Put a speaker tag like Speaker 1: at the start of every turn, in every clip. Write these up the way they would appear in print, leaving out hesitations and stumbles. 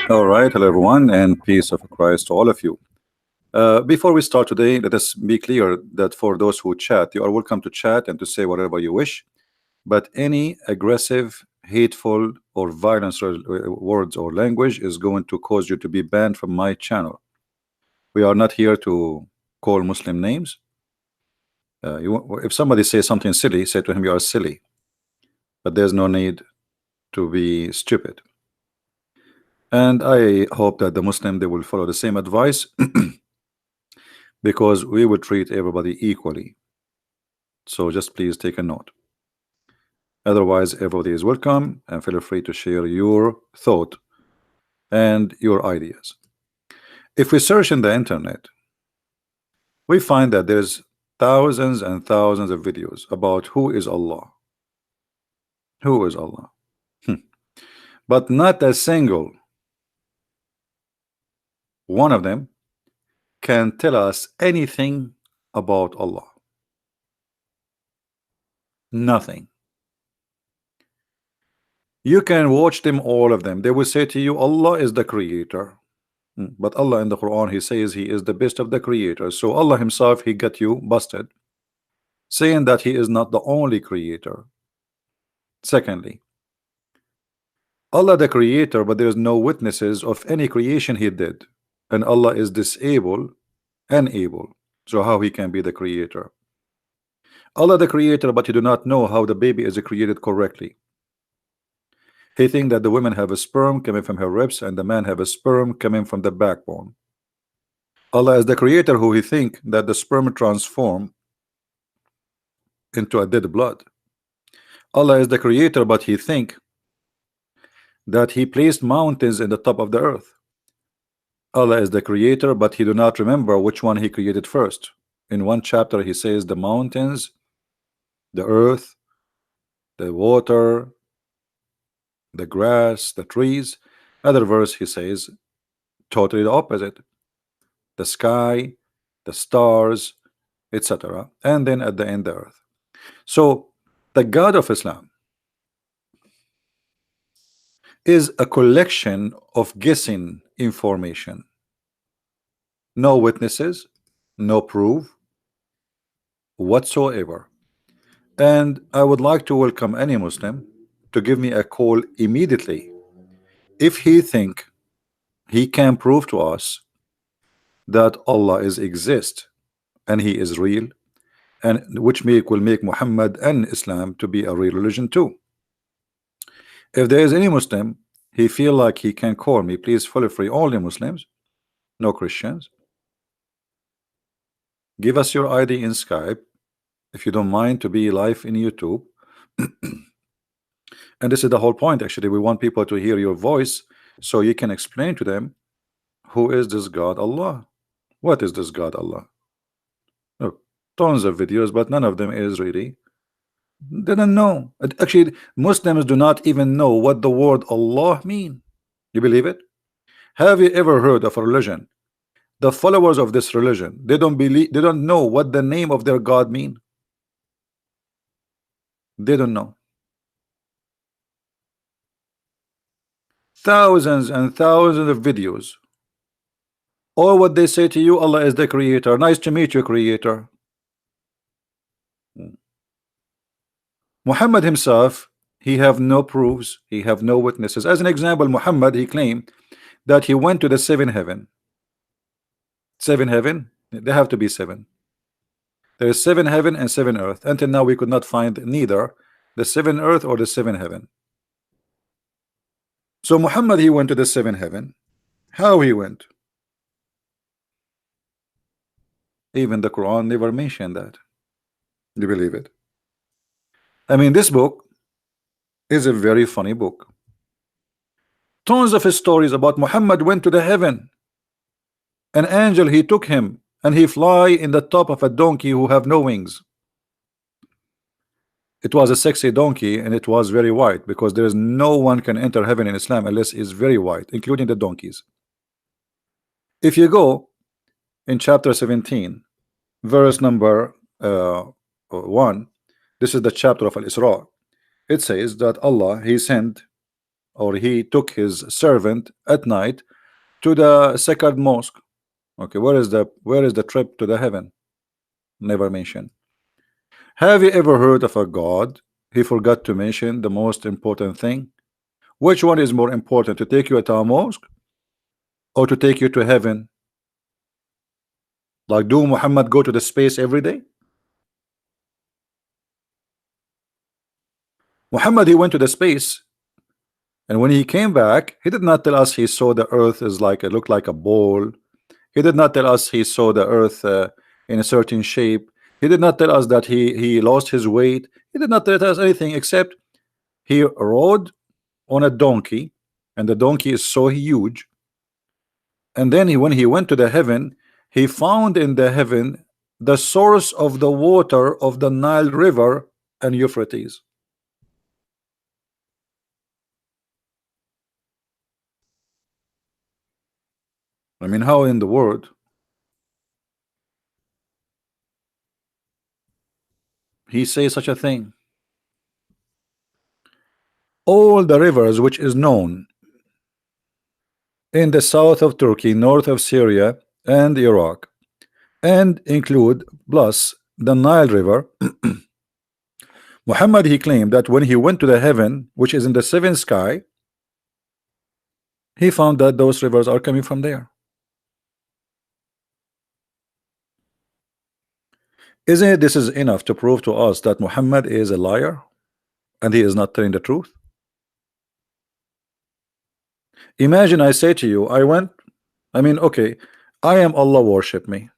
Speaker 1: All right, hello everyone, and peace of Christ to all of you. Before we start today, let us be clear that for those who chat, you are welcome to chat and to say whatever you wish, but any aggressive, hateful, or violence words or language is going to cause you to be banned from my channel. We are not here to call Muslim names. If somebody says something silly, say to him, you are silly, but there's no need to be stupid. And I hope that the Muslim, they will follow the same advice because we will treat everybody equally. So just please take a note. Otherwise, everybody is welcome and feel free to share your thought and your ideas. If we search in the internet, we find that there's thousands and thousands of videos about who is Allah. Who is Allah? But not a single one of them can tell us anything about Allah. Nothing. You can watch them, all of them. They will say to you, Allah is the creator. But Allah in the Quran, he says he is the best of the creators. So Allah himself, he got you busted, saying that he is not the only creator. Secondly, Allah the creator, but there is no witnesses of any creation he did. And Allah is disabled and able. So how he can be the creator? Allah the creator, but you do not know how the baby is created correctly. He think that the women have a sperm coming from her ribs and the man have a sperm coming from the backbone. Allah is the creator who he think that the sperm transform into a dead blood. Allah is the creator, but he think that he placed mountains in the top of the earth. Allah is the creator, but he do not remember which one he created first. In one chapter he says the mountains, the earth, the water, the grass, the trees. Other verse he says totally the opposite, the sky, the stars, etc. And then at the end the earth. So the God of Islam is a collection of guessing information, no witnesses, no proof whatsoever. And I would like to welcome any Muslim to give me a call immediately if he think he can prove to us that Allah is exist and he is real, and which will make Muhammad and Islam to be a real religion too. If there is any Muslim he feel like he can call me, please feel free. Only Muslims, no Christians. Give us your ID in Skype if you don't mind to be live in YouTube. And this is the whole point. Actually, we want people to hear your voice so you can explain to them who is this God Allah. What is this God Allah? Look, tons of videos, but none of them is really. They don't know. Actually, Muslims do not even know what the word Allah mean. You believe it? Have you ever heard of a religion? The followers of this religion, they don't know what the name of their God mean. They don't know. Thousands and thousands of videos. Or what they say to you, Allah is the creator. Nice to meet you, creator. Muhammad himself, he have no proofs, he have no witnesses. As an example, Muhammad, he claimed that he went to the seven heaven. Seven heaven, there have to be seven. There is seven heaven and seven earth. Until now we could not find neither the seven earth or the seven heaven. So Muhammad, he went to the seven heaven. How he went? Even the Quran never mentioned that. You believe it? I mean, this book is a very funny book. Tons of stories about Muhammad went to the heaven. An angel, he took him and he fly in the top of a donkey who have no wings. It was a sexy donkey and it was very white, because there is no one can enter heaven in Islam unless it's very white, including the donkeys. If you go in chapter 17 verse number 1, this is the chapter of Al-Isra. It says that Allah, he sent or he took his servant at night to the second mosque. Okay, where is the trip to the heaven? Never mentioned. Have you ever heard of a God he forgot to mention the most important thing? Which one is more important, to take you to a mosque or to take you to heaven? Like, do Muhammad go to the space every day? Muhammad, he went to the space, and when he came back, he did not tell us he saw the earth is like, it looked like a ball. He did not tell us he saw the earth in a certain shape. He did not tell us that he lost his weight. He did not tell us anything except he rode on a donkey, and the donkey is so huge. And then when he went to the heaven, he found in the heaven the source of the water of the Nile River and Euphrates. I mean, how in the world he says such a thing? All the rivers which is known in the south of Turkey, north of Syria and Iraq, and include plus the Nile River. Muhammad, he claimed that when he went to the heaven which is in the seventh sky, he found that those rivers are coming from there. Isn't it this is enough to prove to us that Muhammad is a liar and he is not telling the truth? Imagine I say to you, okay, I am Allah, worship me.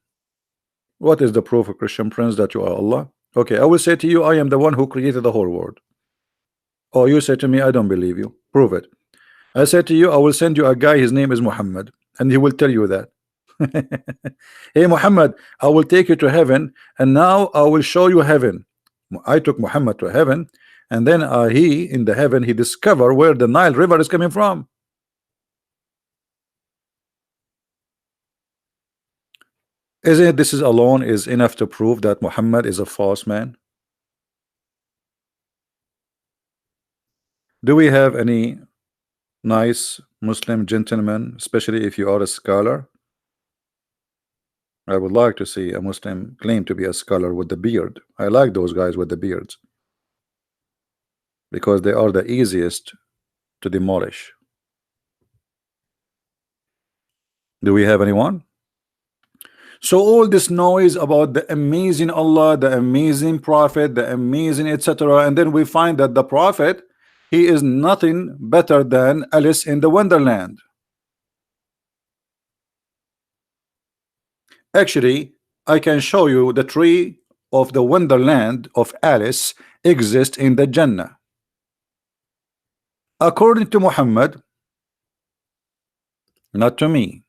Speaker 1: What is the proof of Christian Prince that you are Allah? Okay, I will say to you, I am the one who created the whole world. Or you say to me, I don't believe you. Prove it. I say to you, I will send you a guy, his name is Muhammad, and he will tell you that. Hey Muhammad, I will take you to heaven, and now I will show you heaven. I took Muhammad to heaven, and then he in the heaven he discovered where the Nile River is coming from. Isn't it this is alone is enough to prove that Muhammad is a false man? Do we have any nice Muslim gentlemen, especially if you are a scholar? I would like to see a Muslim claim to be a scholar with the beard. I like those guys with the beards because they are the easiest to demolish. Do we have anyone? So all this noise about the amazing Allah, the amazing Prophet, the amazing etc., and then we find that the Prophet, he is nothing better than Alice in the Wonderland. Actually, I can show you the tree of the Wonderland of Alice exists in the Jannah. According to Muhammad, not to me.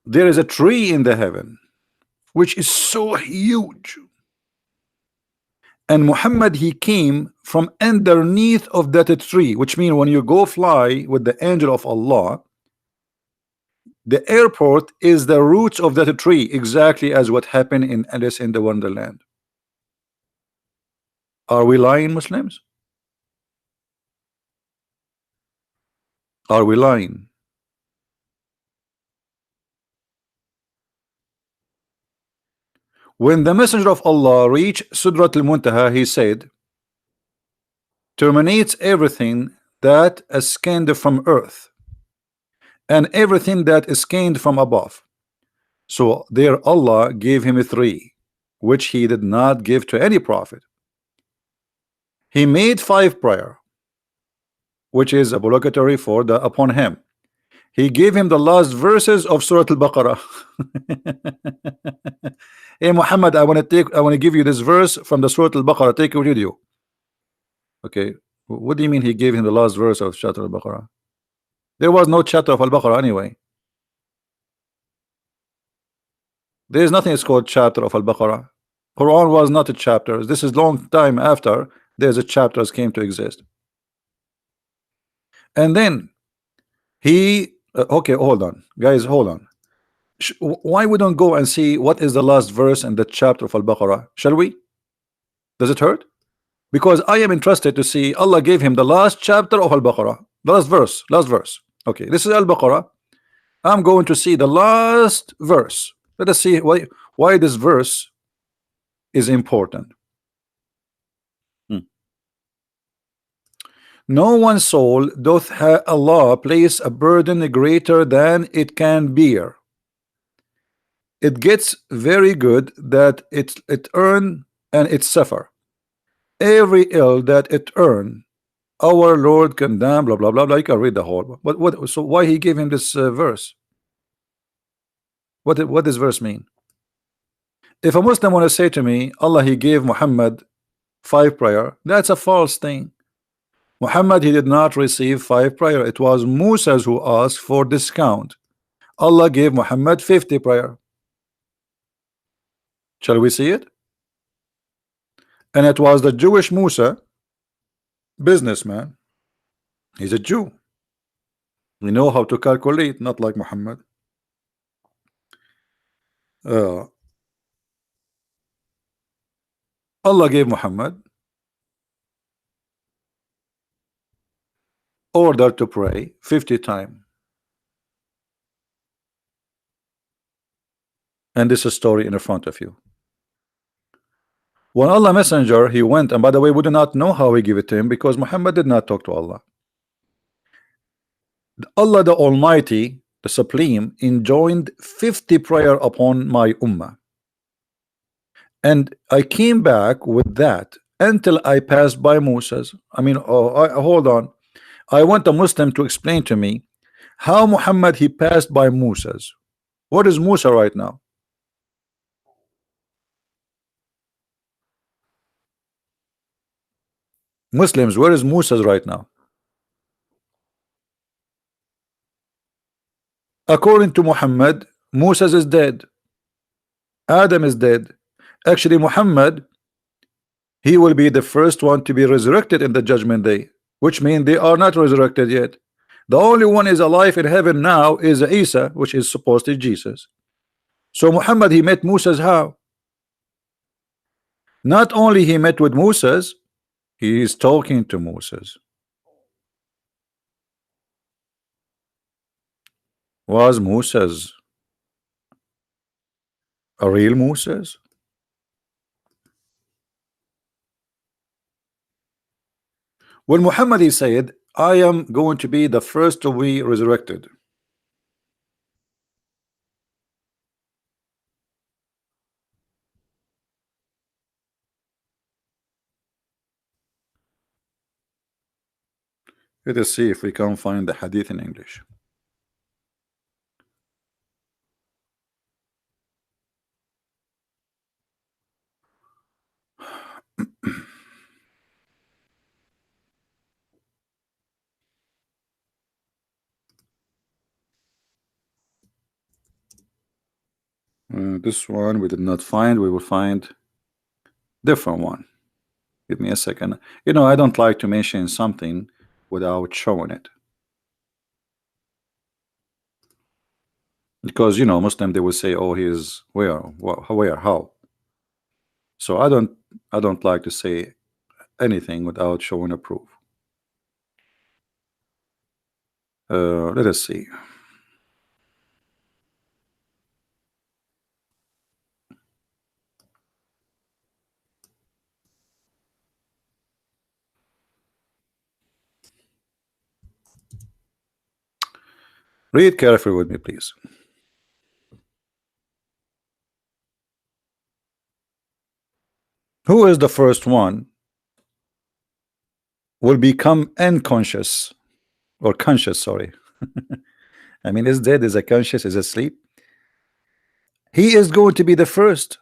Speaker 1: There is a tree in the heaven which is so huge, and Muhammad, he came from underneath of that tree, which means when you go fly with the angel of Allah, the airport is the roots of that tree, exactly as what happened in Alice in the Wonderland. Are we lying, Muslims? Are we lying? When the messenger of Allah reached Sidrat al-Muntaha, he said, terminates everything that is scanned from earth and everything that is scanned from above. So there Allah gave him three, which he did not give to any prophet. He made 5 prayer, which is obligatory for the upon him. He gave him the last verses of Surah Al-Baqarah. Hey Muhammad, I want to give you this verse from the Surah Al-Baqarah. Take it with you. Okay, what do you mean he gave him the last verse of Chapter Al-Baqarah? There was no chapter of Al-Baqarah anyway. There is nothing is called chapter of Al-Baqarah. Quran was not a chapter. This is long time after there's a chapters came to exist. And then he okay, hold on, guys, hold on. Why we don't go and see what is the last verse in the chapter of Al-Baqarah? Shall we? Does it hurt? Because I am interested to see. Allah gave him the last chapter of Al-Baqarah, the last verse, okay, this is Al-Baqarah. I'm going to see the last verse. Let us see why this verse is important. No one soul doth Allah place a burden greater than it can bear. It gets very good that it earn and it suffer. Every ill that it earn, our Lord condemn, blah blah blah blah. You can read the whole. What? So why he gave him this verse? What does verse mean? If a Muslim want to say to me, Allah he gave Muhammad 5 prayer, that's a false thing. Muhammad he did not receive 5 prayer. It was Musa who asked for discount. Allah gave Muhammad 50 prayer. Shall we see it? And it was the Jewish Musa, businessman. He's a Jew. We know how to calculate, not like Muhammad. Allah gave Muhammad order to pray 50 times. And this is a story in the front of you. When Allah messenger he went, and by the way we do not know how he gave it to him because Muhammad did not talk to Allah. Allah the Almighty, the Supreme, enjoined 50 prayer upon my ummah, and I came back with that until I passed by Moses. I mean, hold on, I want a Muslim to explain to me how Muhammad he passed by Moses. What is Musa right now? Muslims, where is Musa right now? According to Muhammad, Moses is dead. Adam is dead. Actually, Muhammad, he will be the first one to be resurrected in the judgment day, which means they are not resurrected yet. The only one is alive in heaven now is Isa, which is supposed to be Jesus. So Muhammad he met Moses how? Not only he met with Moses, he is talking to Moses. Was Moses a real Moses? When Muhammad he said, I am going to be the first to be resurrected. Let us see if we can find the hadith in English. This one we did not find. We will find different one. Give me a second. You know, I don't like to mention something without showing it, because you know Muslim they will say, oh, he is where, how. So I don't like to say anything without showing a proof. Let us see. Read carefully with me, please. Who is the first one will become unconscious or conscious? Sorry. I mean, is dead, is a conscious, is asleep. He is going to be the first.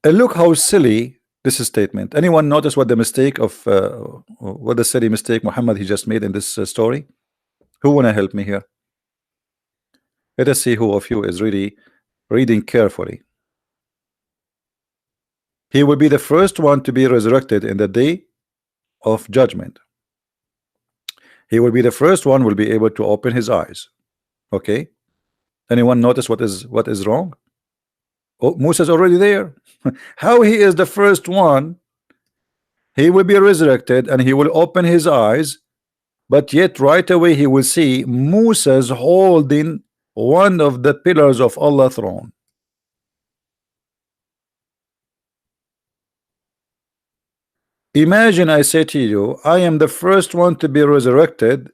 Speaker 1: And look how silly this is statement. Anyone notice what the mistake of what the silly mistake Muhammad he just made in this story? Who wanna help me here? Let us see who of you is really reading carefully. He will be the first one to be resurrected in the day of judgment. He will be the first one will be able to open his eyes. Okay. Anyone notice what is wrong? Oh, Musa's already there. How he is the first one? He will be resurrected and he will open his eyes, but yet right away he will see Musa's holding one of the pillars of Allah's throne. Imagine I say to you, I am the first one to be resurrected,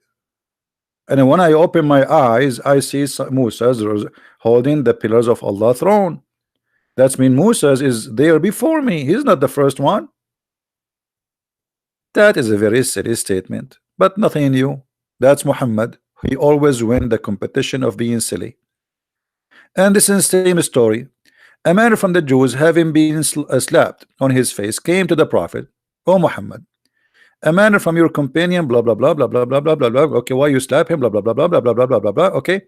Speaker 1: and when I open my eyes, I see Musa's holding the pillars of Allah's throne. That means Musa's is there before me. He's not the first one. That is a very silly statement, but nothing new. That's Muhammad. He always win the competition of being silly. And this is the same story. A man from the Jews, having been slapped on his face, came to the Prophet. Oh Muhammad, a man from your companion, blah blah blah blah blah blah blah blah blah. Okay, why you slap him? Blah blah blah blah blah blah blah blah blah blah. Okay,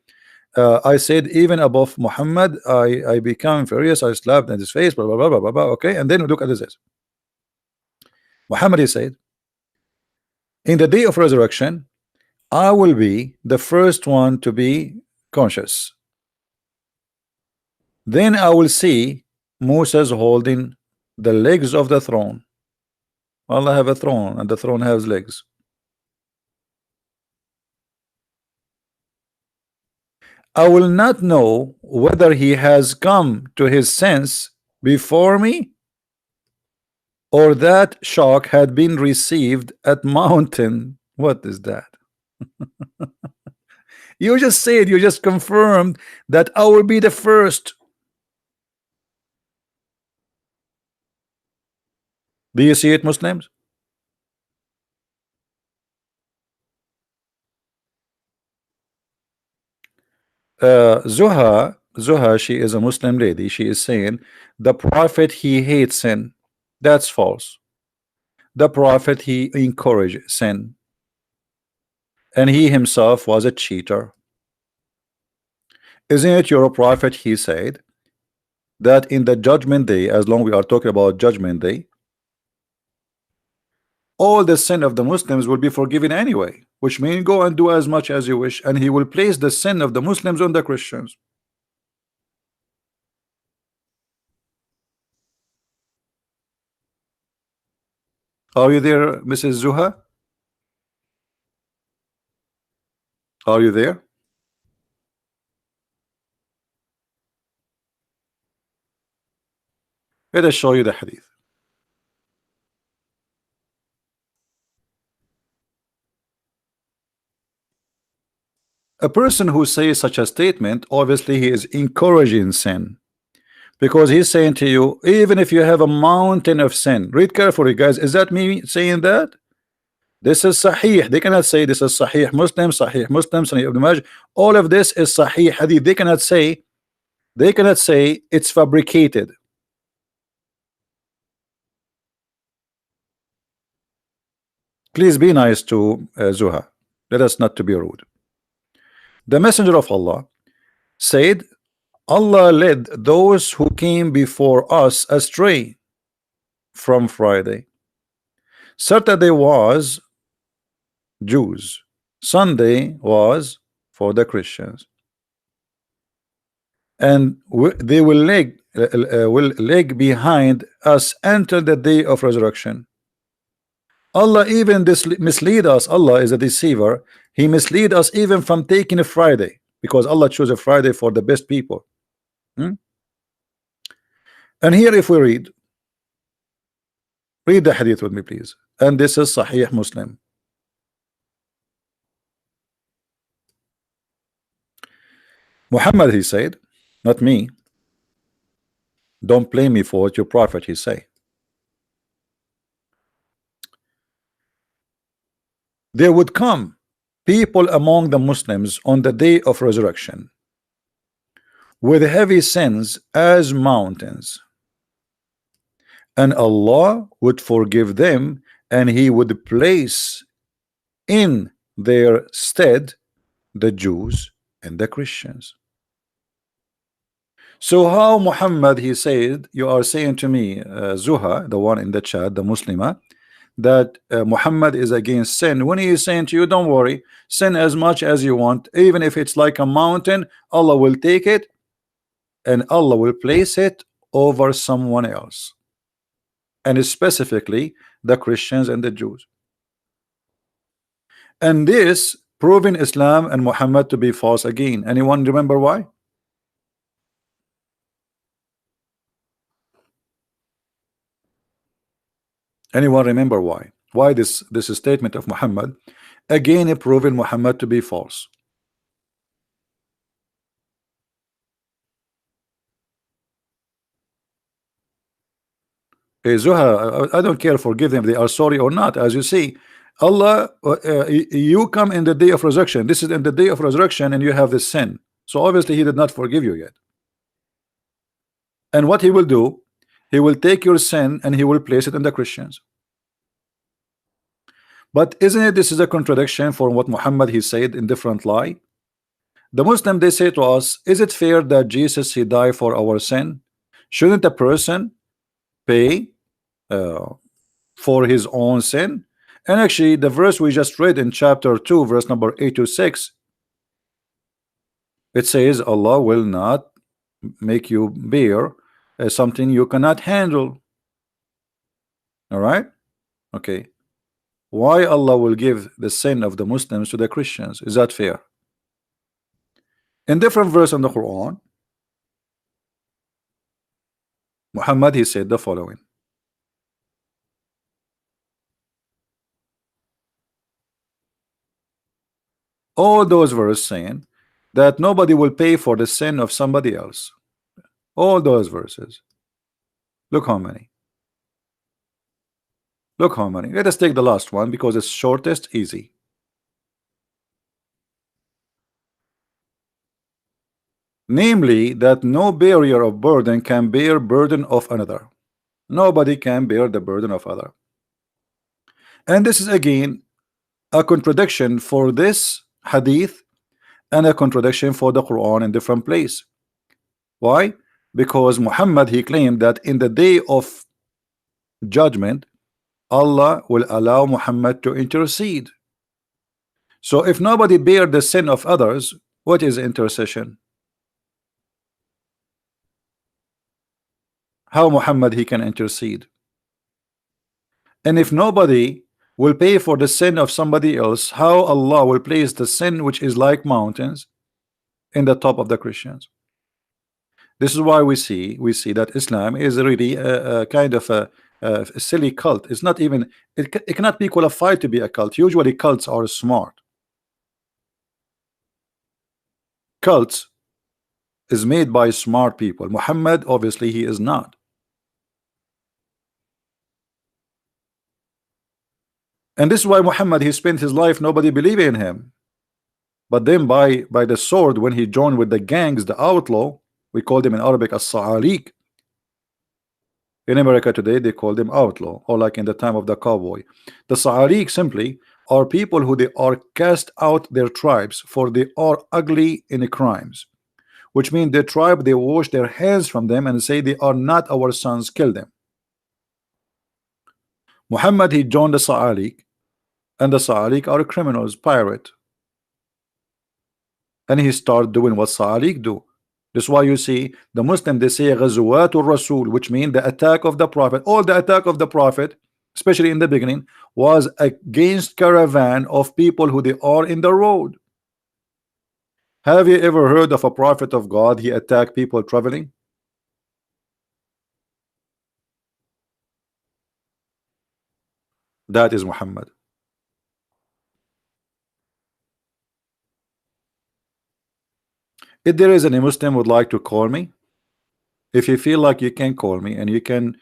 Speaker 1: I said even above Muhammad, I become furious. I slapped in his face. Blah blah blah blah blah blah. Okay, and then look at this. Muhammad, he said, in the day of resurrection, I will be the first one to be conscious. Then I will see Moses holding the legs of the throne. Allah have a throne, and the throne has legs. I will not know whether he has come to his sense before me, or that shock had been received at mountain. What is that? You just said, you just confirmed that I will be the first. Do you see it, Muslims? Zuha, she is a Muslim lady. She is saying the Prophet, he hates sin. That's false. The Prophet, he encouraged sin, and he himself was a cheater. Isn't it your Prophet? He said that in the judgment day, as long we are talking about judgment day, all the sin of the Muslims will be forgiven anyway, which means go and do as much as you wish, and he will place the sin of the Muslims on the Christians. Are you there, Mrs. Zuha? Are you there? Let us show you the hadith. A person who says such a statement, obviously he is encouraging sin, because he's saying to you, even if you have a mountain of sin, read carefully, guys. Is that me saying that? This is Sahih. They cannot say this is Sahih Muslim, Sahih Ibn Majah. All of this is Sahih Hadith. They cannot say it's fabricated. Please be nice to Zuha. Let us not to be rude. The Messenger of Allah said, Allah led those who came before us astray from Friday. Saturday was Jews. Sunday was for the Christians. And they will lag behind us until the day of resurrection. Allah even mislead us. Allah is a deceiver. He mislead us even from taking a Friday, because Allah chose a Friday for the best people. And here, if we read the hadith with me, please. And this is Sahih Muslim. Muhammad, he said, not me. Don't blame me for what your prophet he say. There would come people among the Muslims on the day of resurrection with heavy sins as mountains, and Allah would forgive them, and he would place in their stead the Jews and the Christians. So how, Muhammad, he said, you are saying to me, Zuha, the one in the chat, the Muslima, that Muhammad is against sin, when he is saying to you, don't worry, sin as much as you want, even if it's like a mountain, Allah will take it and Allah will place it over someone else, and specifically the Christians and the Jews. And this proving Islam and Muhammad to be false again. Anyone remember why? Anyone remember why? Why this statement of Muhammad again proving Muhammad to be false? Hey, Zuha, I don't care, forgive them, they are sorry or not. As you see, Allah, you come in the day of resurrection. This is in the day of resurrection, and you have this sin. So obviously, He did not forgive you yet. And what He will do, He will take your sin and He will place it in the Christians. But isn't it this is a contradiction for what Muhammad he said in different lie? The Muslim, they say to us, is it fair that Jesus he died for our sin? Shouldn't a person pay for his own sin? And actually the verse we just read in chapter 2 verse number 8 to 6, it says Allah will not make you bear something you cannot handle. All right, okay. Why Allah will give the sin of the Muslims to the Christians? Is that fair? In different verse in the Quran, Muhammad he said the following: all those verses saying that nobody will pay for the sin of somebody else. All those verses. Look how many. Look how many. Let us take the last one because it's shortest, easy. Namely, that no barrier of burden can bear burden of another. Nobody can bear the burden of other. And this is again a contradiction for this hadith and a contradiction for the Quran in different place. Why? Because Muhammad he claimed that in the day of judgment Allah will allow Muhammad to intercede. So if nobody bear the sin of others, what is intercession? How Muhammad he can intercede? And if nobody will pay for the sin of somebody else, how Allah will place the sin which is like mountains in the top of the Christians? This is why we see that Islam is really a kind of a silly cult. It's not even, it cannot be qualified to be a cult. Usually cults are smart. Cults is made by smart people. Muhammad obviously he is not. And this is why Muhammad he spent his life nobody believed in him. But then by the sword, when he joined with the gangs, the outlaw, we call them in Arabic as-sa'ariq. In America today they call them outlaw, or like in the time of the cowboy. The sa'ariq simply are people who they are cast out their tribes for they are ugly in crimes, which means their tribe they wash their hands from them and say they are not our sons, kill them. Muhammad he joined the sa'ariq, and the sa'ariq are criminals, pirate, and he started doing what sa'ariq do. That's why you see the Muslim they say Ghazwatul Rasul, which means the attack of the Prophet. All the attack of the Prophet, especially in the beginning, was against caravan of people who they are in the road. Have you ever heard of a prophet of God he attacked people traveling? That is Muhammad. If there is any Muslim would like to call me, if you feel like you can call me and you can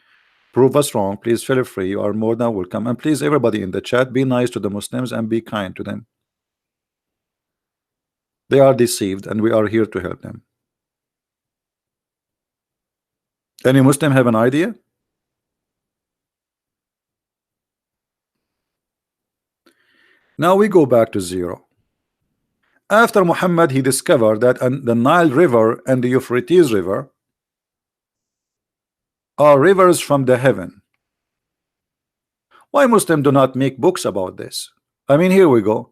Speaker 1: prove us wrong, please feel free. You are more than welcome. And please, everybody in the chat, be nice to the Muslims and be kind to them. They are deceived and we are here to help them. Any Muslim have an idea? Now we go back to zero. After Muhammad he discovered that the Nile River and the Euphrates River are rivers from the heaven. Why Muslims do not make books about this? I mean, here we go.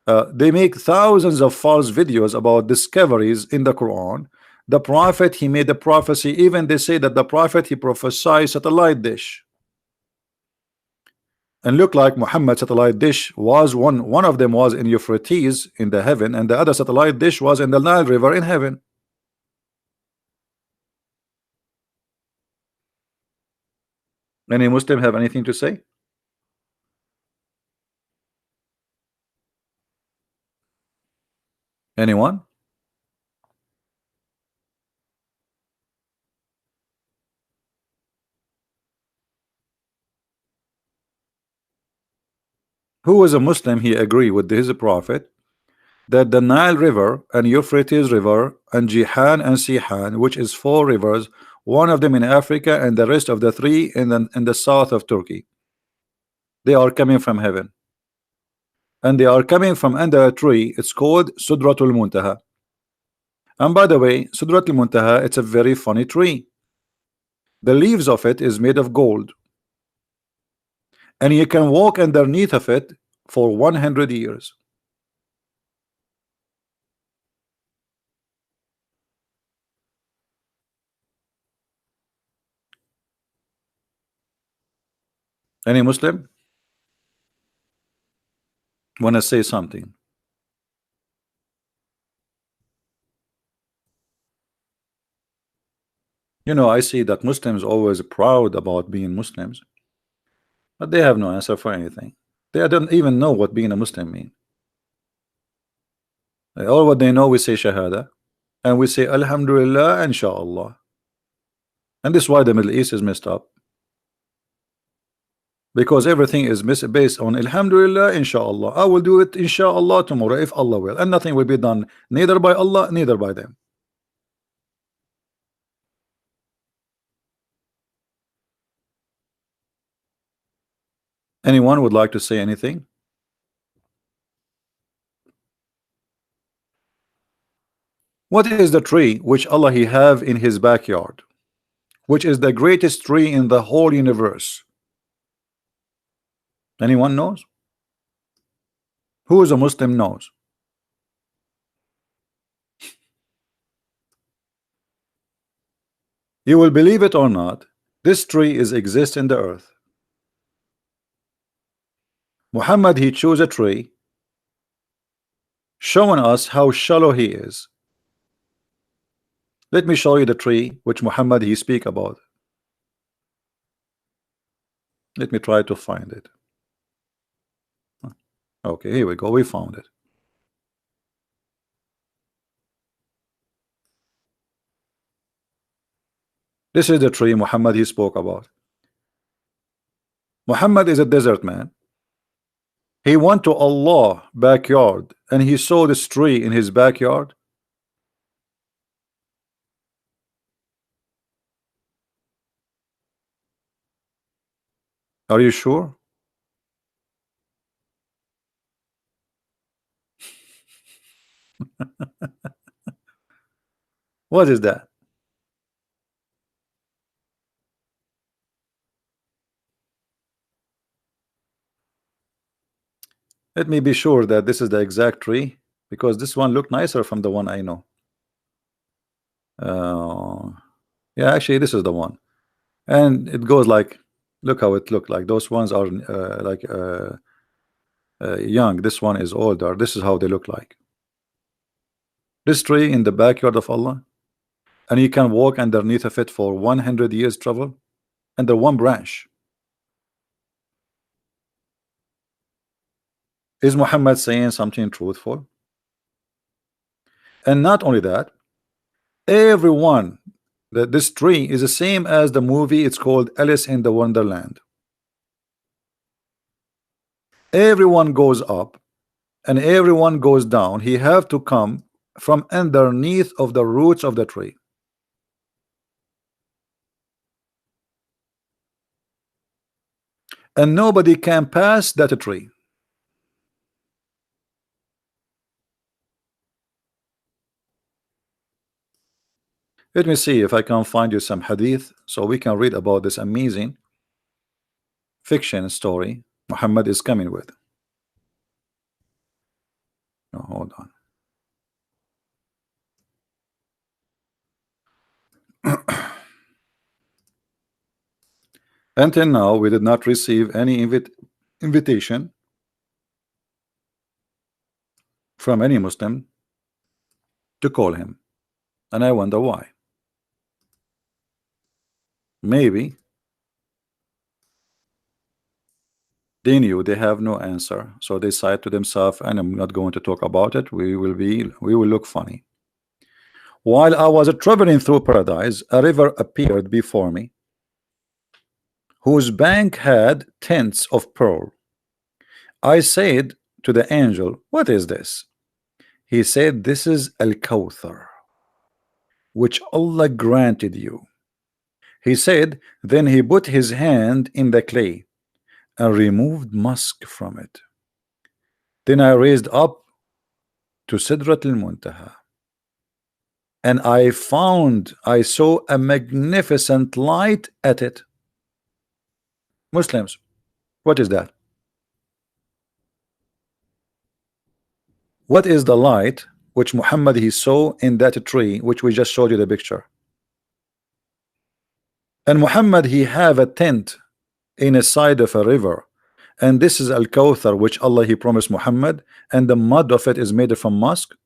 Speaker 1: They make thousands of false videos about discoveries in the Quran. The prophet, he made a prophecy. Even they say that the prophet, he prophesied satellite dish. And look like Muhammad satellite dish was one of them was in Euphrates in the heaven, and the other satellite dish was in the Nile River in heaven. Any Muslim have anything to say? Anyone? Who was a Muslim, he agreed with his prophet that the Nile River and Euphrates River and Jihan and Sihan, which is 4 rivers, one of them in Africa and the rest of the 3 in the south of Turkey, they are coming from heaven, and they are coming from under a tree. It's called Sudratul Muntaha. And by the way, Sudratul Muntaha, it's a very funny tree. The leaves of it is made of gold, and you can walk underneath of it for 100 years. Any Muslim want to say something? You know, I see that Muslims always proud about being Muslims, but they have no answer for anything. They don't even know what being a Muslim means. All what they know, we say Shahada, and we say Alhamdulillah, Inshallah. And this is why the Middle East is messed up, because everything is based on Alhamdulillah, Inshallah. I will do it Inshallah tomorrow if Allah will, and nothing will be done neither by Allah neither by them. Anyone would like to say anything? What is the tree which Allah he have in his backyard, which is the greatest tree in the whole universe? Anyone knows? Who is a Muslim knows? You will believe it or not, this tree is exist in the earth. Muhammad he chose a tree, showing us how shallow he is. Let me show you the tree which Muhammad he speak about. Let me try to find it. Okay, here we go. We found it. This is the tree Muhammad he spoke about. Muhammad is a desert man. He went to Allah backyard and he saw this tree in his backyard. Are you sure? What is that? Let me be sure that this is the exact tree, because this one looked nicer from the one I know. Yeah, actually this is the one, and it goes like, look how it looked like. Those ones are young. This one is older. This is how they look like. This tree in the backyard of Allah, and you can walk underneath of it for 100 years travel under one branch. Is Muhammad saying something truthful? And not only that, everyone, that this tree is the same as the movie. It's called Alice in the Wonderland. Everyone goes up and everyone goes down. He have to come from underneath of the roots of the tree. And nobody can pass that tree. Let me see if I can find you some hadith so we can read about this amazing. fiction story Muhammad is coming with. No, hold on. Until now, we did not receive any invitation from any Muslim to call him, and I wonder why. Maybe they knew they have no answer, so they said to themselves, and I'm not going to talk about it. We will look funny. While I was traveling through paradise, a river appeared before me, whose bank had tints of pearl. I said to the angel, "What is this?" He said, "This is Al-Kawthar, which Allah granted you." He said, then he put his hand in the clay and removed musk from it. Then I raised up to Sidrat al-Muntaha, and I saw a magnificent light at it. Muslims, what is that? What is the light which Muhammad he saw in that tree which we just showed you the picture? And Muhammad he have a tent in a side of a river, and this is Al-Kawthar which Allah he promised Muhammad, and the mud of it is made from musk.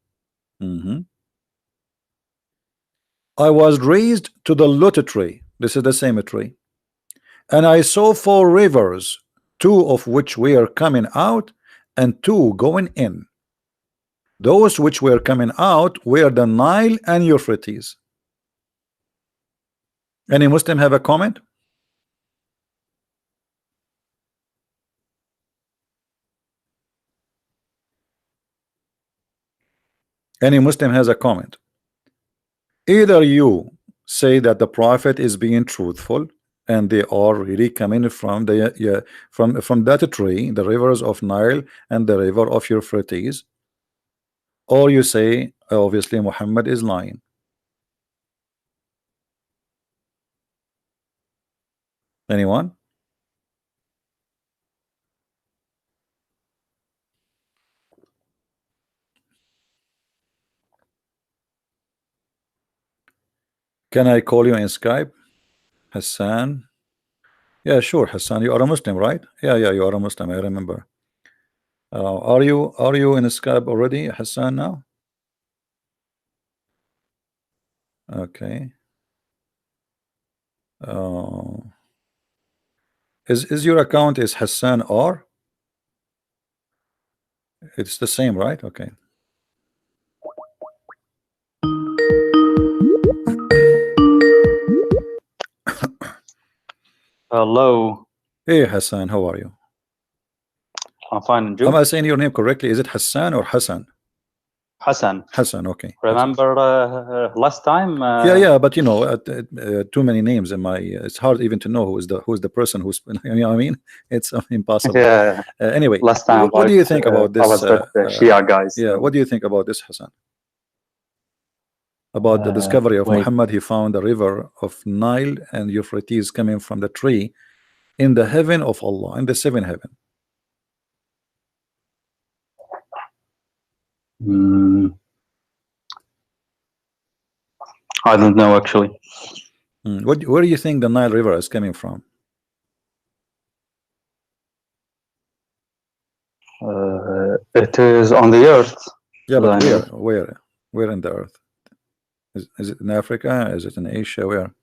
Speaker 1: I was raised to the lotus tree. This is the same tree, and I saw 4 rivers, 2 of which were coming out and 2 going in. Those which were coming out were the Nile and Euphrates. Any Muslim have a comment? Any Muslim has a comment? Either you say that the prophet is being truthful and they are really coming from the from that tree, the rivers of Nile and the river of Euphrates, or you say obviously Muhammad is lying. Anyone? Can I call you in Skype? Hassan? Yeah, sure, Hassan. You are a Muslim, right? Yeah, you are a Muslim. I remember. Are you in Skype already, Hassan? Now? Okay. Is your account is Hassan R? It's the same, right? Okay.
Speaker 2: Hello.
Speaker 1: Hey Hassan, how are you?
Speaker 2: I'm fine, and you?
Speaker 1: Am I saying your name correctly? Is it Hassan or Hassan?
Speaker 2: Hassan.
Speaker 1: Hassan, okay.
Speaker 2: Remember last time?
Speaker 1: Yeah, but you know, too many names in my. It's hard even to know who's the person who's. You know what I mean? It's impossible.
Speaker 2: Yeah.
Speaker 1: Anyway,
Speaker 2: last time,
Speaker 1: what do you think about this?
Speaker 2: I was with the Shia guys.
Speaker 1: Yeah, what do you think about this, Hassan? About the discovery of Muhammad, he found a river of Nile and Euphrates coming from the tree in the heaven of Allah, in the 7th heaven.
Speaker 2: I don't know actually.
Speaker 1: Where do you think the Nile River is coming from?
Speaker 2: It is on the earth.
Speaker 1: Yeah, but where in the earth? Is it in Africa? Is it in Asia? Where?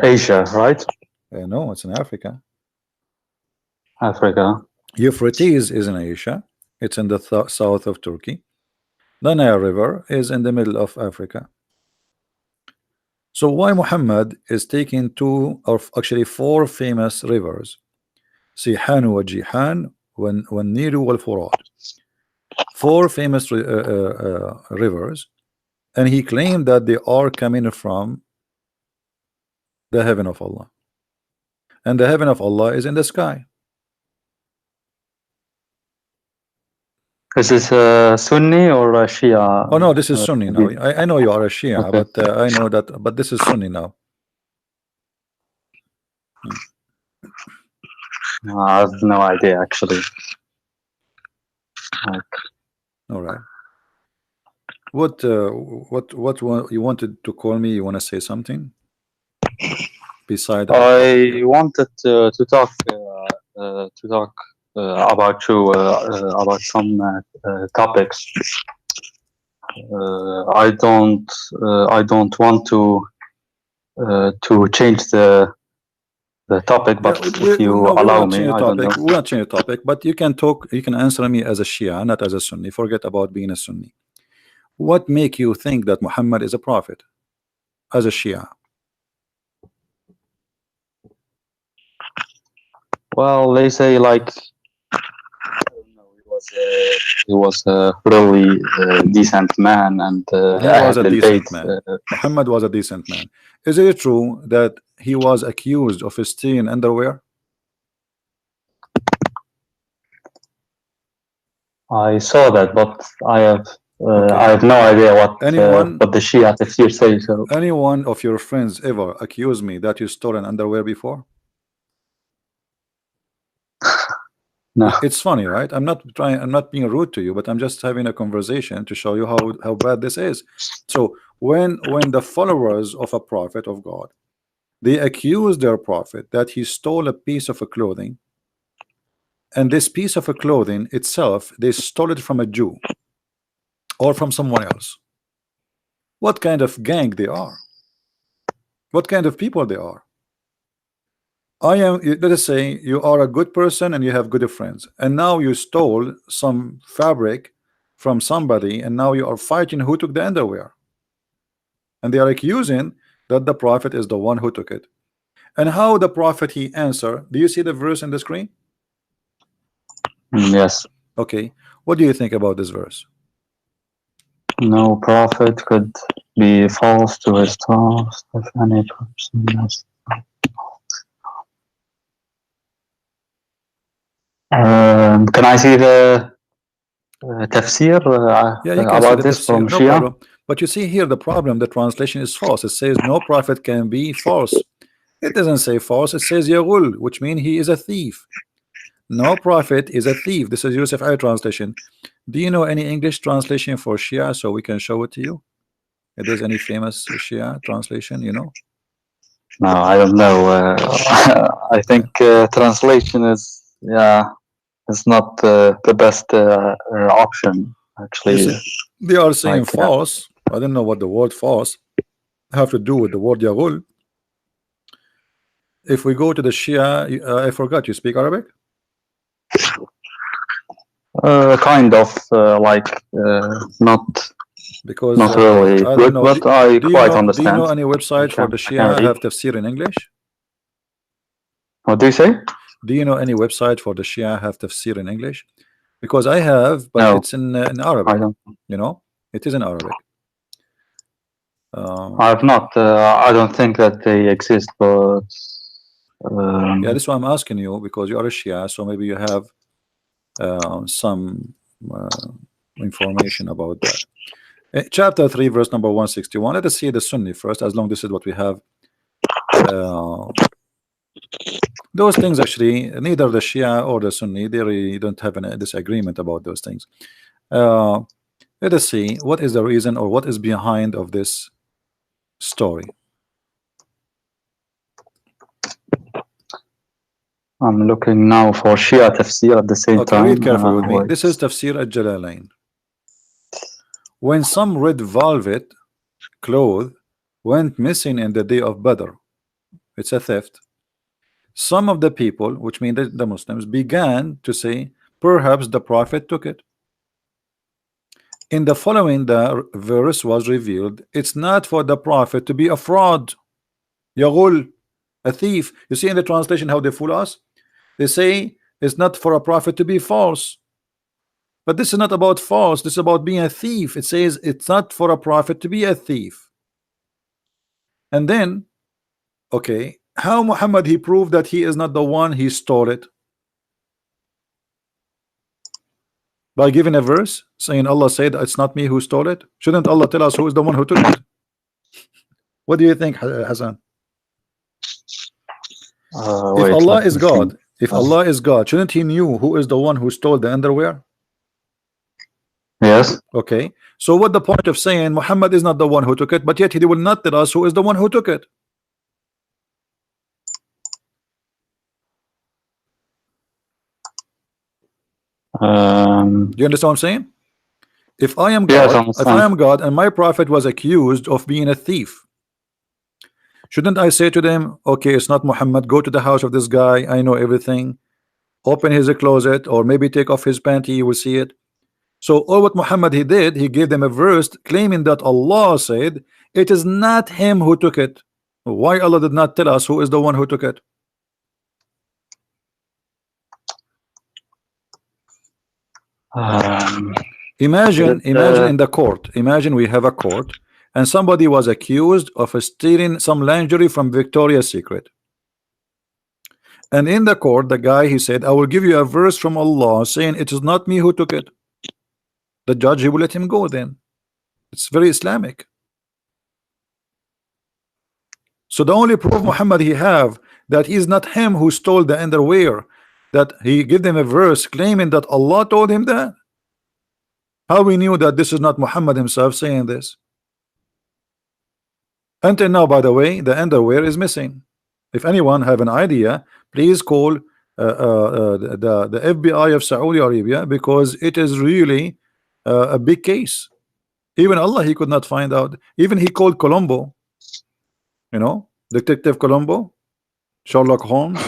Speaker 2: Asia, right?
Speaker 1: No, it's in Africa.
Speaker 2: Africa.
Speaker 1: Euphrates is in Asia. It's in the south of Turkey. The Nile River is in the middle of Africa. So why Muhammad is taking 2 or actually 4 famous rivers, Sihan wa Jihan wa Nilu wal Furat, 4 famous rivers, and he claimed that they are coming from the heaven of Allah, and the heaven of Allah is in the sky.
Speaker 2: Is this Sunni or Shia?
Speaker 1: Oh no, this is Sunni now. I know you are a Shia,
Speaker 2: Okay.
Speaker 1: but I know that, but this is Sunni now.
Speaker 2: I have no idea actually. Like,
Speaker 1: All right. What you wanted to call me? You want to say something beside our topic?
Speaker 2: I wanted to talk about you about some topics. I don't want to change the topic,
Speaker 1: Yeah,
Speaker 2: but if you
Speaker 1: no, we will
Speaker 2: allow
Speaker 1: not
Speaker 2: me,
Speaker 1: change the
Speaker 2: I don't
Speaker 1: topic.
Speaker 2: know.
Speaker 1: We will not change the topic, but you can talk. You can answer me as a Shia, not as a Sunni. Forget about being a Sunni. What make you think that Muhammad is a prophet as a Shia?
Speaker 2: Well, they say like he was a really decent man, and
Speaker 1: He was a
Speaker 2: أهل البيت.
Speaker 1: decent man. Muhammad was a decent man. Is it true that he was accused of stealing underwear?
Speaker 2: I saw that, but
Speaker 1: Okay.
Speaker 2: I have no idea
Speaker 1: Anyone
Speaker 2: what the Shia tafsir say. So
Speaker 1: anyone of your friends ever accused me that you stole an underwear before?
Speaker 2: no.
Speaker 1: It's funny, right? I'm not being rude to you, but I'm just having a conversation to show you how bad this is. So when the followers of a prophet of God, they accuse their prophet that he stole a piece of a clothing, and this piece of a clothing itself, they stole it from a Jew or from someone else. What kind of gang they are? What kind of people they are? Let us say you are a good person and you have good friends, and now you stole some fabric from somebody, and now you are fighting who took the underwear, and they are accusing that the prophet is the one who took it. And how the prophet he answer? Do you see the verse in the screen?
Speaker 2: Yes.
Speaker 1: Okay, what do you think about this verse?
Speaker 2: No prophet could be false to his task if any person has. Can I see the tafsir
Speaker 1: Yeah, you can see
Speaker 2: about
Speaker 1: the
Speaker 2: this
Speaker 1: tafsir,
Speaker 2: from
Speaker 1: no
Speaker 2: Shia?
Speaker 1: problem. But you see here the problem, the translation is false. It says no prophet can be false. It doesn't say false, it says Yaghul, which means he is a thief. No prophet is a thief. This is Yusuf I translation. Do you know any English translation for Shia so we can show it to you? If there's any famous Shia translation, you know?
Speaker 2: No, I don't know. I
Speaker 1: Okay.
Speaker 2: think translation is not the best option
Speaker 1: You
Speaker 2: actually.
Speaker 1: see, they are saying
Speaker 2: Like
Speaker 1: false. I don't know what the word false have to do with the word Yaghul. If we go to the Shia, I forgot you speak Arabic?
Speaker 2: kind of not
Speaker 1: Because
Speaker 2: really
Speaker 1: I don't
Speaker 2: good,
Speaker 1: know.
Speaker 2: but I
Speaker 1: Do you
Speaker 2: quite
Speaker 1: know? Do you know
Speaker 2: understand.
Speaker 1: any website for the
Speaker 2: I can
Speaker 1: Shia
Speaker 2: read.
Speaker 1: have tafsir in English?
Speaker 2: What do you say?
Speaker 1: Do you know any website for the Shia have tafsir in English? Because I have, but
Speaker 2: No,
Speaker 1: it's in
Speaker 2: I
Speaker 1: Arabic.
Speaker 2: don't.
Speaker 1: You know, it is in Arabic.
Speaker 2: I have not. I don't think that they exist, but
Speaker 1: Yeah, this is why I'm asking you, because you are a Shia, so maybe you have some information about that. Chapter 3, verse number 161. Let us see the Sunni first, as long this is what we have. Those things actually, neither the Shia or the Sunni, they really don't have a disagreement about those things. Let us see what is the reason or what is behind of this story.
Speaker 2: I'm looking now for Shia tafsir at the same
Speaker 1: Okay,
Speaker 2: time.
Speaker 1: read carefully with me.
Speaker 2: Wait.
Speaker 1: This is Tafsir al-Jalalain. When some red velvet cloth went missing in the day of Badr, it's a theft. Some of the people, which mean the Muslims, began to say, perhaps the Prophet took it. In the following, the verse was revealed. It's not for the Prophet to be a fraud, Yaghul, a thief. You see in the translation how they fool us? They say it's not for a prophet to be false. But this is not about false, this is about being a thief. It says it's not for a prophet to be a thief. And then, okay, how Muhammad he proved that he is not the one he stole it? By giving a verse saying Allah said it's not me who stole it. Shouldn't Allah tell us who is the one who took it? What do you think, Hassan? If
Speaker 2: Wait,
Speaker 1: Allah
Speaker 2: let
Speaker 1: is
Speaker 2: me think.
Speaker 1: God, If Allah is God, shouldn't he knew who is the one who stole the underwear?
Speaker 2: Yes.
Speaker 1: Okay, so what the point of saying Muhammad is not the one who took it, but yet he will not tell us who is the one who took it? Do you understand what I'm saying? If I am
Speaker 2: Yes, I
Speaker 1: God,
Speaker 2: understand.
Speaker 1: and my prophet was accused of being a thief, shouldn't I say to them, okay, it's not Muhammad, go to the house of this guy, I know everything, open his closet, or maybe take off his panty, you will see it. So all what Muhammad he did, he gave them a verse claiming that Allah said it is not him who took it. Why Allah did not tell us who is the one who took it? Imagine in the court, imagine we have a court and somebody was accused of stealing some lingerie from Victoria's Secret. And in the court, the guy, he said, I will give you a verse from Allah saying it is not me who took it. The judge, he will let him go then. It's very Islamic. So the only proof Muhammad he have that he is not him who stole the underwear, that he give them a verse claiming that Allah told him that. How we knew that this is not Muhammad himself saying this? Until now, by the way, the underwear is missing. If anyone have an idea, please call the FBI of Saudi Arabia, because it is really a big case. Even Allah, he could not find out. Even he called Colombo, you know, Detective Colombo, Sherlock Holmes,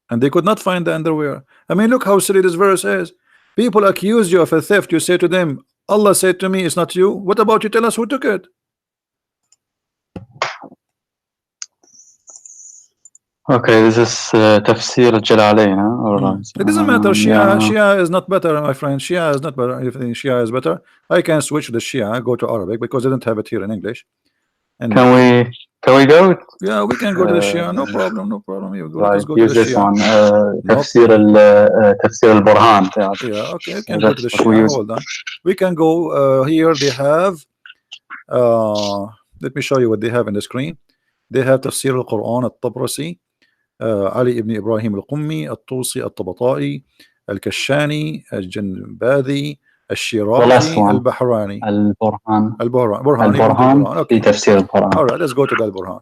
Speaker 1: and they could not find the underwear. I mean, look how silly this verse is. People accuse you of a theft, you say to them, Allah said to me, it's not you. What about you tell us who took it?
Speaker 2: Okay, this is Tafsir al-Jalalain.
Speaker 1: It doesn't matter. Shia is not better, my friend. Shia is not better. If Shia is better, I can switch to the Shia, go to Arabic, because I don't have it here in English. And
Speaker 2: can we go?
Speaker 1: yeah, we can go to the Shia. No problem. No problem. You go. Let us go
Speaker 2: use
Speaker 1: to the
Speaker 2: this
Speaker 1: Shia.
Speaker 2: one.
Speaker 1: Nope.
Speaker 2: Tafsir al-Burhan.
Speaker 1: Yeah, okay. You can go to the Shia. Hold on. We can go here. They have. Let me show you what they have in the screen. They have Tafsir al-Quran al-Tabrasi, علي ابن إبراهيم القمي الطوسي الطبطائي الكشاني الجنباذي الشيرازي البحراني البرهاني
Speaker 2: في تفسير القرآن.
Speaker 1: All right, let's go to the Burhan.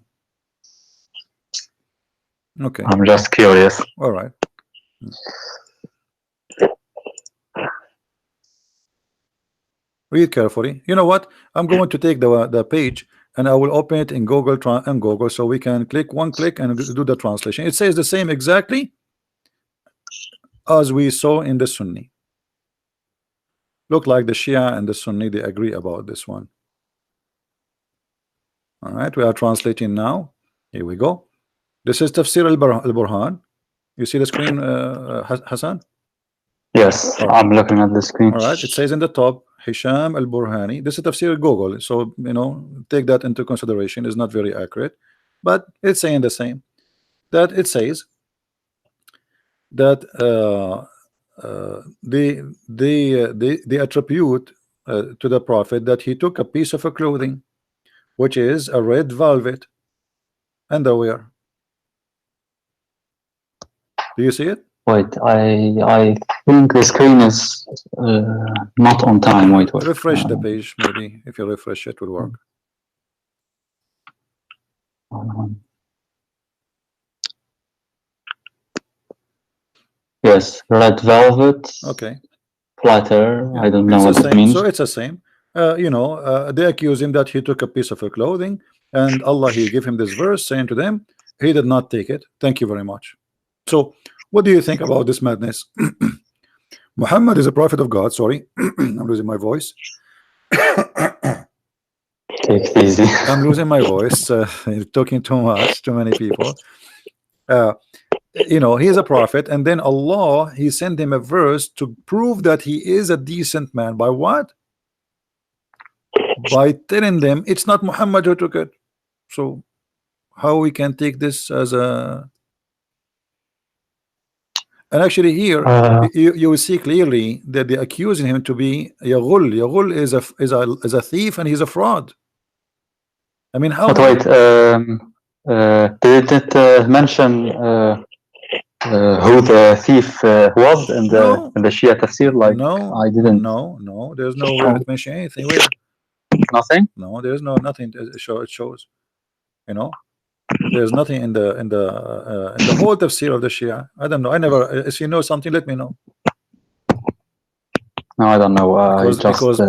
Speaker 1: Okay,
Speaker 2: I'm just curious.
Speaker 1: All right. Read carefully. You know what? I'm going to take the page and I will open it in Google, so we can click one click and do the translation. It says the same exactly as we saw in the Sunni. Look like the Shia and the Sunni, they agree about this one. All right, we are translating now. Here we go. This is Tafsir al-Burhan. You see the screen, Hassan?
Speaker 2: Yes, right. I'm looking at the screen.
Speaker 1: All right, it says in the top, Hisham al-Burhani. This is Tafsir Google, so you know, take that into consideration. It's not very accurate, but it's saying the same. That it says that they attribute to the Prophet that he took a piece of a clothing, which is a red velvet underwear. Do you see it?
Speaker 2: Wait, I think the screen is not on time. Wait.
Speaker 1: Refresh the page, maybe. If you refresh it, will work.
Speaker 2: Yes, red velvet.
Speaker 1: Okay.
Speaker 2: Platter. Yeah. I don't know what it means.
Speaker 1: So it's the same. You know, they accuse him that he took a piece of a clothing, and Allah, he gave him this verse saying to them, he did not take it. Thank you very much. So what do you think about this madness? Muhammad is a prophet of God. Sorry, I'm losing my voice.
Speaker 2: Take it easy.
Speaker 1: I'm losing my voice. Talking too much, too many people. You know, he is a prophet, and then Allah, he sent him a verse to prove that he is a decent man. By what? By telling them it's not Muhammad who took it. So how we can take this as a... And actually here you will see clearly that they're accusing him to be Yaghul. Yaghul is a thief, and he's a fraud. I mean, how...
Speaker 2: But wait, did it mention who the thief was in
Speaker 1: No,
Speaker 2: the Shia tafsir? Like
Speaker 1: no,
Speaker 2: I didn't.
Speaker 1: no. There's nowhere it mention anything. Where?
Speaker 2: Nothing.
Speaker 1: No, there's nothing. It shows. You know, there's nothing in the whole tafsir of the Shia. I don't know. I never. If you know something, let me know.
Speaker 2: No, I don't know. I
Speaker 1: Because
Speaker 2: just
Speaker 1: because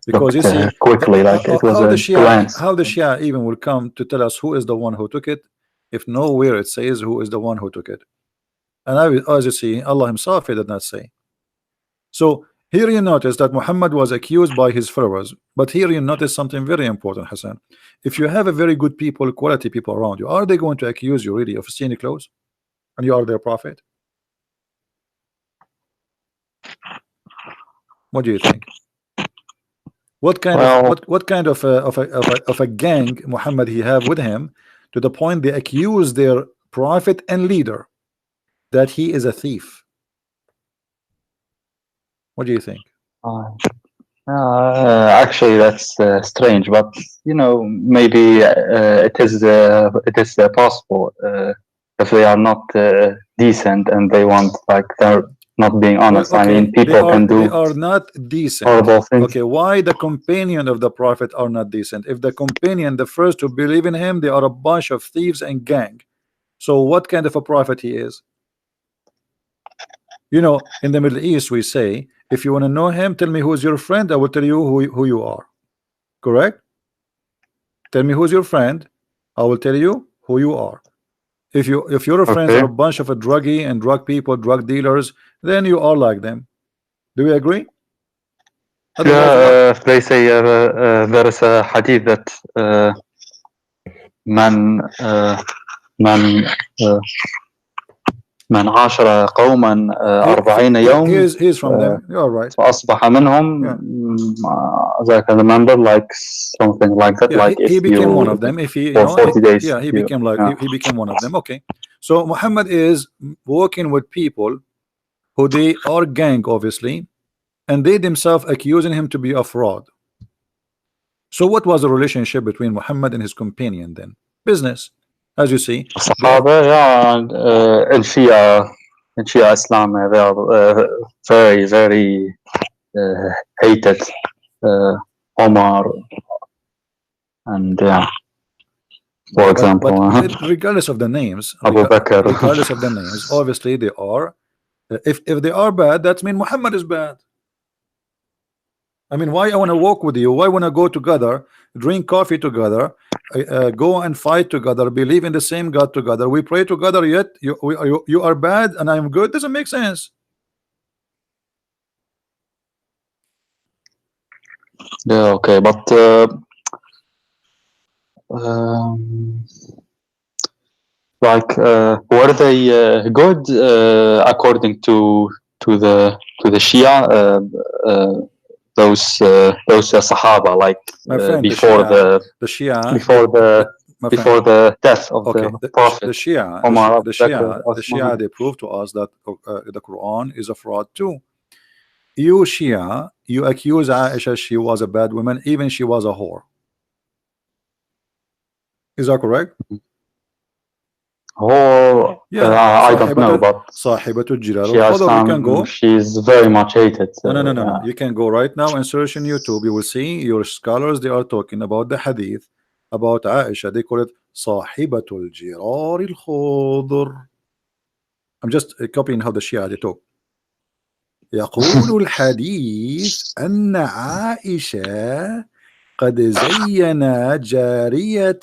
Speaker 1: because you
Speaker 2: looked
Speaker 1: see
Speaker 2: quickly, like it was
Speaker 1: how the
Speaker 2: a glance.
Speaker 1: Shia even will come to tell us who is the one who took it, if nowhere it says who is the one who took it. And as you see, Allah Himself He did not say. So here you notice that Muhammad was accused by his followers, but here you notice something very important, Hassan. If you have a very good people, quality people around you, are they going to accuse you really of stealing clothes, and you are their prophet? What do you think? What kind of
Speaker 2: Well,
Speaker 1: what kind of a gang Muhammad he have with him, to the point they accuse their prophet and leader that he is a thief? What do you think?
Speaker 2: actually, that's strange, but you know, maybe it is possible if they are not decent and they want, like, they're not being
Speaker 1: Well,
Speaker 2: honest. I
Speaker 1: okay,
Speaker 2: mean, people can
Speaker 1: they
Speaker 2: do
Speaker 1: are not decent.
Speaker 2: horrible things.
Speaker 1: Okay, why the companion of the prophet are not decent? If the companion, the first to believe in him, they are a bunch of thieves and gang. So what kind of a prophet he is? You know, in the Middle East we say, if you want to know him, tell me who's your friend, I will tell you who you are. Correct? Tell me who's your friend, I will tell you who you are. If your friends are
Speaker 2: Okay.
Speaker 1: a bunch of a druggie and drug people, drug dealers, then you are like them. Do we agree? Otherwise, what?
Speaker 2: Yeah, they say there is a hadith that man من من عاشر قوما أربعين يوم
Speaker 1: He's from them. You are right.
Speaker 2: فأصبح منهم.
Speaker 1: Yeah.
Speaker 2: As I can remember, like something like that.
Speaker 1: Yeah,
Speaker 2: Like
Speaker 1: he
Speaker 2: if
Speaker 1: became one
Speaker 2: you
Speaker 1: of them. If he,
Speaker 2: for 40 days,
Speaker 1: yeah, he
Speaker 2: you,
Speaker 1: became like
Speaker 2: yeah.
Speaker 1: he became one of them. Okay, so Muhammad is working with people who they are gang, obviously, and they themselves accusing him to be a fraud. So what was the relationship between Muhammad and his companion then? Business, as you see. They are,
Speaker 2: الصحابة, yeah, and in Shia Islam, they are very, very hated. Omar and yeah, for
Speaker 1: yeah,
Speaker 2: example,
Speaker 1: but regardless of the names,
Speaker 2: Abu Bakr.
Speaker 1: regardless of the names, obviously they are. If they are bad, that means Muhammad is bad. I mean, why I want to walk with you? Why want to go together, drink coffee together, go and fight together, believe in the same God together? We pray together, yet you are bad and I am good. Doesn't make sense.
Speaker 2: Yeah, okay, but um, like were they good according to the Shia, those Sahaba, like
Speaker 1: My friend,
Speaker 2: before
Speaker 1: the Shia,
Speaker 2: before the
Speaker 1: my friend.
Speaker 2: before the death of
Speaker 1: Okay,
Speaker 2: the Prophet Omar, Abu Bakr,
Speaker 1: The
Speaker 2: Osman?
Speaker 1: Shia, they prove to us that the Quran is a fraud too. You Shia, you accuse Aisha she was a bad woman, even she was a whore. Is that correct?
Speaker 2: Or
Speaker 1: Yeah,
Speaker 2: I don't know, but
Speaker 1: Sahibatul Jilal
Speaker 2: Shia
Speaker 1: al-Khadr. You can
Speaker 2: Islam,
Speaker 1: go.
Speaker 2: she's very much hated.
Speaker 1: No. You can go right now and search in YouTube. You will see your scholars. They are talking about the hadith about Aisha. They call it Sahibatul Jirar al-Khadr. I'm just copying how the Shia they talk. يقول الحديث أن عائشة قد زينت جارية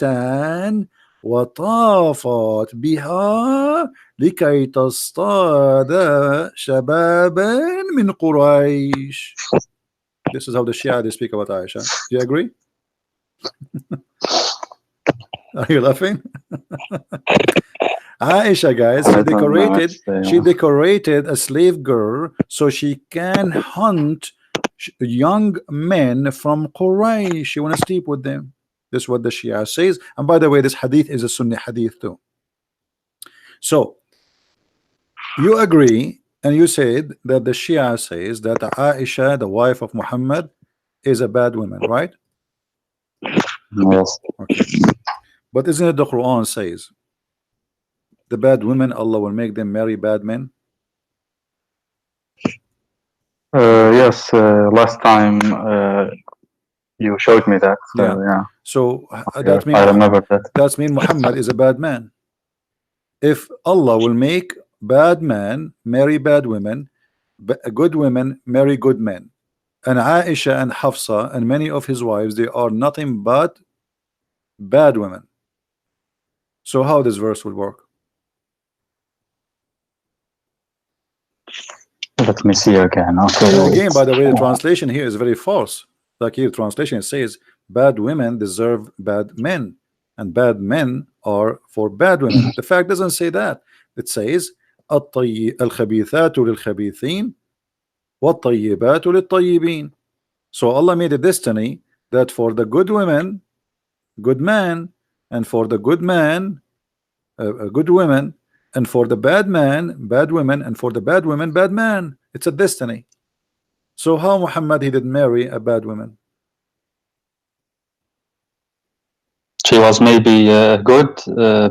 Speaker 1: وطافت بها لكي تصطاد شبابا من قريش. This is how the Shia they speak about Aisha. Do you agree? Are you laughing? Aisha, guys, she decorated a slave girl so she can hunt young men from Quraysh. She want to sleep with them. This is what the Shia says. And by the way, this hadith is a Sunni hadith too. So you agree, and you said that the Shia says that Aisha, the wife of Muhammad, is a bad woman, right?
Speaker 2: Yes.
Speaker 1: Okay. But isn't it the Quran says The bad women, Allah will make them marry bad men.
Speaker 2: Yes, last time you showed me that. So, yeah.
Speaker 1: So
Speaker 2: Yes, I remember that.
Speaker 1: That means Muhammad is a bad man. If Allah will make bad men marry bad women, good women marry good men, and Aisha and Hafsa and many of his wives, they are nothing but bad women. So how this verse will work?
Speaker 2: Let me see again. Okay.
Speaker 1: And again, by the way, the translation here is very false. Like here, translation says bad women deserve bad men, and bad men are for bad women. The fact doesn't say that. It says الخبيثات للخبيثين والطيبات للطيبين. So Allah made a destiny that for the good women, good man, and for the good man, good women, and for the bad man, bad women, and for the bad women, bad man. It's a destiny. So how Muhammad he did marry a bad woman?
Speaker 2: She was maybe good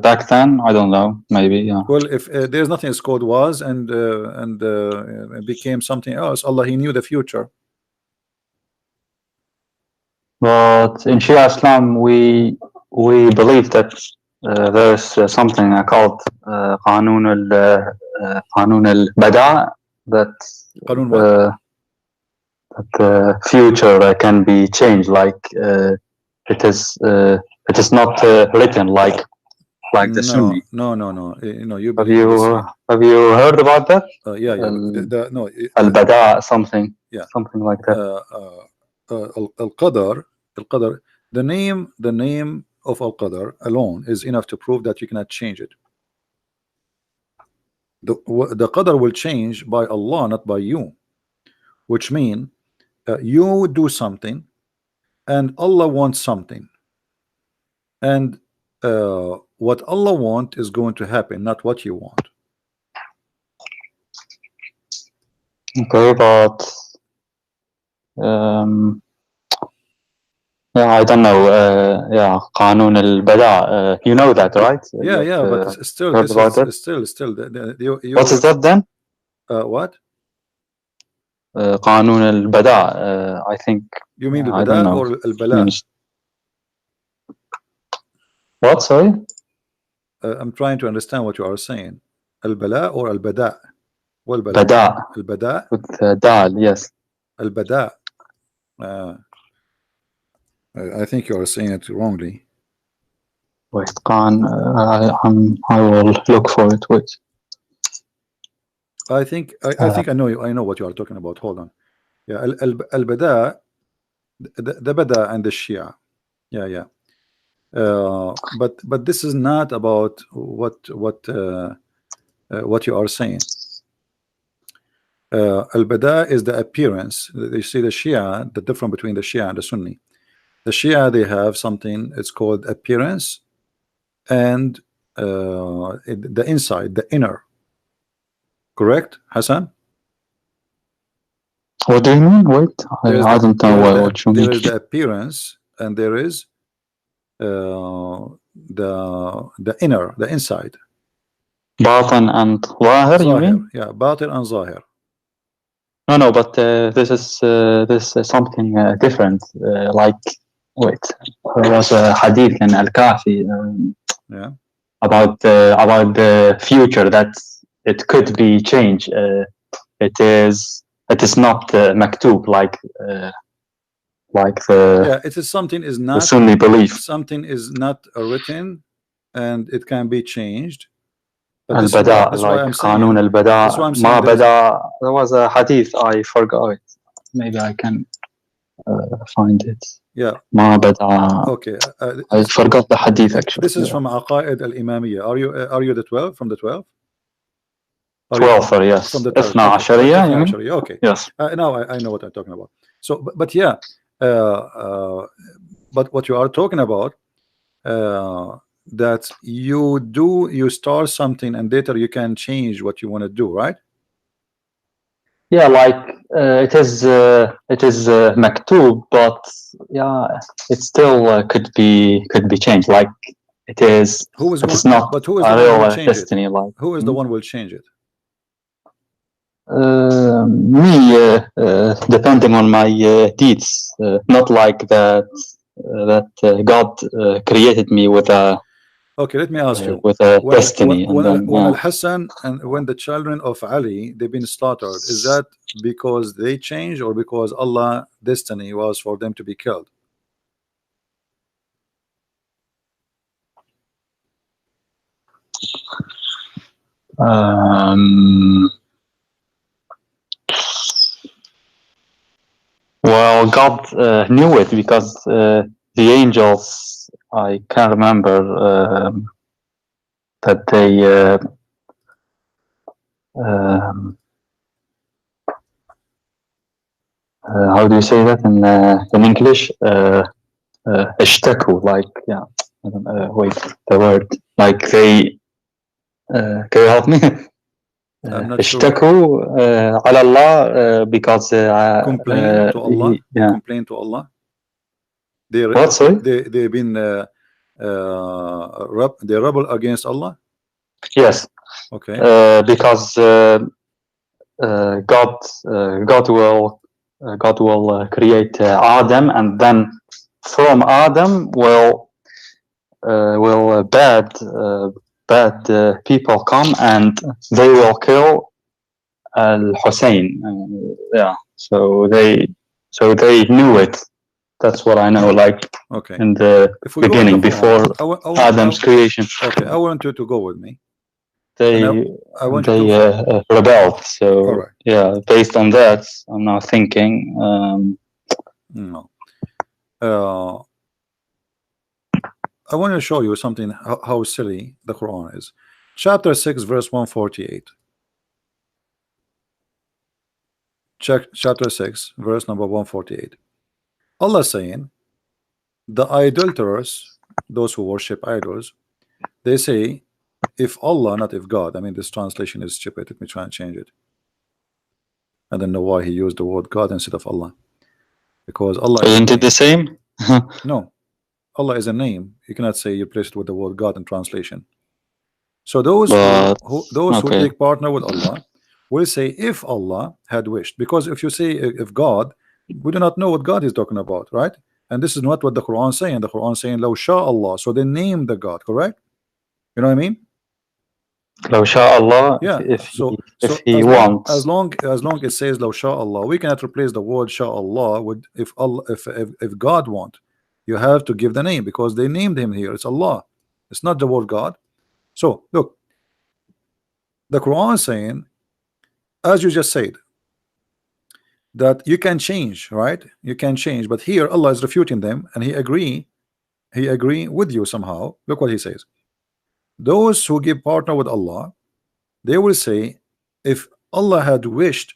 Speaker 2: back then. I don't know. Maybe. Yeah.
Speaker 1: Well, if there's nothing it's called was and became something else, Allah he knew the future.
Speaker 2: But in Shia Islam, we believe that there's something called قانون البداء that the future can be changed. Like it is not written like the Sunni.
Speaker 1: No. You
Speaker 2: have you heard about that?
Speaker 1: Yeah.
Speaker 2: Al-Bada, something like that.
Speaker 1: Al-Qadar, the name of Al-Qadar alone is enough to prove that you cannot change it. The Qadar will change by Allah, not by you, which means you do something and Allah wants something, and what Allah wants is going to happen, not what you want.
Speaker 2: Okay, but yeah, I don't know. Yeah, قانون البداء. You know that, right?
Speaker 1: Yeah, but still,
Speaker 2: what is that then?
Speaker 1: What?
Speaker 2: قانون البداء. I think.
Speaker 1: You mean البداء or البلاء?
Speaker 2: What? Sorry.
Speaker 1: I'm trying to understand what you are saying. البلاء or البداء?
Speaker 2: البداء.
Speaker 1: البداء.
Speaker 2: With dal, yes.
Speaker 1: البداء. I think you are saying it wrongly.
Speaker 2: Wait, I will look for it. Wait.
Speaker 1: I think I know what you are talking about. Hold on. Yeah, al-bada, the bada and the Shia. Yeah. But this is not about what you are saying. Al-bada is the appearance. You see the Shia, the difference between the Shia and the Sunni. The Shia, they have something, it's called appearance, and the inside, the inner. Correct, Hassan?
Speaker 2: What do you mean? Wait, I don't know what you mean.
Speaker 1: There is the appearance, and there is the inner, the inside.
Speaker 2: Batin and zahir, you mean?
Speaker 1: Yeah, batin and zahir.
Speaker 2: No, but this is something different. Like, wait, there was a hadith in Al-Kafi about the future that it could be changed. It is not maktub like the
Speaker 1: it is something is not
Speaker 2: the Sunni belief.
Speaker 1: Something is not written, and it can be changed.
Speaker 2: Al-Bada, like Qanun al-Bada, Ma Bada. There was a hadith, I forgot it. Maybe I can find it.
Speaker 1: Yeah.
Speaker 2: Ma Bada.
Speaker 1: Okay.
Speaker 2: I forgot the hadith actually.
Speaker 1: This is from Aqaid al-Imamiyya. Are you the 12? From the 12?
Speaker 2: 12, yes.
Speaker 1: From the
Speaker 2: 12. Ashariya,
Speaker 1: okay.
Speaker 2: Yes.
Speaker 1: Now I know what I'm talking about. So, but yeah, but what you are talking about, that you start something and later you can change what you want to do, right?
Speaker 2: Yeah, like it is maktub, but yeah, it still could be changed. Like it is
Speaker 1: Who is
Speaker 2: it
Speaker 1: going?
Speaker 2: is not
Speaker 1: Who is
Speaker 2: a
Speaker 1: the one who
Speaker 2: real
Speaker 1: will change it?
Speaker 2: destiny. Like
Speaker 1: Who is the one who will change it?
Speaker 2: me, depending on my deeds, not like that. God created me with a
Speaker 1: Okay, let me ask you.
Speaker 2: destiny, and then
Speaker 1: When Al Hassan and when the children of Ali they've been slaughtered, is that because they changed or because Allah destiny was for them to be killed?
Speaker 2: well, God knew it because the angels, I can't remember that they um, how do you say that in English? اشتكوا, like, yeah, I don't wait, the word, like they can you help me?
Speaker 1: I'm not sure.
Speaker 2: اشتكوا على الله because
Speaker 1: Complain to Allah. They
Speaker 2: yeah.
Speaker 1: complain to Allah. They
Speaker 2: What, sorry?
Speaker 1: they've been they rebel against Allah.
Speaker 2: Yes.
Speaker 1: Okay.
Speaker 2: Because God will create Adam, and then from Adam will bad people come and they will kill Al Hussein. Yeah, so they knew it. That's what I know. Like,
Speaker 1: okay,
Speaker 2: in the beginning, before Adam's creation.
Speaker 1: Okay, I want you to go with me.
Speaker 2: They rebelled. So
Speaker 1: right.
Speaker 2: yeah, based on that, I'm now thinking.
Speaker 1: No. I want to show you something how silly the Quran is. Chapter 6 verse 148. Check chapter 6 verse number 148. Allah saying, the idolaters, those who worship idols, they say, if Allah, not if God. I mean, this translation is stupid. Let me try and change it. I don't know why he used the word God instead of Allah, because Allah
Speaker 2: isn't it the same?
Speaker 1: No, Allah is a name. You cannot say you place it with the word God in translation. So those who take partner with Allah will say, if Allah had wished. Because if you say if God, we do not know what God is talking about, right? And this is not what the Quran is saying. The Quran is saying, Law Sha Allah. So they name the God, correct? You know what I mean?
Speaker 2: Law Sha Allah.
Speaker 1: Yeah.
Speaker 2: If
Speaker 1: he
Speaker 2: wants.
Speaker 1: As long it says Law Sha Allah, we cannot replace the word Sha Allah with if Allah, if God want. You have to give the name because they named him here. It's Allah. It's not the word God. So look, the Quran is saying, as you just said, that you can change, right? You can change, but here Allah is refuting them, and he agree with you somehow. Look what he says. Those who give partner with Allah, they will say, if Allah had wished,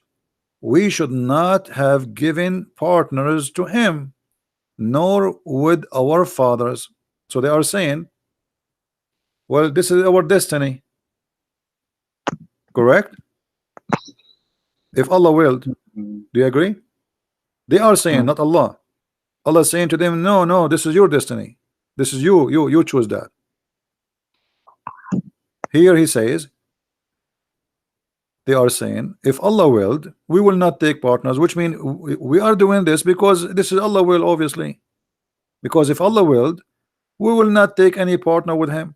Speaker 1: we should not have given partners to him, nor would our fathers. So they are saying, well, this is our destiny, correct? If Allah willed. Do you agree? They are saying, not Allah. Allah is saying to them, no, this is your destiny. This is you choose that. Here he says, they are saying, if Allah willed, we will not take partners, which means we are doing this because this is Allah will, obviously. Because if Allah willed, we will not take any partner with him.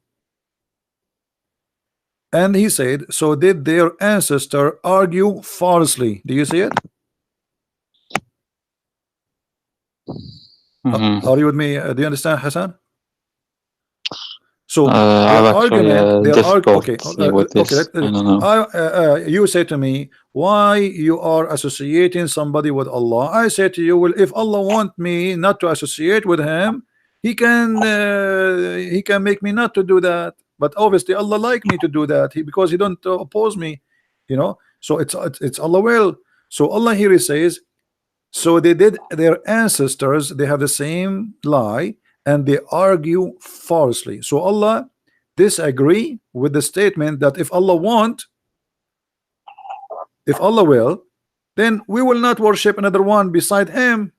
Speaker 1: And he said, so did their ancestor argue falsely. Do you see it? Are you with me? Do you understand, Hassan? So their argument, okay, you say to me, why you are associating somebody with Allah? I say to you, well, if Allah want me not to associate with him, he can make me not to do that. But obviously Allah like me to do that, because he don't oppose me, you know. So it's Allah will. So Allah here he says, so they did their ancestors, they have the same lie, and they argue falsely. So Allah disagree with the statement that if Allah want, if Allah will, then we will not worship another one beside him.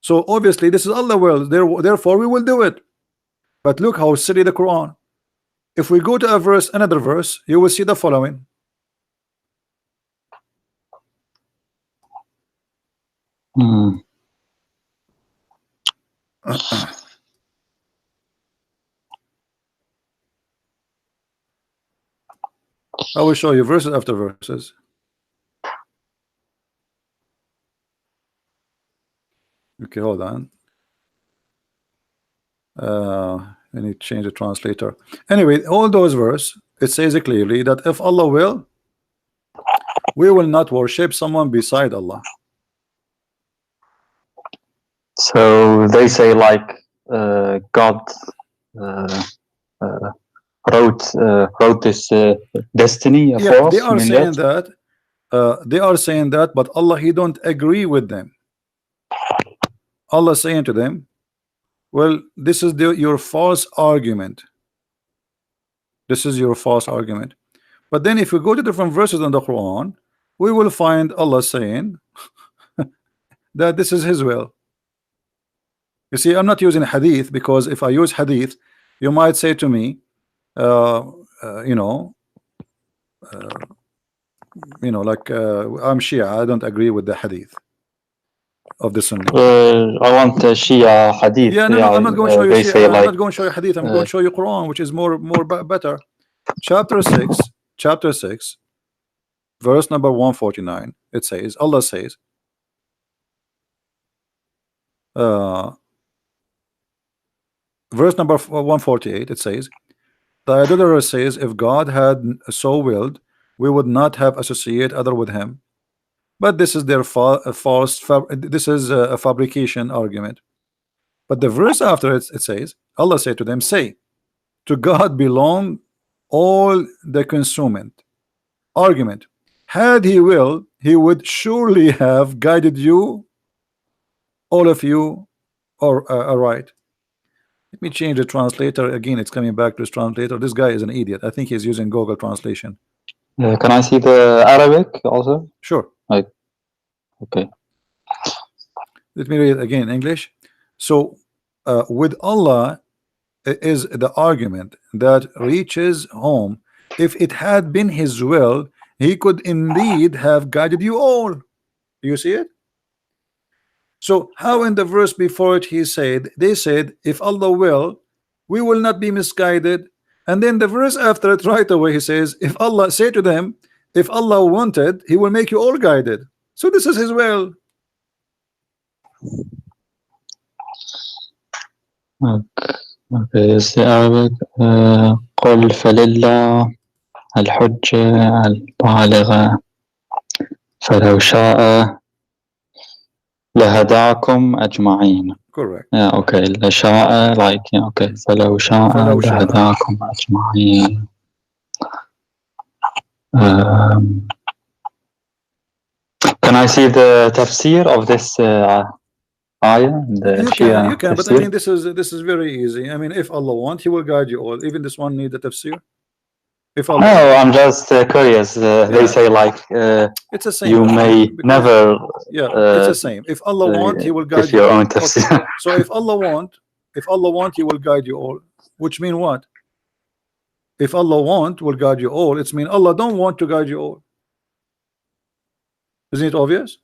Speaker 1: So obviously this is Allah will, therefore we will do it. But look how silly the Quran. If we go to a verse, another verse, you will see the following. I will show you verses after verses. Okay, hold on. I need to change the translator. Anyway, all those verses, it says clearly that if Allah will, we will not worship someone beside Allah.
Speaker 2: So they say like God uh, uh, wrote this destiny
Speaker 1: Yeah,
Speaker 2: for
Speaker 1: they
Speaker 2: us.
Speaker 1: are saying that. They are saying that, but Allah, He don't agree with them. Allah saying to them, well, this is your false argument. This is your false argument. But then if we go to different verses in the Quran, we will find Allah saying that this is His will. You see, I'm not using hadith, because if I use hadith, you might say to me, you know, like I'm Shia, I don't agree with the hadith of the Sunnah.
Speaker 2: I want Shia hadith.
Speaker 1: Yeah, no, I'm not going to show you
Speaker 2: they
Speaker 1: Shia.
Speaker 2: say
Speaker 1: I'm
Speaker 2: like
Speaker 1: not going to show you hadith. I'm going to show you Quran, which is more better. Chapter 6, verse number 149. It says, Allah says, verse number 148. It says, the idolater says, if God had so willed, we would not have associated other with Him. But this is their false. This is a fabrication argument. But the verse after it, it says, Allah said to them, say, to God belong all the consumment argument. Had He will, He would surely have guided you, all of you, or right. Let me change the translator again. It's coming back to this translator. This guy is an idiot. I think he's using Google Translation.
Speaker 2: can I see the Arabic also?
Speaker 1: Sure.
Speaker 2: Like, okay.
Speaker 1: Let me read it again in English. So, with Allah is the argument that reaches home. If it had been His will, He could indeed have guided you all. You see it? So how in the verse before it they said, if Allah will, we will not be misguided. And then the verse after it right away He says, if Allah, say to them, if Allah wanted, He will make you all guided. So this is His will.
Speaker 2: Okay, is the Arabic قل فلله الحجة البالغة فلو شاء لهداكم أجمعين.
Speaker 1: Correct.
Speaker 2: Yeah, okay. لشاء, like, yeah, okay. فلو شاء لهداكم أجمعين. Can I see the tafsir of this ayah?
Speaker 1: You can, but I mean, this is very easy. I mean, if Allah wants, He will guide you all. Even this one need the tafsir. If Allah
Speaker 2: no, I'm just curious. They say like
Speaker 1: it's the same.
Speaker 2: You may never.
Speaker 1: Yeah, it's the same. If Allah wants, He will guide you.
Speaker 2: Your own tafsir.
Speaker 1: Okay. So if Allah wants, He will guide you all. Which mean what? If Allah wants, will guide you all. It's mean Allah don't want to guide you all. Isn't it obvious?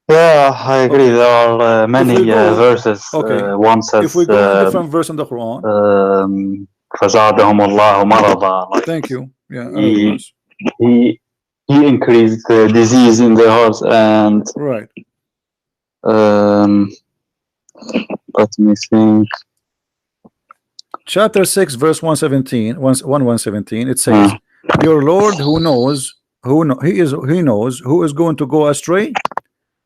Speaker 2: Yeah, I agree. There are many verses.
Speaker 1: Okay.
Speaker 2: One says,
Speaker 1: if we go in different verse in the Quran,
Speaker 2: فزادهم الله مرضا.
Speaker 1: Thank you. Yeah.
Speaker 2: He increased the disease in their hearts, and
Speaker 1: right.
Speaker 2: Let me think.
Speaker 1: Chapter 6, verse 117. It says, your Lord who knows He knows who is going to go astray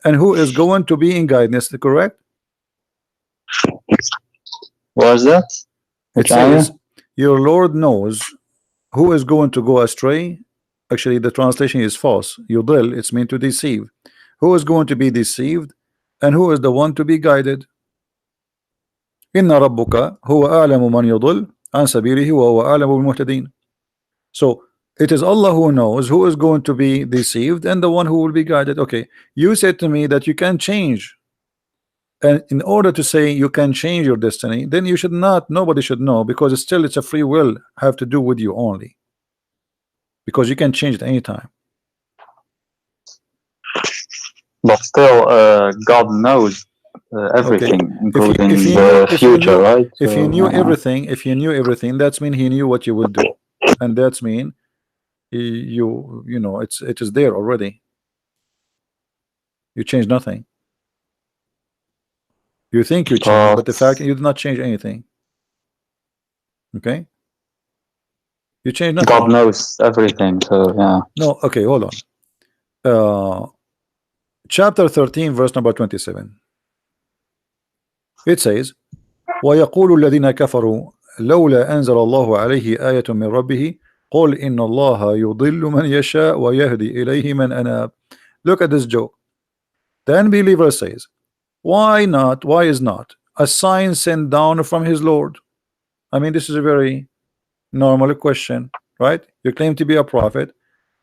Speaker 1: and who is going to be in guidance. Correct?
Speaker 2: What is that?
Speaker 1: It says, your Lord knows who is going to go astray. Actually, the translation is false. Yudil, it's meant to deceive. Who is going to be deceived and who is the one to be guided? Inna rabbuka huwa a'lamu man yudil an sabilihi wa huwa a'lamu bil muhtadin. So it is Allah who knows who is going to be deceived and the one who will be guided. Okay, you said to me that you can change And in order to say you can change your destiny, then you should not, nobody should know, because it's a free will, have to do with you only, because you can change it anytime.
Speaker 2: But still, God knows everything,
Speaker 1: Okay.
Speaker 2: including
Speaker 1: If you knew
Speaker 2: the future, right?
Speaker 1: if you
Speaker 2: So,
Speaker 1: knew everything, that's mean he knew what you will do, and that's mean you know it is there already. You change nothing. You think you change, but
Speaker 2: but
Speaker 1: the fact you did not change anything. Okay, you change
Speaker 2: God
Speaker 1: nothing.
Speaker 2: knows everything. So yeah.
Speaker 1: No, okay, hold on. Chapter 13, verse number 27. It says, وَيَقُولُ الَّذِينَ كَفَرُوا لَوْلَا أَنزَلَ اللَّهُ عَلَيْهِ آيَةٌ مِّن رَبِّهِ قُلْ إِنَّ اللَّهَ يُضِلُّ مَنْ يَشَاءُ وَيَهْدِي إِلَيْهِ مَنْ أَنَابَ. Look at this joke. The unbeliever says, why not, why is not a sign sent down from his Lord? I mean, this is a very normal question, right? You claim to be a prophet,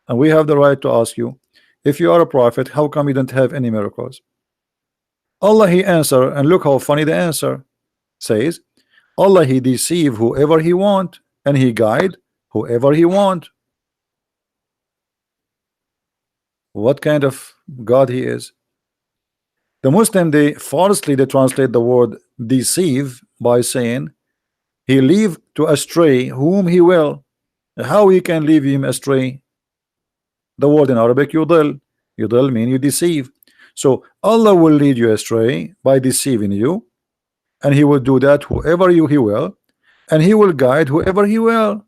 Speaker 1: and we have the right to ask you, if you are a prophet, how come you don't have any miracles? Allah he answer, and look how funny the answer says, Allah he deceive whoever he want, and he guide whoever he want. What kind of God he is? The Muslim, they falsely they translate the word deceive by saying he leave to astray whom he will. How he can leave him astray? The word in Arabic yudil. Yudil mean you deceive. So Allah will lead you astray by deceiving you, and he will do that whoever he will, and he will guide whoever he will.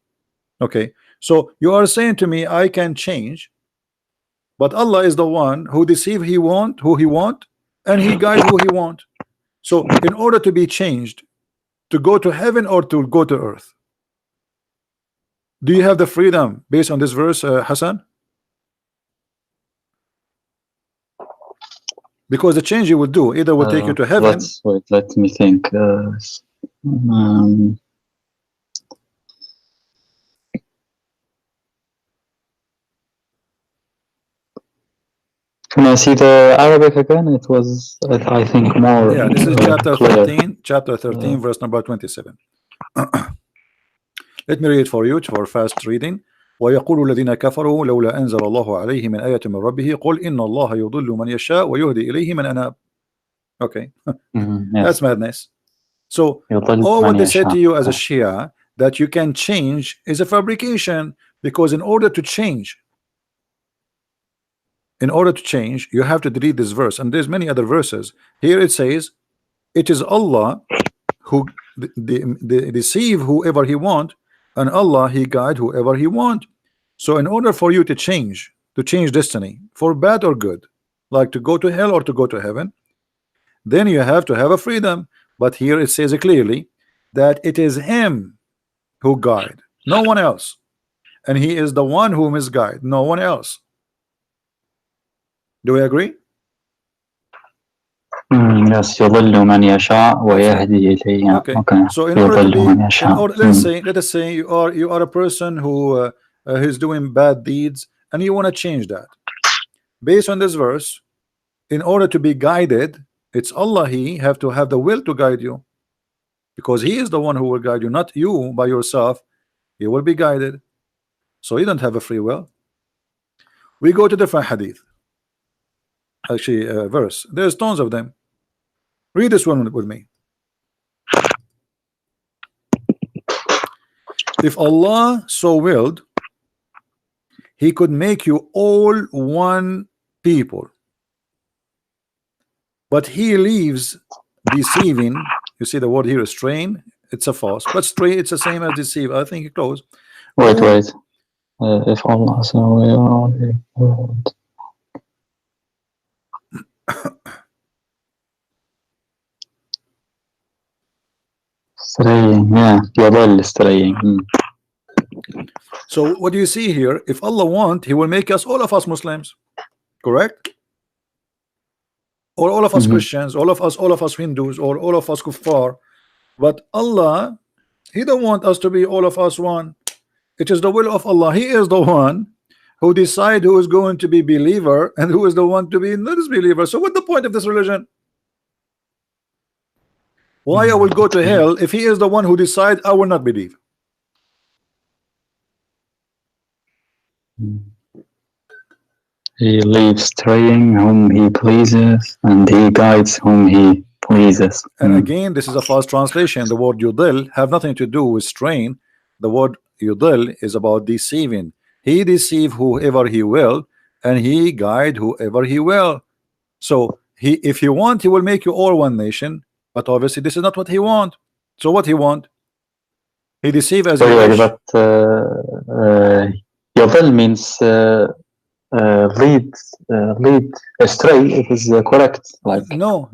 Speaker 1: Okay, so you are saying to me I can change, but Allah is the one who deceive who he want, and he guide who he want. So in order to be changed, to go to heaven or to go to earth, do you have the freedom based on this verse, Hassan? Because the change you will do either will take you to heaven.
Speaker 2: Let's wait. Let me think. Can I see the Arabic again? It was, I think, more.
Speaker 1: Yeah, this is chapter
Speaker 2: clear.
Speaker 1: 13, verse number 27. Let me read it for you for fast reading. ويقول الذين كفروا لولا أنزل الله عليه من آية من ربه قل إن الله يضل من يشاء ويهدي إليه من أناب. Okay,
Speaker 2: Yes.
Speaker 1: that's madness. So all what they said to you as a Shia that you can change is a fabrication, because in order to change, you have to delete this verse, and there's many other verses. Here it says it is Allah who deceive whoever he want, and Allah he guide whoever he want. So in order for you to change destiny for bad or good, like to go to hell or to go to heaven, then you have to have a freedom. But here it says clearly that it is him who guide, no one else, and he is the one who misguide, no one else. Do we agree?
Speaker 2: Yes, يضل من يشاء ويهدي إليه.
Speaker 1: Okay. So in order to be, let us say you are a person who is doing bad deeds, and you want to change that. Based on this verse, in order to be guided, it's Allah he have to have the will to guide you, because he is the one who will guide you, not you by yourself. You will be guided. So you don't have a free will. We go to different hadith, actually verse. There's tons of them. Read this one with me. If Allah so willed, he could make you all one people, but he leaves deceiving. You see the word here is strain. It's a false, but strain it's the same as deceive. I think it close.
Speaker 2: Wait. If Allah so willed. Straying, yeah, يضل straying.
Speaker 1: So what do you see here? If Allah want, he will make us, all of us Muslims, correct? Or all of us Christians, all of us Hindus, or all of us kuffar. But Allah, he don't want us to be all of us one. It is the will of Allah. He is the one who decide who is going to be believer and who is the one to be not believer. So what's the point of this religion? Why I will go to hell if he is the one who decides? I will not believe.
Speaker 2: He leaves straying whom he pleases, and he guides whom he pleases.
Speaker 1: Again, this is a false translation. The word yudil have nothing to do with straying. The word yudil is about deceiving. He deceive whoever he will, and he guide whoever he will. So if he want, he will make you all one nation. But obviously, this is not what he want. So what he want? He deceive as he wish.
Speaker 2: But yodel means lead astray. It is correct. Like
Speaker 1: no,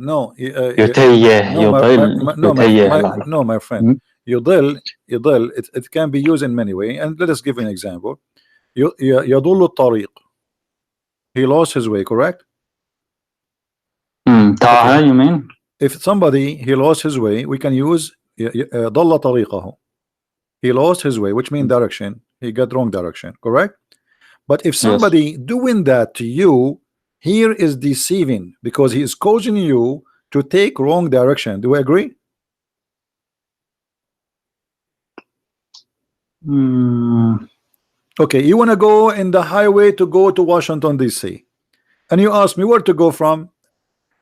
Speaker 1: my friend. Yudil, it can be used in many ways. And let us give an example. يضل الطريق. He lost his way, correct?
Speaker 2: Okay. You mean?
Speaker 1: If somebody he lost his way, we can use ضل طريقه. He lost his way, which means direction. He got wrong direction, correct? But if somebody doing that to you, here is deceiving because he is causing you to take wrong direction. Do we agree? Okay, you want to go in the highway to go to Washington DC, and you ask me where to go from.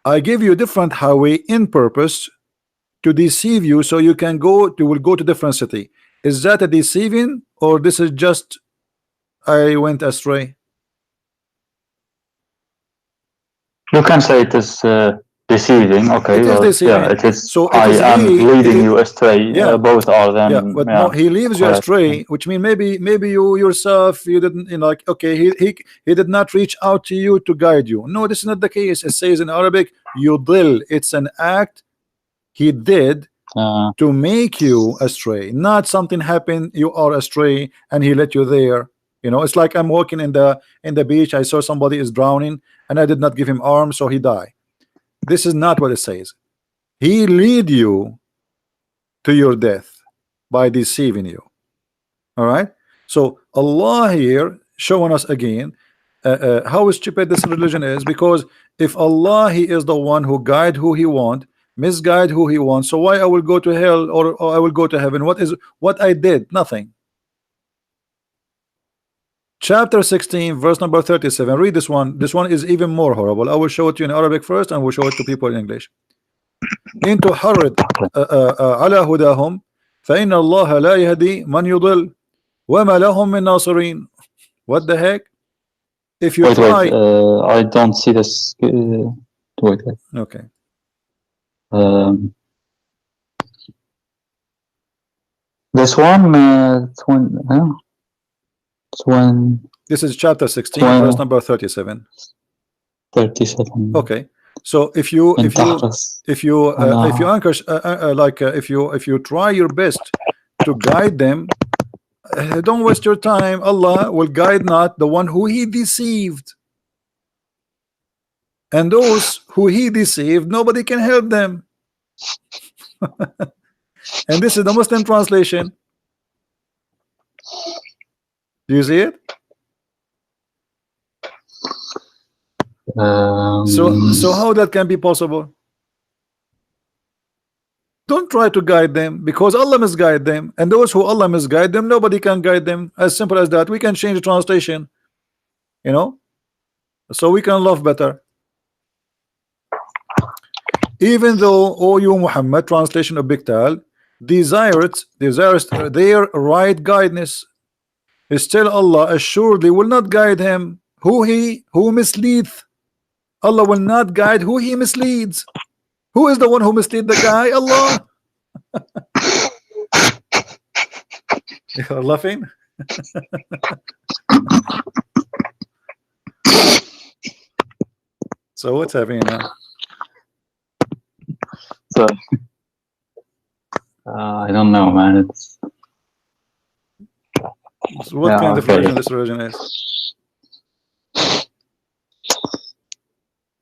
Speaker 1: I give you a different highway in purpose to deceive you, so you can go to different city. Is that a deceiving, or this is just I went astray?
Speaker 2: You can say it is deceiving. Okay,
Speaker 1: it is deceiving.
Speaker 2: Yeah, it is.
Speaker 1: So
Speaker 2: I am leading you astray. Yeah, both are them.
Speaker 1: Yeah, but no, he leaves you astray, which means maybe you yourself, you didn't, like, okay, he did not reach out to you to guide you. No, this is not the case. It says in Arabic, yudil. It's an act he did to make you astray, not something happened, you are astray and he let you there. You know, it's like I'm walking in the beach, I saw somebody is drowning and I did not give him arms, so he died. This is not what it says. He lead you to your death by deceiving you. All right, so Allah here showing us again how stupid this religion is, because if Allah, he is the one who guide who he want, misguide who he wants, so why I will go to hell or I will go to heaven? What I did? Nothing. Chapter 16 verse number 37. Read this one. This one is even more horrible. I will show it to you in Arabic first and we'll show it to people in English. إن تحرض على هداهم فإن الله لا يهدي من يضل وما لهم من ناصرين. What the heck? If you try,
Speaker 2: I don't see this. Wait.
Speaker 1: Okay.
Speaker 2: This one,
Speaker 1: this is chapter 16 verse number 37.
Speaker 2: 37.
Speaker 1: Okay, so if you anchor if you try your best to guide them, don't waste your time. Allah will guide not the one who he deceived, and those who he deceived, nobody can help them. And this is the Muslim translation. Do you see it? So how that can be possible? Don't try to guide them, because Allah misguide them, and those who Allah misguide them, nobody can guide them. As simple as that. We can change the translation, you know, so we can love better. Even though, O you Muhammad, translation of Biktal, desires their right guidance, still Allah assuredly will not guide him who misleads. Allah will not guide who he misleads. Who is the one who mislead the guy? Allah. You're laughing. So what's happening now?
Speaker 2: So I don't know, man.
Speaker 1: So what kind of version this version is?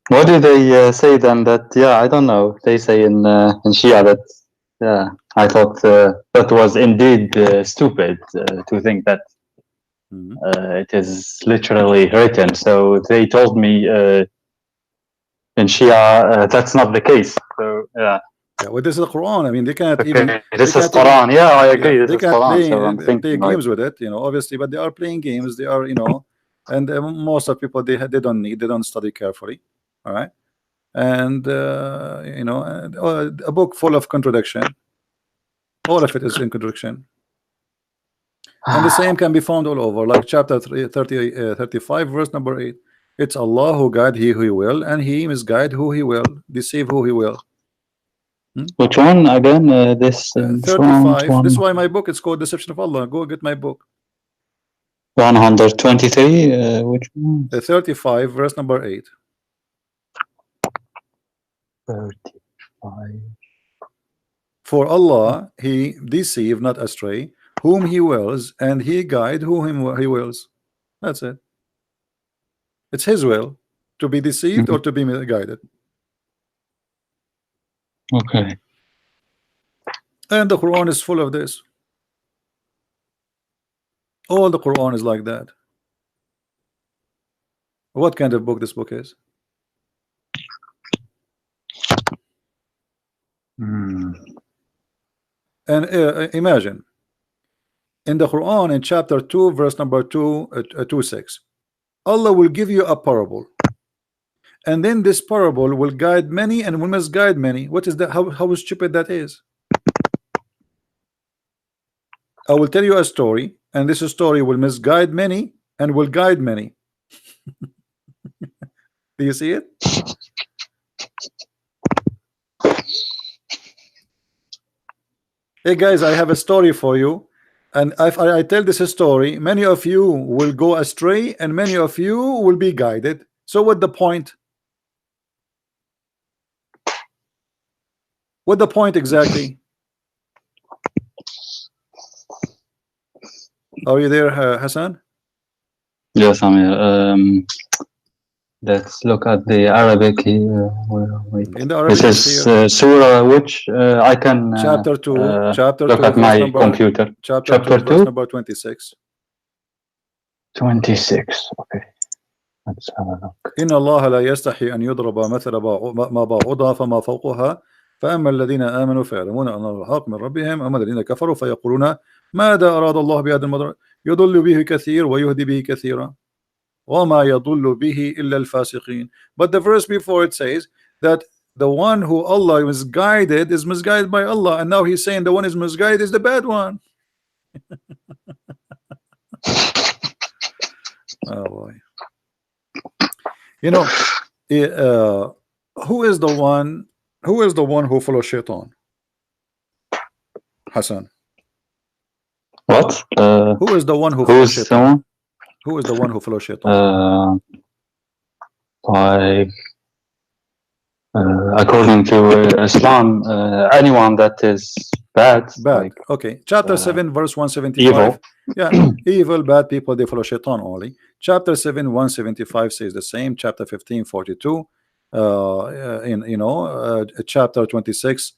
Speaker 2: What do they say then? That I don't know. They say in Shia that I thought that was indeed stupid to think that it is literally written. So they told me in Shia that's not the case. So
Speaker 1: Yeah, well, this is the Quran. I mean, they can't
Speaker 2: Okay,
Speaker 1: even
Speaker 2: this
Speaker 1: they
Speaker 2: is
Speaker 1: can't even
Speaker 2: Quran. Yeah, I
Speaker 1: yeah,
Speaker 2: agree. This
Speaker 1: they
Speaker 2: is
Speaker 1: can't
Speaker 2: Quran.
Speaker 1: play
Speaker 2: So I'm
Speaker 1: play
Speaker 2: thinking like,
Speaker 1: games with it, you know, obviously, but they are playing games. They are, you know, and most of people they don't need, they don't study carefully. All right, and you know, a book full of contradiction. All of it is in contradiction, and the same can be found all over, like chapter 35, verse number 8. It's Allah who guide he who he will, and he misguide who he will, deceive who he will.
Speaker 2: which one again? This one, which
Speaker 1: 35. This is
Speaker 2: one?
Speaker 1: why my book is called Deception of Allah. Go get my book.
Speaker 2: 123. Which one?
Speaker 1: 35, verse number 8.
Speaker 2: 35.
Speaker 1: For Allah, He deceive, not astray, whom He wills, and He guide whom He wills. That's it. It's His will to be deceived or to be guided.
Speaker 2: Okay.
Speaker 1: And the Quran is full of this. All the Quran is like that. What kind of book this book is? And imagine in the Quran, in chapter 2, verse number 26, Allah will give you a parable, and then this parable will guide many and will misguide many. What is that? How stupid that is. I will tell you a story, and this story will misguide many and will guide many. Do you see it? Hey guys, I have a story for you, and if I tell this story, many of you will go astray and many of you will be guided. So what the point? What the point exactly? Are you there, Hassan?
Speaker 2: Yes, I'm here. Let's look at the Arabic here.
Speaker 1: In the Arabic,
Speaker 2: This
Speaker 1: it's
Speaker 2: is
Speaker 1: here.
Speaker 2: Surah which I can
Speaker 1: Chapter 2, chapter
Speaker 2: look
Speaker 1: 2,
Speaker 2: at
Speaker 1: verse
Speaker 2: my
Speaker 1: number,
Speaker 2: computer.
Speaker 1: chapter 2, verse number 26.
Speaker 2: 26. Okay. Let's have a look.
Speaker 1: إن الله لا يستحي أن يضرب مثل ما بعوضها فما فوقها فأما الذين آمنوا فيعلمون أن الحق من ربهم أما الذين كفروا فيقولون ماذا أراد الله بهذا المضر يضل به كثير ويهدي به كثيرا وما يضل به إلا الفاسقين. But the verse before it says that the one who Allah misguided is misguided by Allah, and now he's saying the one is misguided is the bad one. Oh boy. You know, who is the one who follows shaitan? Hassan.
Speaker 2: What?
Speaker 1: Who is the one who follows shaitan?
Speaker 2: Someone?
Speaker 1: Who is the one who follows shaitan?
Speaker 2: Like according to Islam, anyone that is bad. Like,
Speaker 1: okay. Chapter 7, verse 175.
Speaker 2: evil.
Speaker 1: Yeah, evil, bad people, they follow shaitan only. Chapter 7, 175 says the same. Chapter 15, 42. Chapter 26,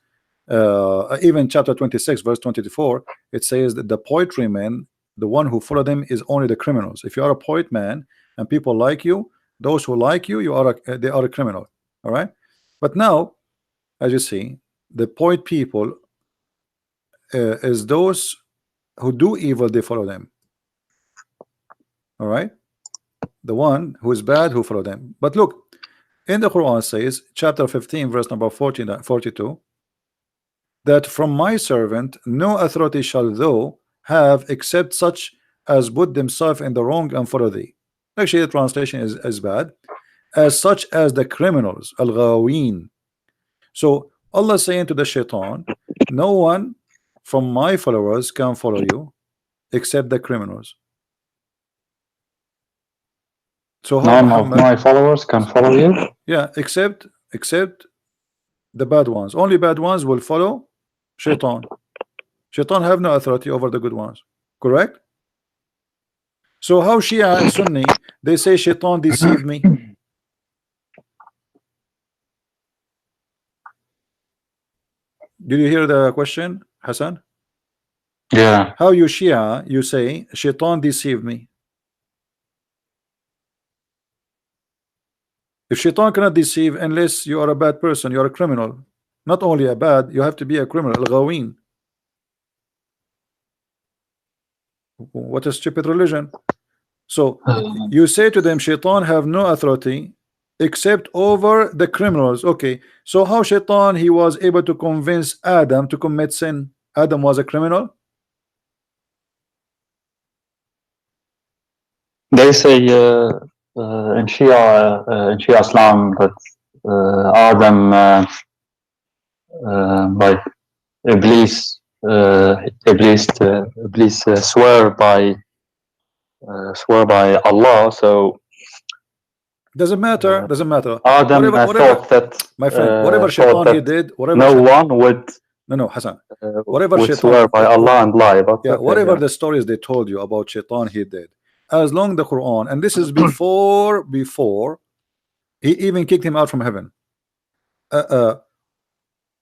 Speaker 1: even chapter 26, verse 24, it says that the poetry man, the one who follow them is only the criminals. If you are a poet man and people like you, those who like you, they are a criminal. All right. But now, as you see, the poet people is those who do evil, they follow them. All right. The one who is bad, who follow them. But look, in the Quran says, chapter 15, verse number 42, that from my servant no authority shall thou have except such as put themselves in the wrong and follow thee. Actually, the translation is bad. As such as the criminals, al-ghaween. So Allah saying to the shaitan, no one from my followers can follow you except the criminals. So how
Speaker 2: none of my followers can follow you?
Speaker 1: Yeah, except the bad ones. Only bad ones will follow shaitan. Shaitan have no authority over the good ones. Correct? So how Shia and Sunni, they say shaitan deceived me. Did you hear the question, Hassan?
Speaker 2: Yeah.
Speaker 1: How you Shia, you say shaitan deceived me. If shaitan cannot deceive unless you are a bad person, you are a criminal. Not only a bad, you have to be a criminal. Al-Ghawin. What a stupid religion. So you say to them, Shaitan have no authority except over the criminals. Okay, so how Shaitan he was able to convince Adam to commit sin? Adam was a criminal.
Speaker 2: They say in Shia Islam that Adam like Iblis swear by Allah. So
Speaker 1: Doesn't matter. Doesn't matter.
Speaker 2: Adam thought that,
Speaker 1: my friend, whatever Shaitan he did, whatever
Speaker 2: no one would
Speaker 1: no Hassan, whatever
Speaker 2: would
Speaker 1: Shaitan
Speaker 2: swear by Allah and lie. But
Speaker 1: yeah,
Speaker 2: okay,
Speaker 1: whatever
Speaker 2: yeah.
Speaker 1: the stories they told you about Shaitan he did, as long the Quran, and this is before he even kicked him out from heaven.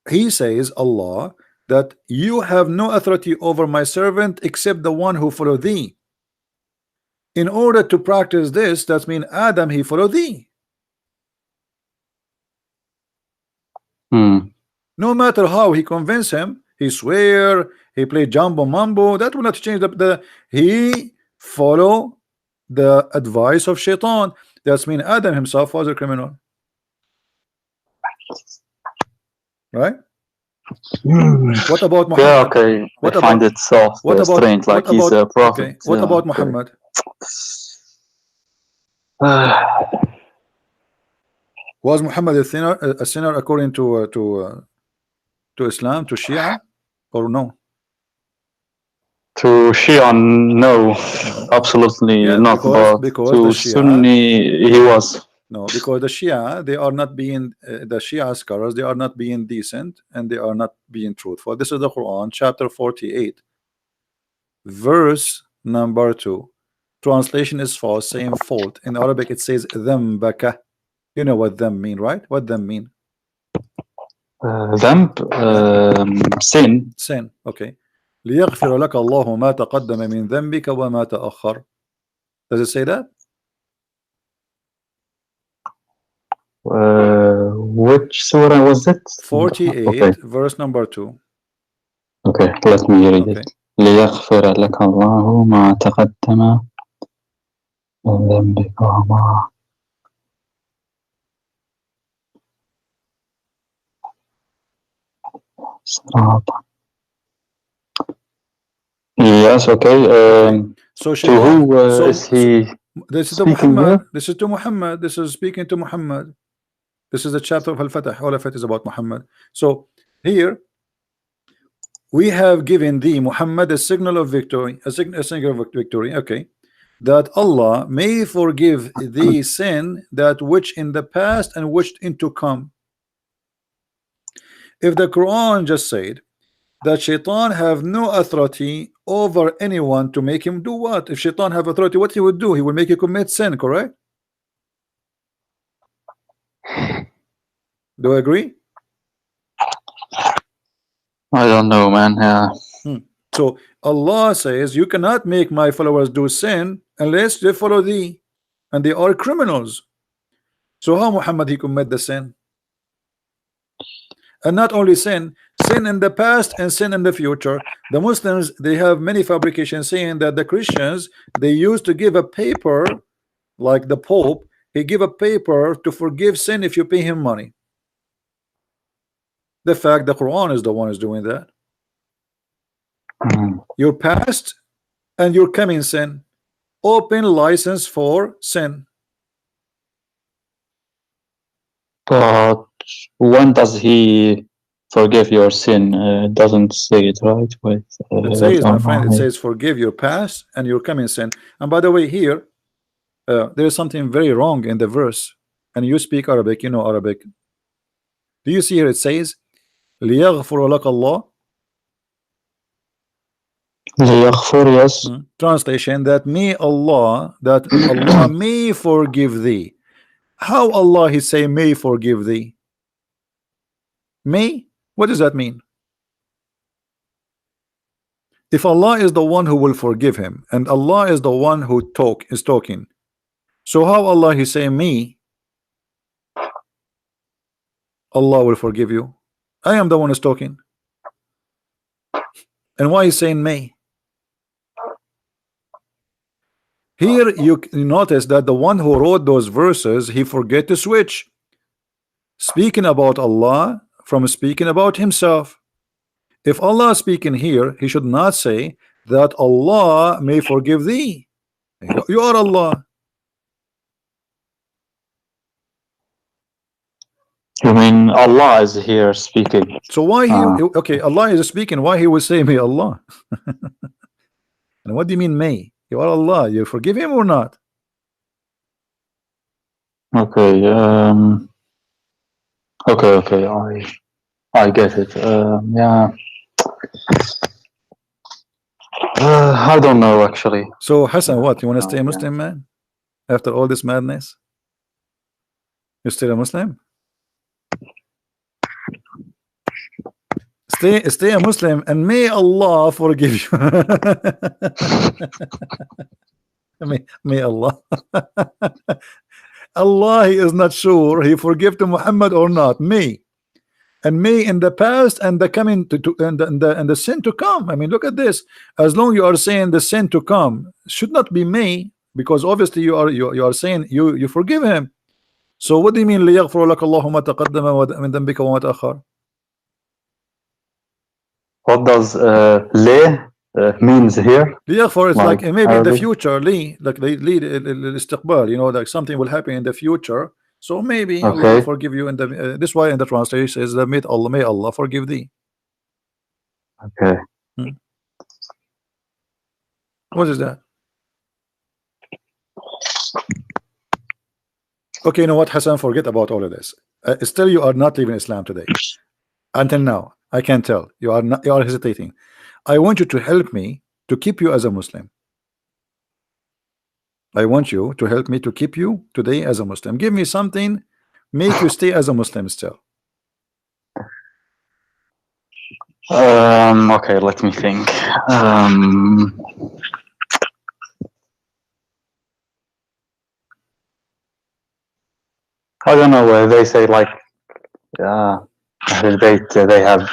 Speaker 1: He says, Allah, that you have no authority over my servant except the one who follow thee. In order to practice this, that means Adam he follow thee. No matter how he convince him, he swear, he play jumbo mambo, that will not change he follow the advice of Shaitan. That means Adam himself was a criminal. Right? What about Muhammad?
Speaker 2: Yeah, okay. I find it so strange, like he's a prophet.
Speaker 1: Okay. What about Muhammad? Was Muhammad a sinner according to Islam, to Shia, or no?
Speaker 2: To Shia, no, absolutely not.
Speaker 1: Because
Speaker 2: to
Speaker 1: the Shia,
Speaker 2: Sunni, he was.
Speaker 1: No, because the Shia, they are not being the Shia scholars, they are not being decent and they are not being truthful. This is the Quran, chapter 48, verse number 2. Translation is false, same fault. In Arabic, it says dhambaka. You know what them mean, right? What them mean?
Speaker 2: Sin.
Speaker 1: Sin. Okay. ليغفر لك الله ما تقدم من ذنبك وما تأخر. Does it say that?
Speaker 2: Which surah was it?
Speaker 1: 48, okay. Verse number 2.
Speaker 2: Okay, let me read it. ليغفر لك الله ما تقدم من ذنبك وما Yes, okay.
Speaker 1: So
Speaker 2: to who is he
Speaker 1: this is to Muhammad. This is to Muhammad. This is speaking to Muhammad. This is the chapter of Al-Fatah. All of it is about Muhammad. So here we have given thee, Muhammad, a signal of victory, a signal of victory. Okay, that Allah may forgive thee sin that which in the past and which in to come. If the Quran just said that Shaitan have no authority over anyone to make him do what? If Shaitan have authority, what he would do? He would make you commit sin, correct? Do you agree?
Speaker 2: I don't know, man. Yeah.
Speaker 1: So Allah says you cannot make my followers do sin unless they follow thee, and they are criminals. So how Muhammad he commit the sin? And not only sin in the past and sin in the future. The Muslims, they have many fabrications saying that the Christians, they used to give a paper, like the Pope, he give a paper to forgive sin if you pay him money. The fact the Quran is the one who's doing that. Your past and your coming sin, open license for sin.
Speaker 2: But when does he forgive your sin? It doesn't say it, right? Wait,
Speaker 1: it says, my friend, it says forgive your past and your coming sin. And by the way, here there is something very wrong in the verse, and you speak Arabic, you know Arabic. Do you see here it says ليغفر لك الله?
Speaker 2: Yes.
Speaker 1: Translation, that may Allah, that Allah may forgive thee. How Allah he say may forgive thee? May? What does that mean? If Allah is the one who will forgive him, and Allah is the one who is talking, so how Allah he say me, Allah will forgive you? I am the one who's talking. And why is saying may? Here you notice that the one who wrote those verses, he forget to switch speaking about Allah from speaking about himself. If Allah is speaking here, he should not say that Allah may forgive thee. You are Allah.
Speaker 2: You mean Allah is here speaking?
Speaker 1: So why he okay, Allah is speaking, why he will say may Allah? And what do you mean may? You are Allah, you forgive him or not?
Speaker 2: Okay. Okay. I get it. Yeah. I don't know actually.
Speaker 1: So Hassan, what, you want to stay a Muslim, man? After all this madness? You still a Muslim? Stay a Muslim and may Allah forgive you. may Allah. Allah, he is not sure he forgive to Muhammad or not. May. And may in the past and the coming and the sin to come. I mean, look at this. As long you are saying the sin to come should not be may, because obviously you are saying you forgive him. So what do you mean ليغفر لك الله ما تقدم من ذنبك وما تأخر?
Speaker 2: What does le means here?
Speaker 1: ليغفر is like maybe
Speaker 2: Arabic?
Speaker 1: in the future, like they lead الاستقبال, you know, like something will happen in the future. So maybe Allah will forgive you in the this way in the translation is that may Allah forgive thee.
Speaker 2: Okay.
Speaker 1: What is that? Okay, you know what, Hassan, forget about all of this. Still you are not leaving Islam today. Until now, I can tell you are not, you are hesitating. I want you to help me to keep you as a Muslim. I want you to help me to keep you today as a Muslim. Give me something, make you stay as a Muslim still.
Speaker 2: Okay, let me think. I don't know where they say like Ahlul Bayt, they have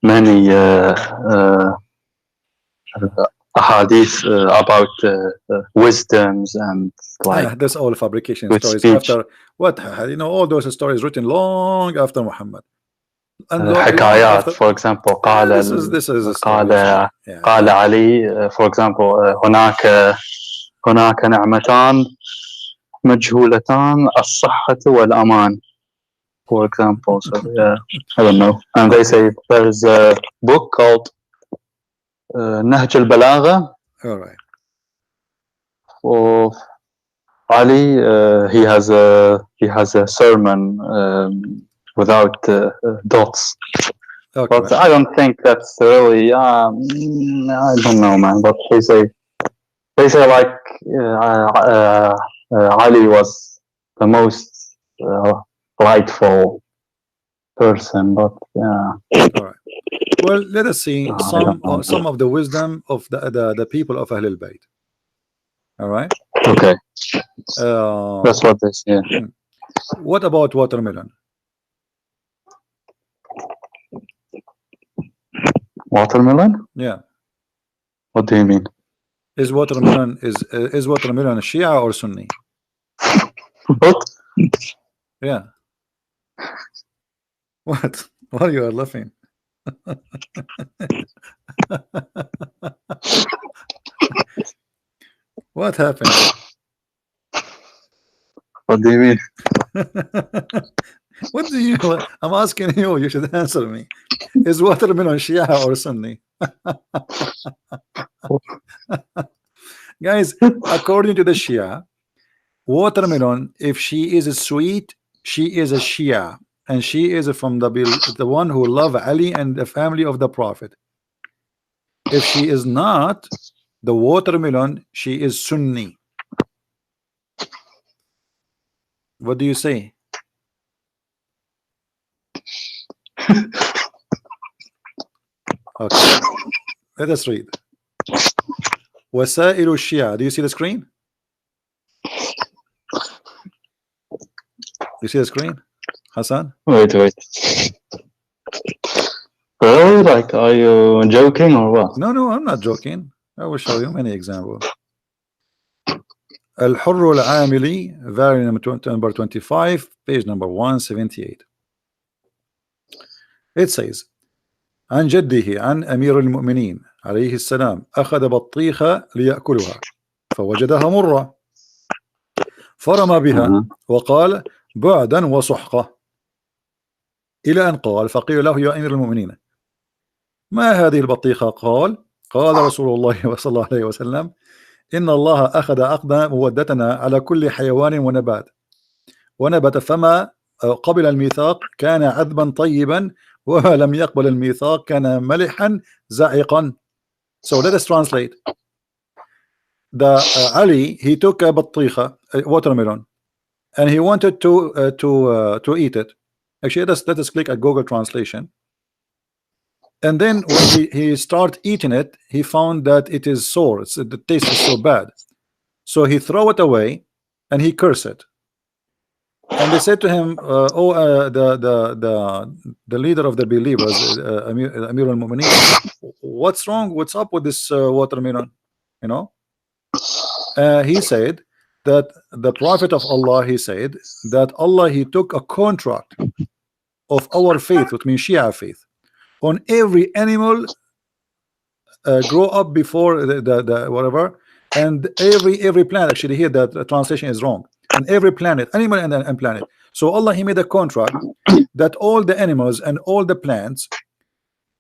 Speaker 2: many hadith about wisdoms and like
Speaker 1: that's all fabrication
Speaker 2: with
Speaker 1: stories
Speaker 2: speech.
Speaker 1: after what, you know, all those stories written long after Muhammad. And
Speaker 2: حكايات, for example, قال
Speaker 1: this is a
Speaker 2: قال
Speaker 1: story.
Speaker 2: قال علي, for example, هناك نعمتان مجهولتان الصحة والأمان, for example. So I don't know. And they say there's a book called نهج البلاغة.
Speaker 1: All right.
Speaker 2: Of Ali, he has a sermon without dots.
Speaker 1: Okay,
Speaker 2: But I don't think that's really. I don't know, man. But they say like Ali was the most rightful person. But yeah.
Speaker 1: All right. Well, let us see some of the wisdom of the people of Ahlul Bayt. All right.
Speaker 2: Okay. That's what they say.
Speaker 1: What about watermelon?
Speaker 2: Watermelon?
Speaker 1: Yeah.
Speaker 2: What do you mean?
Speaker 1: Is watermelon a Shia or Sunni?
Speaker 2: What?
Speaker 1: Yeah. What? Why you are laughing? What happened?
Speaker 2: What do you mean?
Speaker 1: What do you? I'm asking you. You should answer me. Is watermelon Shia or Sunni? Guys, according to the Shia, watermelon, if she is sweet, she is a Shia, and she is from the one who love Ali and the family of the Prophet. If she is not the watermelon, she is Sunni. What do you say? Okay, let us read. وسائل الشيعة. Do you see the screen? You see the screen? Hassan?
Speaker 2: Wait. Really? Like, are you joking or what?
Speaker 1: No, I'm not joking. I will show you many examples. الحر العاملي, variant number 25, page number 178. It says عن جده عن أمير المؤمنين عليه السلام أخذ بطيخة ليأكلها فوجدها مرة فرمى بها وقال بعدا وسحقة إلى أن قال فقيل له يا أمير المؤمنين ما هذه البطيخة؟ قال رسول الله صلى الله عليه وسلم إن الله أخذ عقد مودتنا على كل حيوان ونبت فما قبل الميثاق كان عذبا طيبا وما لم يقبل الميثاق كان ملحا زائقا. So let us translate. Ali, he took a بطيخة, a watermelon, and he wanted to eat it. Actually, let us click at Google Translation. And then when he start eating it, he found that it is sour. The taste is so bad. So he throw it away and he cursed it. And they said to him, the leader of the believers, Amir al-Mu'mineen, what's wrong? What's up with this watermelon? You know? He said that the Prophet of Allah, he said that Allah, he took a contract of our faith, which means Shia faith, on every animal grow up before the whatever, and every planet. Actually, here the translation is wrong. And every planet, animal and planet. So Allah, he made a contract that all the animals and all the plants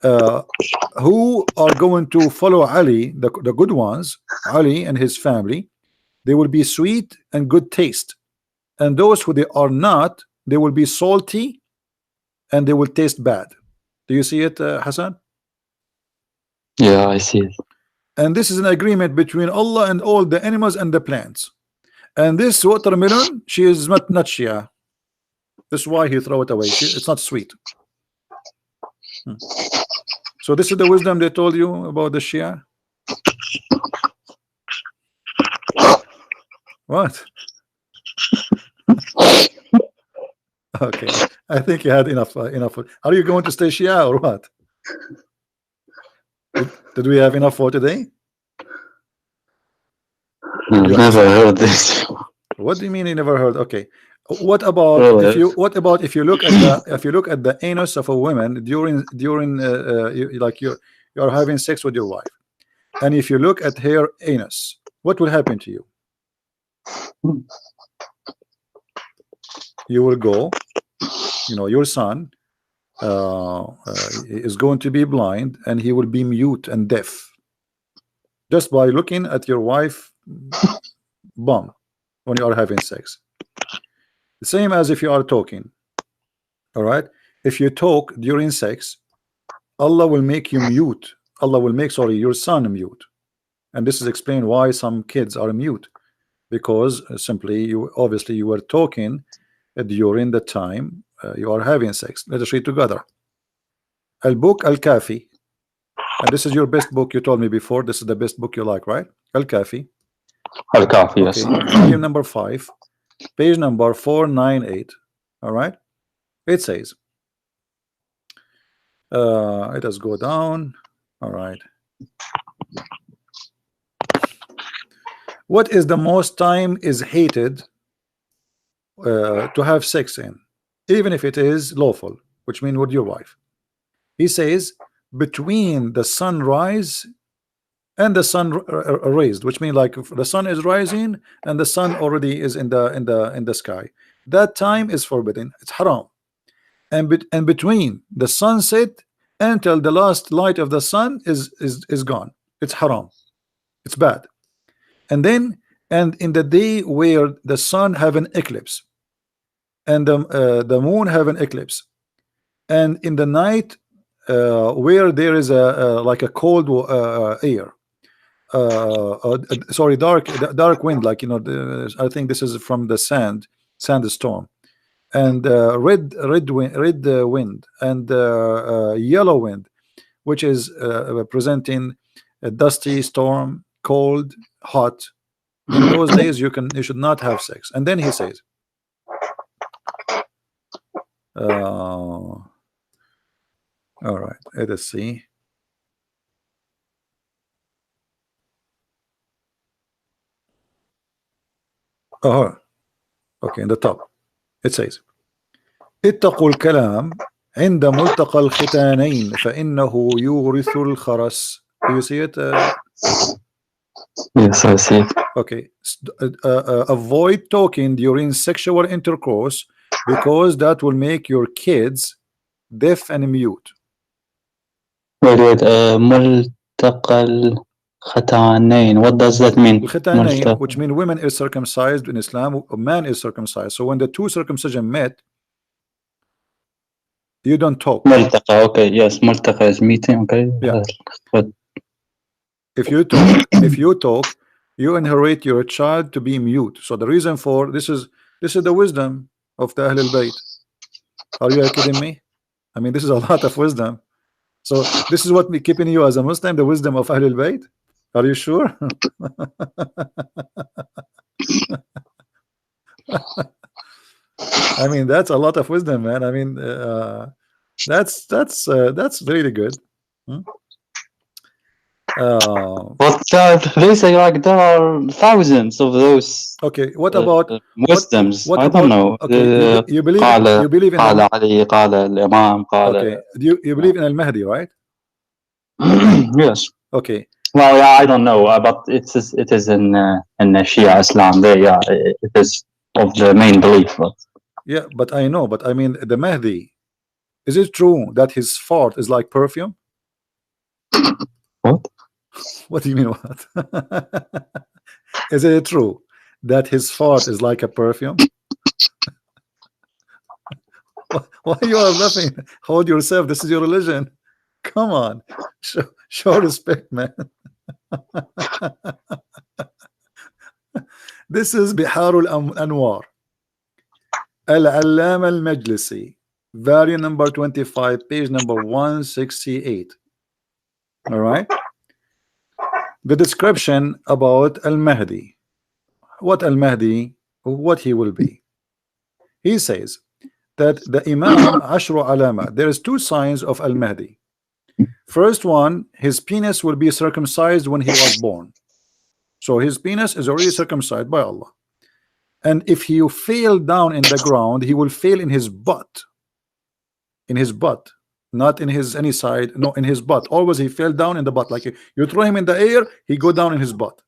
Speaker 1: who are going to follow Ali, the good ones, Ali and his family, they will be sweet and good taste, and those who they are not, they will be salty and they will taste bad. Do you see it, Hassan?
Speaker 2: Yeah, I see it.
Speaker 1: And this is an agreement between Allah and all the animals and the plants. And this watermelon, she is not Shia. That's why he throw it away. It's not sweet. So this is the wisdom they told you about the Shia. What? Okay, I think you had enough. Are you going to stay Shia or what? Did we have enough for today?
Speaker 2: Never heard this.
Speaker 1: What do you mean you never heard? Okay. What about if you look at the anus of a woman during you're having sex with your wife, and if you look at her anus, what will happen to you? You will go, your son is going to be blind, and he will be mute and deaf just by looking at your wife bum when you are having sex. The same as if you are talking. All right, if you talk during sex, Allah will make you mute. Allah will make your son mute. And this is explained why some kids are mute, because simply you were talking during the time you are having sex. Let us read together. Al-Book Al-Kafi, and this is your best book. You told me before this is the best book you like, right? Al-Kafi.
Speaker 2: Al-Kafi, yes.
Speaker 1: Volume number 5, page number 498. All right, it says, let us go down. All right, what is the most time is hated to have sex in, even if it is lawful, which means with your wife? He says between the sunrise and the sun raised, which means like the sun is rising and the sun already is in the sky. That time is forbidden. It's haram. And between the sunset until the last light of the sun is gone, it's haram. It's bad. And then in the day where the sun have an eclipse and the moon have an eclipse, and in the night where there is like a cold air, sorry, dark wind, like I think this is from the sandstorm, and red wind, and yellow wind, which is presenting a dusty storm, cold, hot. In those days you should not have sex. And then he says, All right, let us see. Oh, okay, in the top it says اتقوا الكلام عند ملتقى الختانين فإنه يورث الخرس. Do you see it?
Speaker 2: Yes, I see.
Speaker 1: Okay. Avoid talking during sexual intercourse because that will make your kids deaf and mute.
Speaker 2: Wait. ملتقى الختانين. What does that mean?
Speaker 1: الختانين, which mean women is circumcised in Islam, a man is circumcised. So when the two circumcision met, you don't talk.
Speaker 2: ملتقى. Okay. Yes. ملتقى is meeting. Okay.
Speaker 1: Yeah.
Speaker 2: But
Speaker 1: if you talk, you inherit your child to be mute. So the reason for this is the wisdom of the Ahlul Bayt. Are you kidding me? I mean, this is a lot of wisdom. So this is what me keeping you as a Muslim, the wisdom of Ahlul Bayt. Are you sure? I mean, that's a lot of wisdom, man. I mean, that's really good.
Speaker 2: but basically, like there are thousands of those.
Speaker 1: Okay, what about
Speaker 2: wisdoms?
Speaker 1: what
Speaker 2: I
Speaker 1: about,
Speaker 2: don't know.
Speaker 1: okay, you believe in
Speaker 2: قال علي قال الإمام قال.
Speaker 1: Okay, you believe in Al-Mahdi, right?
Speaker 2: Yes.
Speaker 1: Okay.
Speaker 2: Well, yeah, I don't know, but it is in Shia Islam. It is of the main belief. But
Speaker 1: yeah, but I know, but I mean the Mahdi. Is it true that his fart is like perfume?
Speaker 2: What?
Speaker 1: What do you mean what? Is it true that his fart is like a perfume? Why you are laughing? Hold yourself. This is your religion. Come on, show respect, man. This is Biharul Anwar, Al-Allama Al-Majlisi, volume number 25, page number 168. All right. The description about Al-Mahdi. What Al-Mahdi, what he will be. He says that the Imam Ashru Alama, there is two signs of Al-Mahdi. First one, his penis will be circumcised when he was born. So his penis is already circumcised by Allah. And if he fell down in the ground, he will fail in his butt. In his butt. Not in his any side, no, in his butt. Always he fell down in the butt. Like you throw him in the air, he go down in his butt.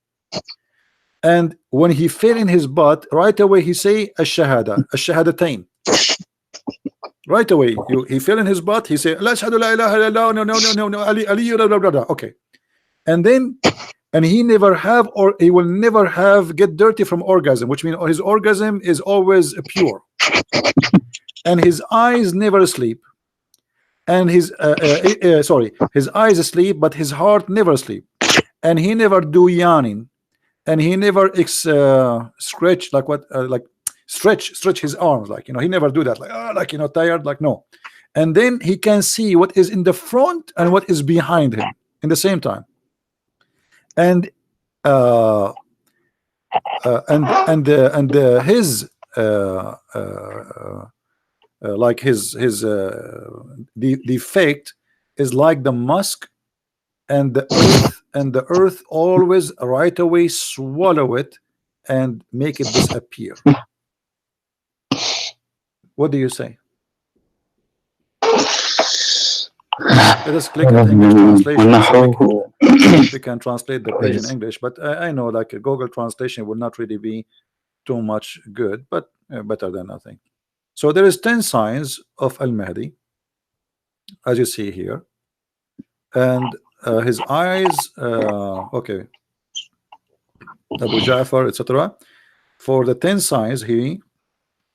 Speaker 1: And when he fell in his butt, right away he say Ash-Shahada, Ash-Shahadatain. Right away, he fell in his butt. He say La ashhadu la ilaha illallah, no, Ali, blah, blah, blah, blah. Okay, and then he never have, or he will never have get dirty from orgasm, which means his orgasm is always pure, and his eyes never sleep, and his his eyes sleep, but his heart never sleep, and he never do yawning, and he never stretch like what like. Stretch his arms, like he never do that, like tired, like no. And then he can see what is in the front and what is behind him in the same time. And his like his the effect is like the musk, and the earth always right away swallow it and make it disappear. What do you say? Let us click at English translation so we can translate the page in English. But I know like a Google translation will not really be too much good, but better than nothing. So there is 10 signs of Al-Mahdi, as you see here, and his eyes. Okay, Abu Ja'far, etc. For the 10 signs, he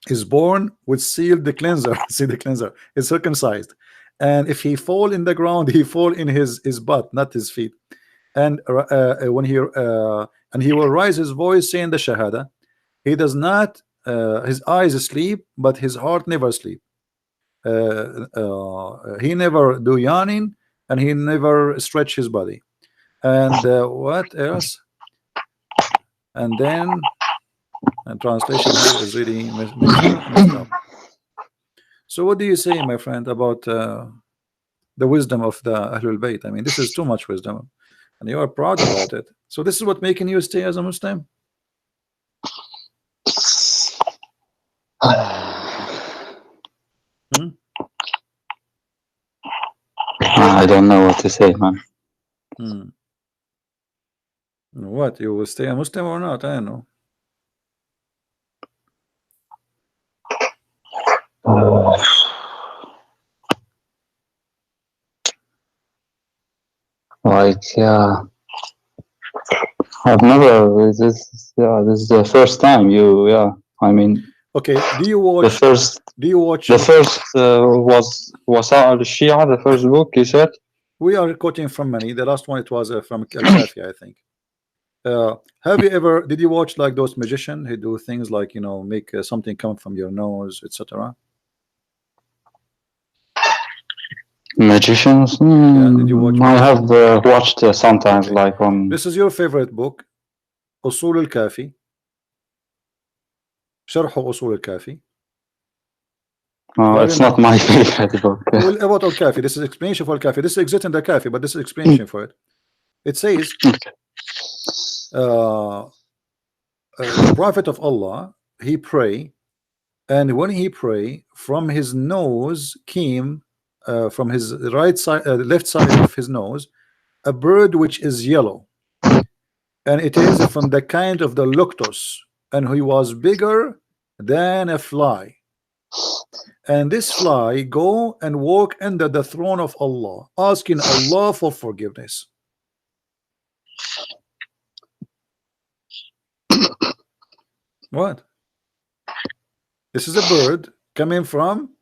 Speaker 1: is born with sealed the cleanser. See, the cleanser is circumcised, and if he fall in the ground, he fall in his butt, not his feet. And when he will rise his voice saying the Shahada, he does not his eyes sleep, but his heart never sleep. He never do yawning, and he never stretch his body. And what else? And then and translation here is really messed up. So what do you say, my friend, about the wisdom of the Ahlul Bayt? I mean, this is too much wisdom, and you are proud about it. So this is what making you stay as a Muslim? Hmm?
Speaker 2: I don't know what to say, man.
Speaker 1: Hmm. What, you will stay a Muslim or not? I don't know.
Speaker 2: Like, yeah, I've never. This is the first time you. Yeah, I mean,
Speaker 1: Okay, do you
Speaker 2: the
Speaker 1: watch?
Speaker 2: first,
Speaker 1: Do you watch?
Speaker 2: the first was Al Shia, the first book you said.
Speaker 1: We are quoting from many. The last one it was from Al-Kafi, I think. Have you ever? Did you watch like those magicians who do things like, you know, make something come from your nose, etc.?
Speaker 2: Magicians.
Speaker 1: Yeah, did you watch
Speaker 2: I
Speaker 1: magician?
Speaker 2: have watched sometimes,
Speaker 1: Okay,
Speaker 2: like on.
Speaker 1: this is your favorite book, أصول الكافي, شرح أصول الكافي.
Speaker 2: It's not my favorite book.
Speaker 1: Well, about Al-Kafi, this is explanation for Al-Kafi. This is exists in the Kafi, but this is explanation for it. It says, the Prophet of Allah, he pray, and when he pray, from his nose came, from his right side, left side of his nose, a bird which is yellow, and it is from the kind of the luctus, and he was bigger than a fly. And this fly go and walk under the throne of Allah, asking Allah for forgiveness. What? This is a bird coming from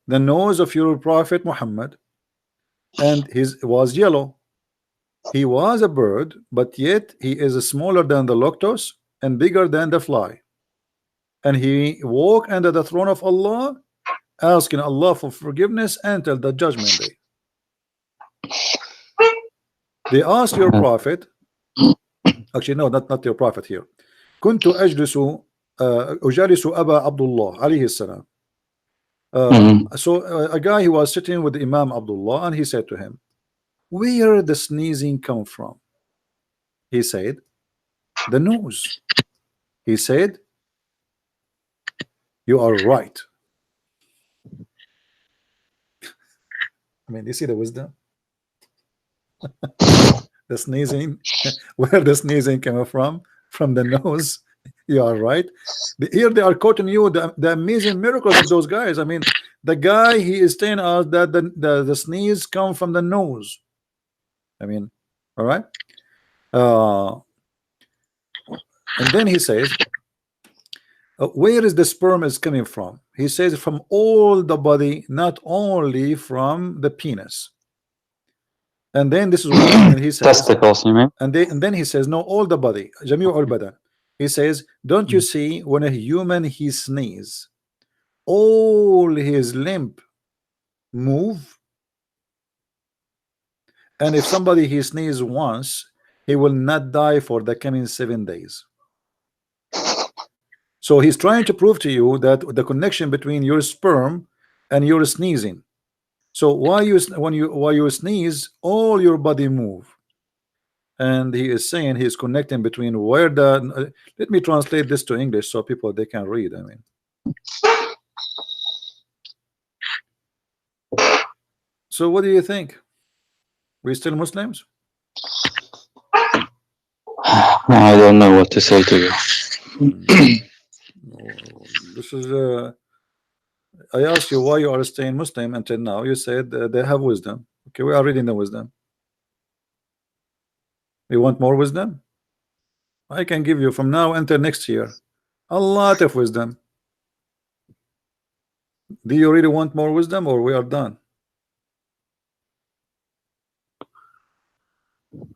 Speaker 1: the nose of your Prophet Muhammad, and his was yellow. He was a bird, but yet he is smaller than the lotus and bigger than the fly. And he walk under the throne of Allah, asking Allah for forgiveness until the judgment day. They asked your prophet, actually no, not your prophet here. كنت أجلس أجالس أبا عبد الله عليه السلام. So a guy who was sitting with Imam Abdullah, and he said to him, where the sneezing come from? He said, the nose. He said, you are right. I mean, you see the wisdom? The sneezing, where the sneezing came from the nose. You are right. Here they are quoting you the amazing miracles of those guys. I mean, the guy, he is telling us that the sneeze come from the nose. I mean, all right. And then he says, where is the sperm is coming from? He says from all the body, not only from the penis. And then this is what and he says,
Speaker 2: testicles, you mean?
Speaker 1: and then he says, no, all the body, جميع البدن. He says, don't you see when a human he sneeze, all his limb move, and if somebody he sneeze once, he will not die for the coming 7 days. So he's trying to prove to you that the connection between your sperm and your sneezing. So while you sneeze, all your body move. And he is saying he's connecting between where the let me translate this to English so people they can read. I mean, so what do you think? We still Muslims?
Speaker 2: I don't know what to say to you.
Speaker 1: This is I asked you why you are staying Muslim until now. You said they have wisdom. Okay, we are reading the wisdom. You want more wisdom? I can give you from now until next year a lot of wisdom. Do you really want more wisdom, or we are done?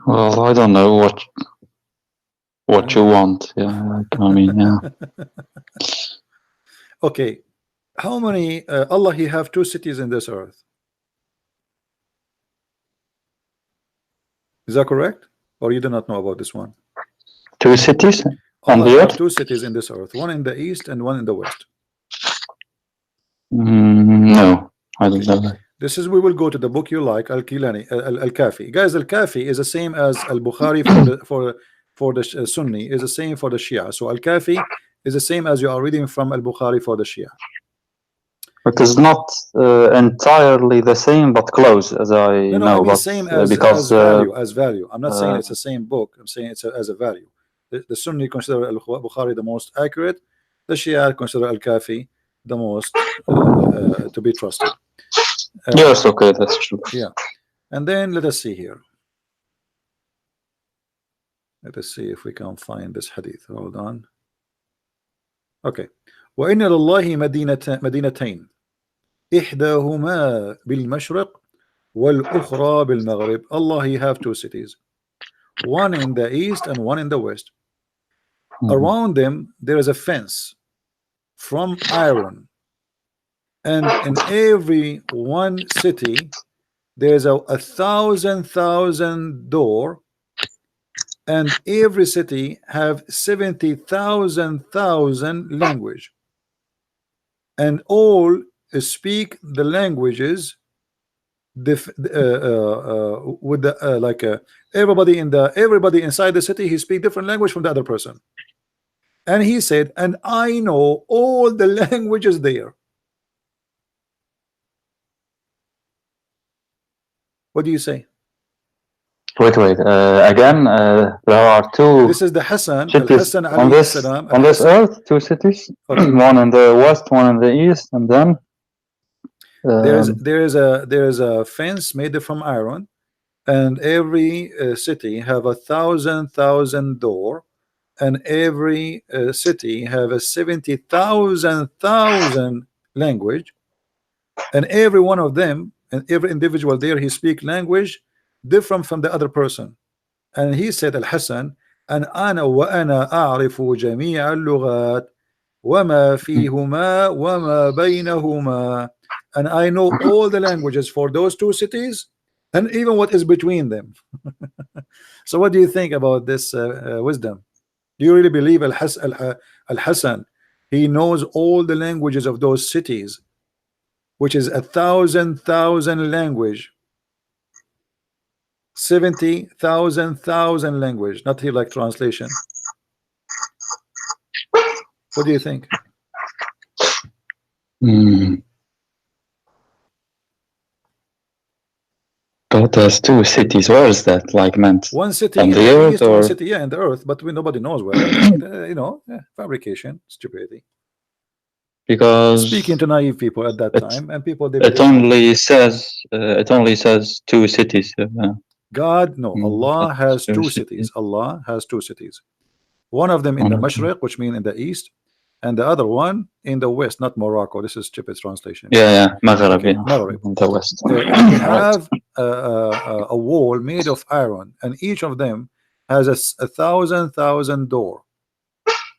Speaker 2: Well, I don't know what you want. Yeah, I mean, yeah.
Speaker 1: Okay, how many Allah he have 2 cities in this earth? Is that correct, or you do not know about this one?
Speaker 2: 2 cities on
Speaker 1: Allah
Speaker 2: the
Speaker 1: have
Speaker 2: earth?
Speaker 1: 2 cities in this earth, one in the east and one in the west.
Speaker 2: No, I don't know that.
Speaker 1: This is, we will go to the book you like, Al-Kilani, Al-Kafi. Guys, Al-Kafi is the same as Al-Bukhari for the Sunni, is the same for the Shia. So Al-Kafi is the same as you are reading from Al-Bukhari for the Shia.
Speaker 2: It is not entirely the same, but close, as I
Speaker 1: No,
Speaker 2: know.
Speaker 1: I mean
Speaker 2: But
Speaker 1: same as
Speaker 2: because
Speaker 1: as value. I'm not saying it's the same book. I'm saying it's as a value. The Sunni consider Al-Bukhari the most accurate. The Shia consider Al-Kafi the most to be trusted.
Speaker 2: yes, okay, that's true.
Speaker 1: Yeah, and then let us see here. Let us see if we can find this hadith. Hold on. Okay. وإن لله مدينتين إحداهما بالمشرق والأخرى بالمغرب. Allah, He have two cities, one in the east and one in the west. Around them there is a fence from iron, and in every one city there's a thousand door, and every city have 70,000 language, and all speak the languages with the everybody inside the city, he speak different language from the other person. And he said, and I know all the languages there. What do you say?
Speaker 2: Wait, again, there are two.
Speaker 1: This is the Hassan,
Speaker 2: cities
Speaker 1: Al-Hassan
Speaker 2: on
Speaker 1: alayhi salam,
Speaker 2: on this earth, two cities,
Speaker 1: okay.
Speaker 2: One in the west, one in the east, and then
Speaker 1: there is a fence made from iron, and every city have a thousand door, and every city have a 70,000 language, and every one of them, and every individual there, he speak language different from the other person. And he said, Al-Hassan, and ana wa ana a'rifu jami'a al-lughat wama fihuma wama baynahuma, and I know all the languages for those two cities and even what is between them. So what do you think about this wisdom? Do you really believe Al-Hassan he knows all the languages of those cities, which is a thousand language, 70,000 language, not here like translation? What do you think?
Speaker 2: But there's two cities. Where is that? Like meant
Speaker 1: one city
Speaker 2: on
Speaker 1: in
Speaker 2: the
Speaker 1: the
Speaker 2: earth,
Speaker 1: east,
Speaker 2: or?
Speaker 1: one city, yeah, in the earth, but nobody knows where. You know, fabrication, stupidity.
Speaker 2: Because
Speaker 1: speaking to naive people at that time, and people they
Speaker 2: it only says two cities.
Speaker 1: God, no, Allah has two cities. Allah has two cities. One of them in the Mashriq, which means in the east, and the other one in the west, not Morocco. This is stupid translation.
Speaker 2: Yeah, Maghreb,
Speaker 1: okay. Maghreb.
Speaker 2: In the west.
Speaker 1: They have a wall made of iron, and each of them has a thousand door,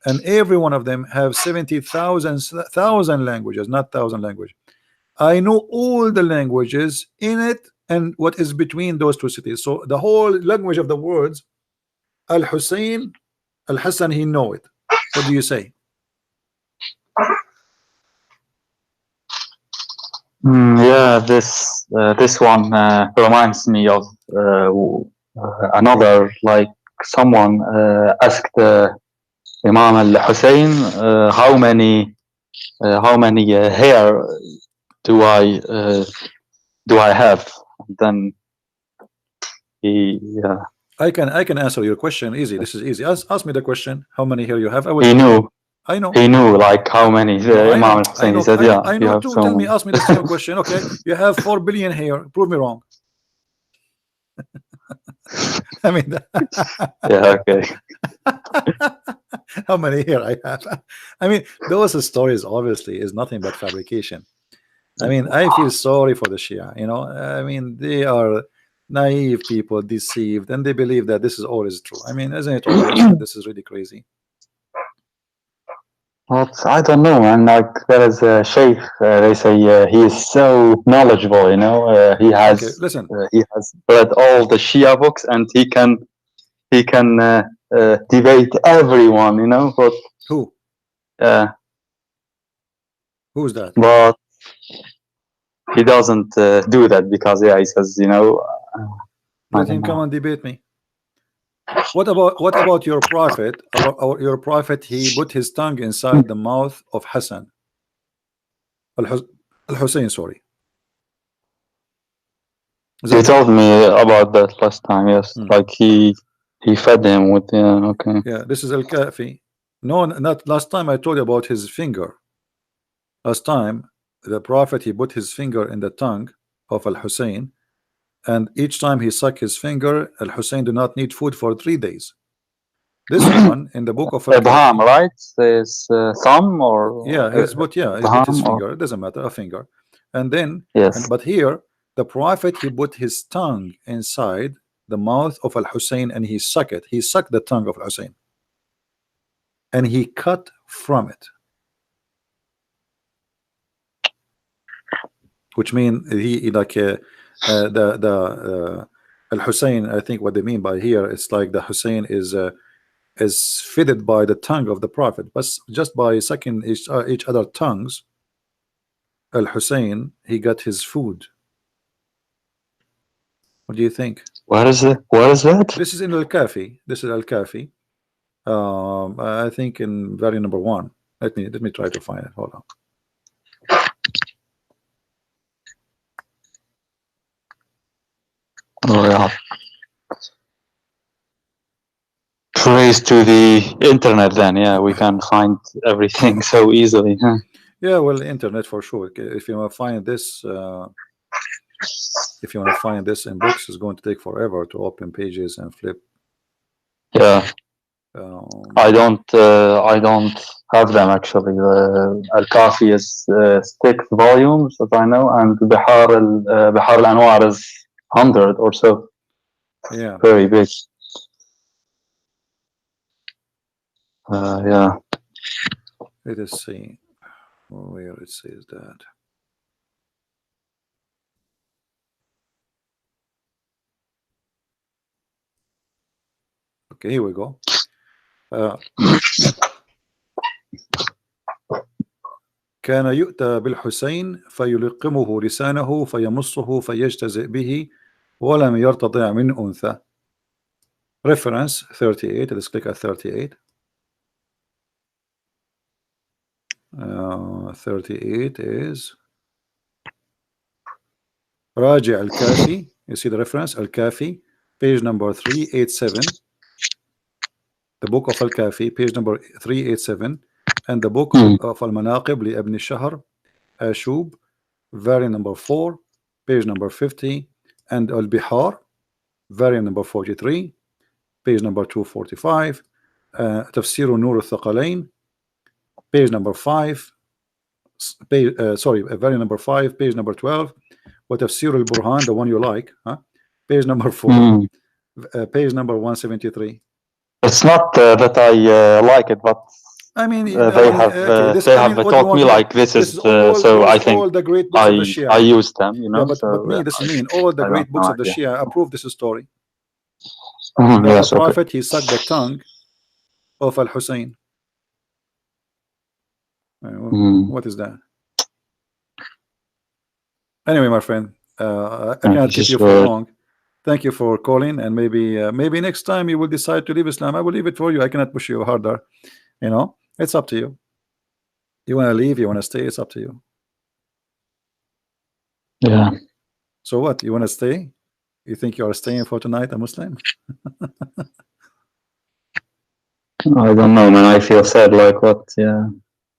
Speaker 1: and every one of them have 70,000 languages, not thousand language. I know all the languages in it and what is between those two cities. So the whole language of the words, Al-Hussein, Al-Hassan, he know it. What do you say?
Speaker 2: Yeah, this one reminds me of another, like someone asked Imam Al-Hussein, how many hair do I have? And then he
Speaker 1: I can answer your question easy. This is easy. Ask me the question. How many hair you have? I will.
Speaker 2: He knew.
Speaker 1: I know.
Speaker 2: He knew like how many. Imam Al-Hussein. He said, "Yeah,
Speaker 1: I know too. So tell me. Ask me the same question. Okay, you have 4 billion hair. Prove me wrong." I mean,
Speaker 2: yeah, okay.
Speaker 1: How many hair I have? I mean, those stories obviously is nothing but fabrication. I mean, I feel sorry for the Shia. You know, I mean, they are naive people, deceived, and they believe that this is always true. I mean, isn't it obvious? This is really crazy.
Speaker 2: But I don't know, man. Like there is a sheikh. They say he is so knowledgeable. You know, he has.
Speaker 1: Okay, listen.
Speaker 2: He has read all the Shia books, and he can debate everyone. You know, but
Speaker 1: who? Who's that?
Speaker 2: But he doesn't do that because yeah, he says, you know, I
Speaker 1: Let
Speaker 2: don't
Speaker 1: him come
Speaker 2: know.
Speaker 1: and debate me. What about your prophet? About your prophet, he put his tongue inside the mouth of Hassan. Al-Hussein, sorry. Is
Speaker 2: You
Speaker 1: that right?
Speaker 2: told me about that last time. Yes, like he fed him with okay.
Speaker 1: Yeah, this is Al-Kafi. No, not last time I told you about his finger. Last time the prophet, he put his finger in the tongue of Al-Hussein, and each time he sucked his finger, Al-Hussein do not need food for 3 days. This one in the book of
Speaker 2: Ibham,
Speaker 1: Al-Kafi,
Speaker 2: right? His thumb or
Speaker 1: yeah, he's put his
Speaker 2: Ibham or
Speaker 1: finger, it doesn't matter, a finger. And then
Speaker 2: yes.
Speaker 1: but here the prophet, he put his tongue inside the mouth of Al-Hussein and he sucked the tongue of Al-Hussein and he cut from it, which means he like the Al-Hussein, I think what they mean by here, it's like the Hussein is fitted by the tongue of the prophet, but just by sucking each other tongues, Al-Hussein, he got his food. What do you think?
Speaker 2: What is it? What is that?
Speaker 1: This is in Al-Kafi. This is Al-Kafi. I think in value number 1. Let me try to find it. Hold on.
Speaker 2: Oh yeah. Praise to the internet then. Yeah, we can find everything so easily. Huh?
Speaker 1: Yeah, well, internet for sure. If you want to find this, if you want to find this in books, it's going to take forever to open pages and flip.
Speaker 2: Yeah. I don't have them actually. Al-Kafi is 6 volumes, as I know, and Bihar al-Anwar is 100 or so.
Speaker 1: Yeah.
Speaker 2: Very big. Yeah.
Speaker 1: Let us see where it says that. Okay, here we go. كان يؤتى بالحسين فيلقمه لسانه فيمصه فيجتزئ به ولم يرتضع من أنثى. Reference 38. Let's click at 38. 38 is راجع الكافي. You see the reference, Al-Kafi, page number 387. The book of Al-Kafi, page number 387, and the book of Al-Manaqib li Ibn Shahr Ashub, variant number 4, page number 50, and Al-Bihar, variant number 43, page number 245, Tafsir Nur al-Thaqalain, page number 5, variant number 5, page number 12, وتفسير البرهان, the one you like, huh? Page number 4, page number 173.
Speaker 2: It's not that I like it, but
Speaker 1: I mean,
Speaker 2: they have taught me like this is so I think
Speaker 1: all the great books of the Shia.
Speaker 2: I use them, you know.
Speaker 1: Yeah, but me, this is me. In all the great books of the Shia approve this story. That
Speaker 2: Yes,
Speaker 1: the prophet, he sucked the tongue of Al-Hussein. What is that? Anyway, my friend, I cannot keep you for long. Thank you for calling, and maybe next time you will decide to leave Islam. I will leave it for you. I cannot push you harder. You know, it's up to you. You want to leave, you want to stay, it's up to you.
Speaker 2: Yeah.
Speaker 1: So what? You want to stay? You think you are staying for tonight, a Muslim?
Speaker 2: I don't know, man. I feel sad. Like what? Yeah.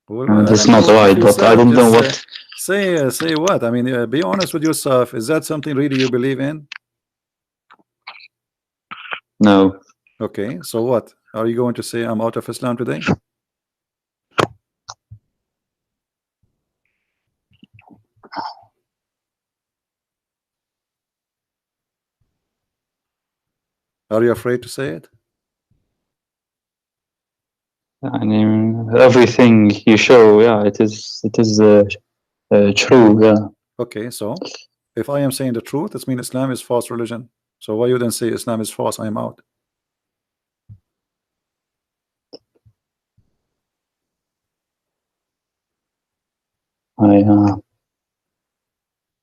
Speaker 1: Well,
Speaker 2: that's not right, but I don't know what.
Speaker 1: Say what? I mean, be honest with yourself. Is that something really you believe in?
Speaker 2: No.
Speaker 1: Okay, so what? Are you going to say I'm out of Islam today? Are you afraid to say it?
Speaker 2: I mean, everything you show, yeah, it is true, yeah.
Speaker 1: Okay, so if I am saying the truth, it means Islam is false religion. So why you then say Islam is false? I am out.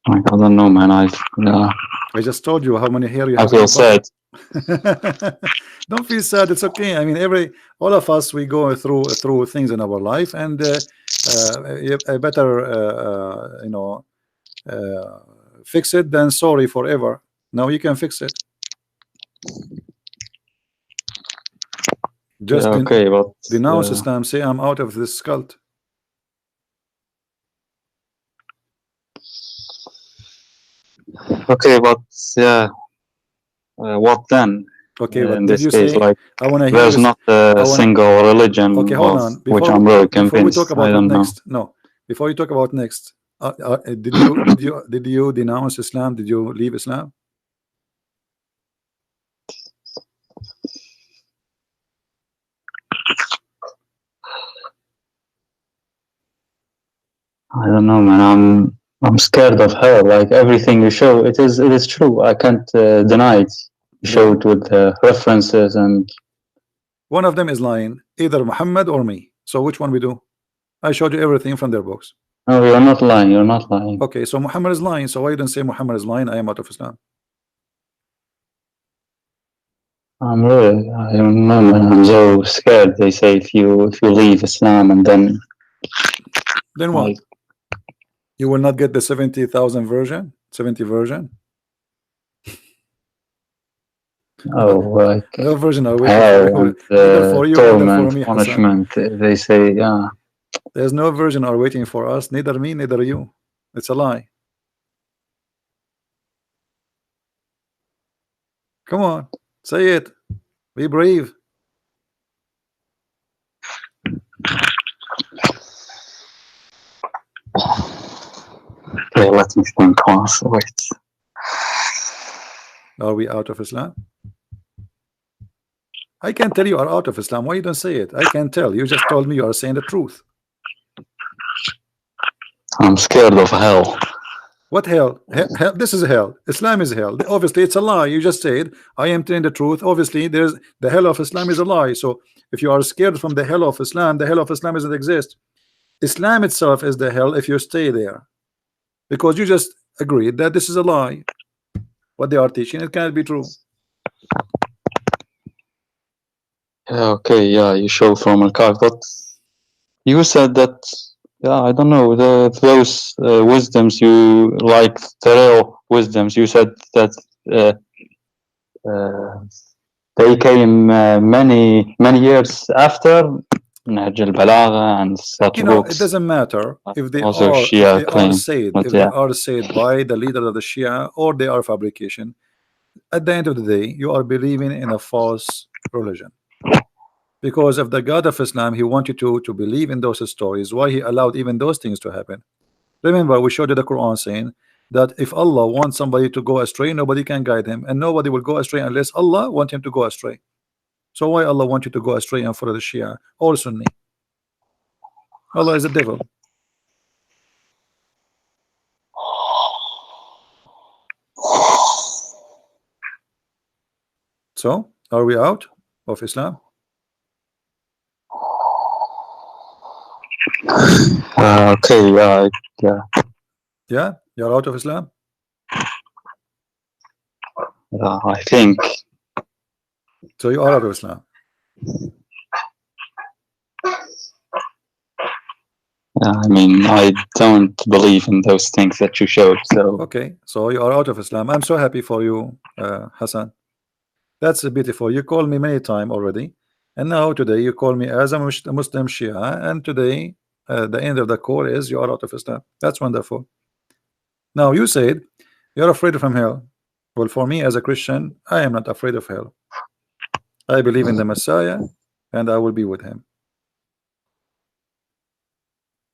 Speaker 2: I don't know, man.
Speaker 1: I just told you how many hair you
Speaker 2: I
Speaker 1: have on
Speaker 2: feel
Speaker 1: your
Speaker 2: sad.
Speaker 1: body. Don't feel sad. It's okay. I mean, all of us, we go through things in our life, and I better fix it than sorry forever. Now you can fix it. Just
Speaker 2: Yeah, okay, but
Speaker 1: denounce Islam. Say I'm out of this cult.
Speaker 2: okay, but yeah, what then?
Speaker 1: Okay, but
Speaker 2: In
Speaker 1: did
Speaker 2: this
Speaker 1: you
Speaker 2: case,
Speaker 1: say?
Speaker 2: like,
Speaker 1: I want to hear
Speaker 2: there's
Speaker 1: this.
Speaker 2: not
Speaker 1: I
Speaker 2: a
Speaker 1: want to.
Speaker 2: single religion
Speaker 1: Okay, hold
Speaker 2: of
Speaker 1: on.
Speaker 2: which I'm really
Speaker 1: Before we talk
Speaker 2: convinced. I
Speaker 1: about what
Speaker 2: don't know.
Speaker 1: next, no. Before you talk about next, did you denounce Islam? Did you leave Islam?
Speaker 2: I don't know, man. I'm scared of hell. Like everything you show, it is true. I can't deny it. You show
Speaker 1: Yeah.
Speaker 2: it with references, and
Speaker 1: One of them is lying, either Muhammad or me. So which one we do? I showed you everything from their books.
Speaker 2: no, you're not lying. You're not lying.
Speaker 1: Okay, so Muhammad is lying. So why you don't say Muhammad is lying? I am out of Islam.
Speaker 2: I don't know, man. I'm so scared. They say if you leave Islam and then
Speaker 1: What?
Speaker 2: like,
Speaker 1: You will not get the 70,000 version, 70 version.
Speaker 2: oh, like
Speaker 1: No version are waiting for
Speaker 2: hell
Speaker 1: you,
Speaker 2: and
Speaker 1: neither for you, neither for
Speaker 2: torment,
Speaker 1: me, Hassan.
Speaker 2: punishment. They say, yeah.
Speaker 1: There's no version are waiting for us, neither me, neither you. It's a lie. Come on, say it. Be brave.
Speaker 2: Okay, let me think once. Wait.
Speaker 1: Are we out of Islam? I can tell you are out of Islam. Why you don't say it? I can tell. You just told me you are saying the truth.
Speaker 2: I'm scared of hell.
Speaker 1: What hell? Hell? This is hell. Islam is hell. Obviously, it's a lie. You just said I am telling the truth. Obviously, there's the hell of Islam is a lie. So if you are scared from the hell of Islam, the hell of Islam doesn't exist. Islam itself is the hell if you stay there, because you just agreed that this is a lie. What they are teaching, it cannot be true.
Speaker 2: Yeah, okay, yeah, you show from archive, but you said that, yeah, I don't know, those wisdoms you like, the real wisdoms, you said that they came many years after Nahj al-Balagha and such
Speaker 1: It
Speaker 2: books.
Speaker 1: doesn't matter if they
Speaker 2: Also
Speaker 1: are
Speaker 2: Shia claim, but
Speaker 1: if they are said by the leader of the Shia or they are fabrication. At the end of the day, you are believing in a false religion. Because of the God of Islam, he wanted you to believe in those stories. Why he allowed even those things to happen? Remember, we showed you the Quran saying that if Allah wants somebody to go astray, nobody can guide him, and nobody will go astray unless Allah wants him to go astray. So why Allah want you to go astray and follow the Shia or Sunni? Allah is a devil. So are we out of Islam?
Speaker 2: okay, yeah.
Speaker 1: Yeah, you're out of Islam.
Speaker 2: I think.
Speaker 1: So you are out of Islam.
Speaker 2: I mean, I don't believe in those things that you showed. So
Speaker 1: okay, so you are out of Islam. I'm so happy for you, Hassan. That's beautiful. You called me many times already, and now today you call me as a Muslim Shia, and today the end of the call is you are out of Islam. That's wonderful. Now you said you're afraid from hell. Well, for me as a Christian, I am not afraid of hell. I believe in the Messiah, and I will be with him.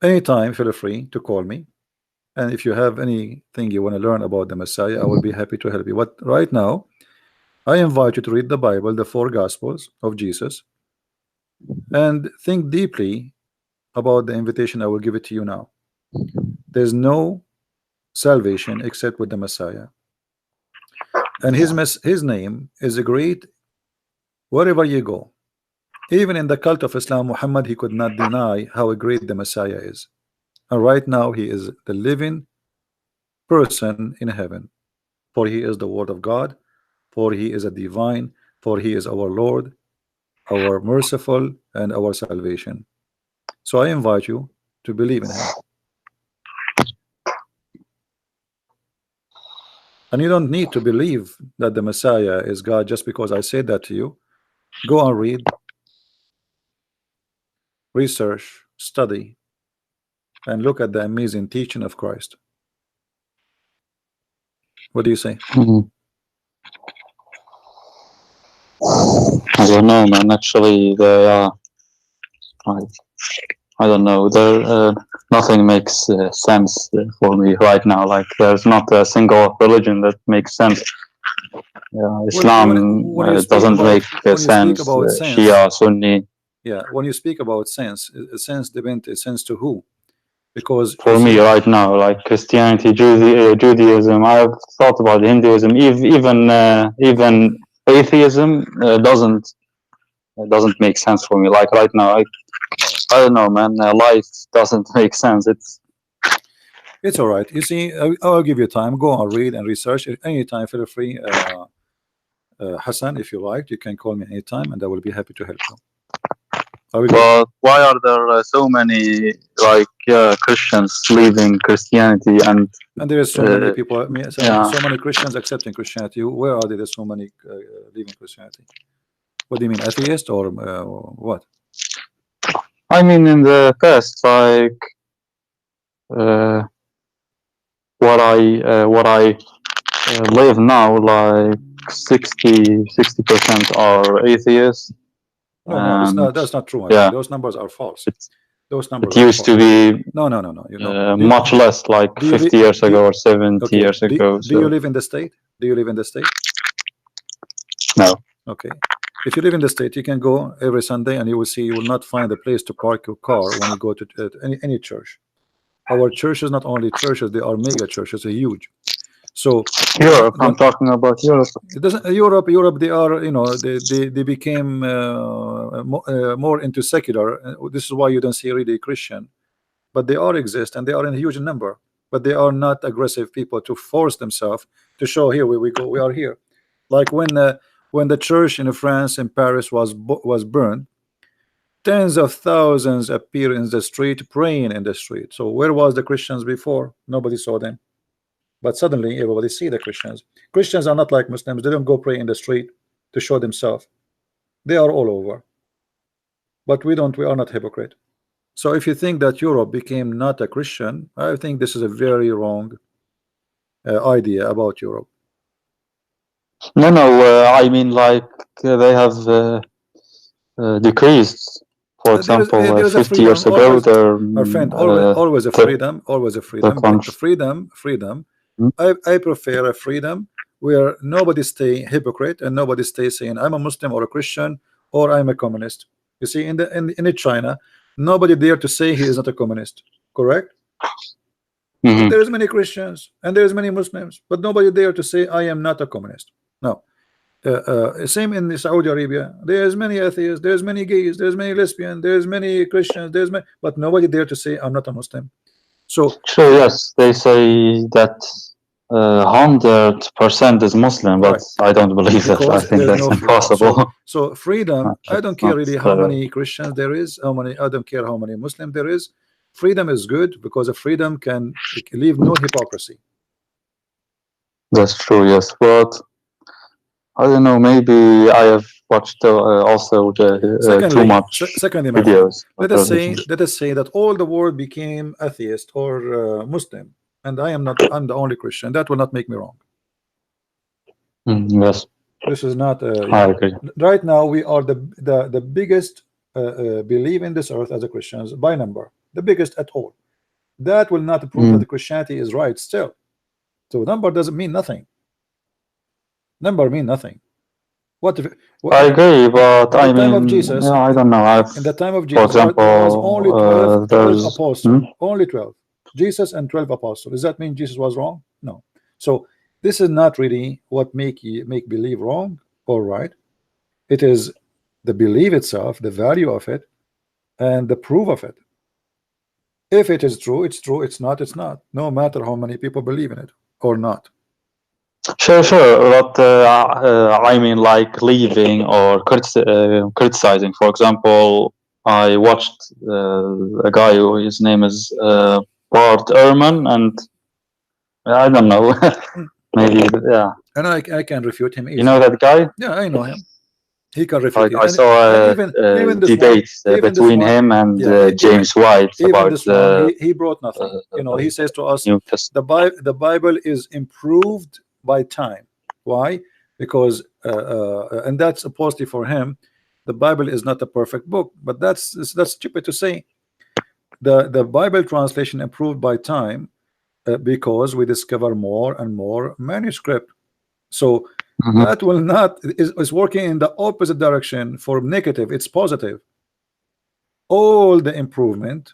Speaker 1: Anytime, feel free to call me. And if you have anything you want to learn about the Messiah, I will be happy to help you. But right now, I invite you to read the Bible, the 4 Gospels of Jesus, and think deeply about the invitation I will give it to you now. There's no salvation except with the Messiah. And his name is great wherever you go. Even in the cult of Islam, Muhammad, he could not deny how great the Messiah is. And right now, he is the living person in heaven, for he is the word of God, for he is a divine, for he is our Lord, our merciful, and our salvation. So I invite you to believe in him. And you don't need to believe that the Messiah is God just because I said that to you. Go and read, research, study, and look at the amazing teaching of Christ. What do you say?
Speaker 2: I don't know, man. Actually, I don't know. Nothing makes sense for me right now. Like, there's not a single religion that makes sense. Islam
Speaker 1: when you speak
Speaker 2: doesn't
Speaker 1: about
Speaker 2: make sense.
Speaker 1: sense,
Speaker 2: Shia, Sunni.
Speaker 1: yeah, when you speak about sense depends sense to who? Because you
Speaker 2: For me,
Speaker 1: see,
Speaker 2: right now, like Christianity, Judaism, I've thought about Hinduism, even atheism doesn't make sense for me. Like right now, I don't know, man. Life doesn't make sense.
Speaker 1: it's all right. You see, I'll give you time. Go and read and research. Anytime, feel free, Hassan, if you like, you can call me anytime, and I will be happy to help you. Are we good?
Speaker 2: But why are there so many Christians leaving Christianity and
Speaker 1: there is so many people,
Speaker 2: yeah.
Speaker 1: so many Christians accepting Christianity. Where are there so many leaving Christianity? What do you mean, atheist or what?
Speaker 2: I mean, in the past, like what I live now, like 60% are atheists.
Speaker 1: No, that's not true.
Speaker 2: Yeah,
Speaker 1: those numbers are false. Those numbers
Speaker 2: it used to be
Speaker 1: no. You know,
Speaker 2: much less, like 50 years ago or 70 years ago.
Speaker 1: Do you live in the state? Do you live in the state?
Speaker 2: No.
Speaker 1: Okay. If you live in the state, you can go every Sunday, and you will see you will not find a place to park your car when you go to any church. Our churches, not only churches, they are mega churches, are huge. So
Speaker 2: Europe, I'm talking about Europe.
Speaker 1: It doesn't Europe. They are, you know, they became more into secular. This is why you don't see really Christian, but they are exist and they are in a huge number. But they are not aggressive people to force themselves to show here we go, we are here. Like when the church in France in Paris was burned, tens of thousands appear in the street praying in the street. So where was the Christians before? Nobody saw them. But suddenly everybody see the Christians. Christians are not like Muslims. They don't go pray in the street to show themselves. They are all over. But we are not hypocrite. So if you think that Europe became not a Christian, I think this is a very wrong idea about Europe.
Speaker 2: No, I mean, like they have decreased. For example,
Speaker 1: there is
Speaker 2: 50 years ago,
Speaker 1: our friend, always a freedom, always a freedom. Freedom. I prefer a freedom where nobody stay hypocrite and nobody stay saying I'm a Muslim or a Christian or I'm a communist. You see, in China, nobody dare to say he is not a communist. Correct? But there is many Christians and there is many Muslims, but nobody dare to say I am not a communist. No. Same in Saudi Arabia. There's many atheists, there's many gays, there's many lesbians, there's many Christians, but nobody dare to say I'm not a Muslim. So
Speaker 2: yes, they say that 100% is Muslim, but I don't believe that. I think that's impossible.
Speaker 1: So freedom, I don't care really how many Christians there is, I don't care how many Muslims there is. Freedom is good because a freedom can leave no hypocrisy.
Speaker 2: That's true, yes, but I don't know, maybe I have watched also too much videos.
Speaker 1: Let us say that all the world became atheist or Muslim, and I'm the only Christian. That will not make me wrong.
Speaker 2: Yes,
Speaker 1: this is not
Speaker 2: I agree.
Speaker 1: Right now we are the biggest believe in this earth as a Christians by number, the biggest at all. That will not prove that the Christianity is right still. So number doesn't mean nothing. Number mean nothing.
Speaker 2: I agree, but I mean,
Speaker 1: of Jesus,
Speaker 2: I don't know.
Speaker 1: In the time of Jesus, for example, there was only 12 apostles, only 12. Jesus and 12 apostles. Does that mean Jesus was wrong? No. So this is not really what make believe wrong or right. It is the belief itself, the value of it, and the proof of it. If it is true, it's true. It's not, it's not. No matter how many people believe in it or not.
Speaker 2: Sure, but I mean, like leaving or criticizing. For example, I watched a guy who his name is Bart Ehrman, and I don't know, maybe yeah.
Speaker 1: And I can refute him easily.
Speaker 2: You know that guy?
Speaker 1: Yeah, I know him. He can refute
Speaker 2: Like
Speaker 1: you.
Speaker 2: I saw
Speaker 1: even this
Speaker 2: debate
Speaker 1: one,
Speaker 2: between him and James White
Speaker 1: even
Speaker 2: about
Speaker 1: this one, he brought nothing. You know, he says to us,
Speaker 2: New Testament.
Speaker 1: the Bible is improved by time. Why? Because and that's supposedly for him. The Bible is not a perfect book, but that's stupid to say. The Bible translation improved by time because we discover more and more manuscript. So
Speaker 2: Mhm.
Speaker 1: that will not is working in the opposite direction for negative. It's positive. All the improvement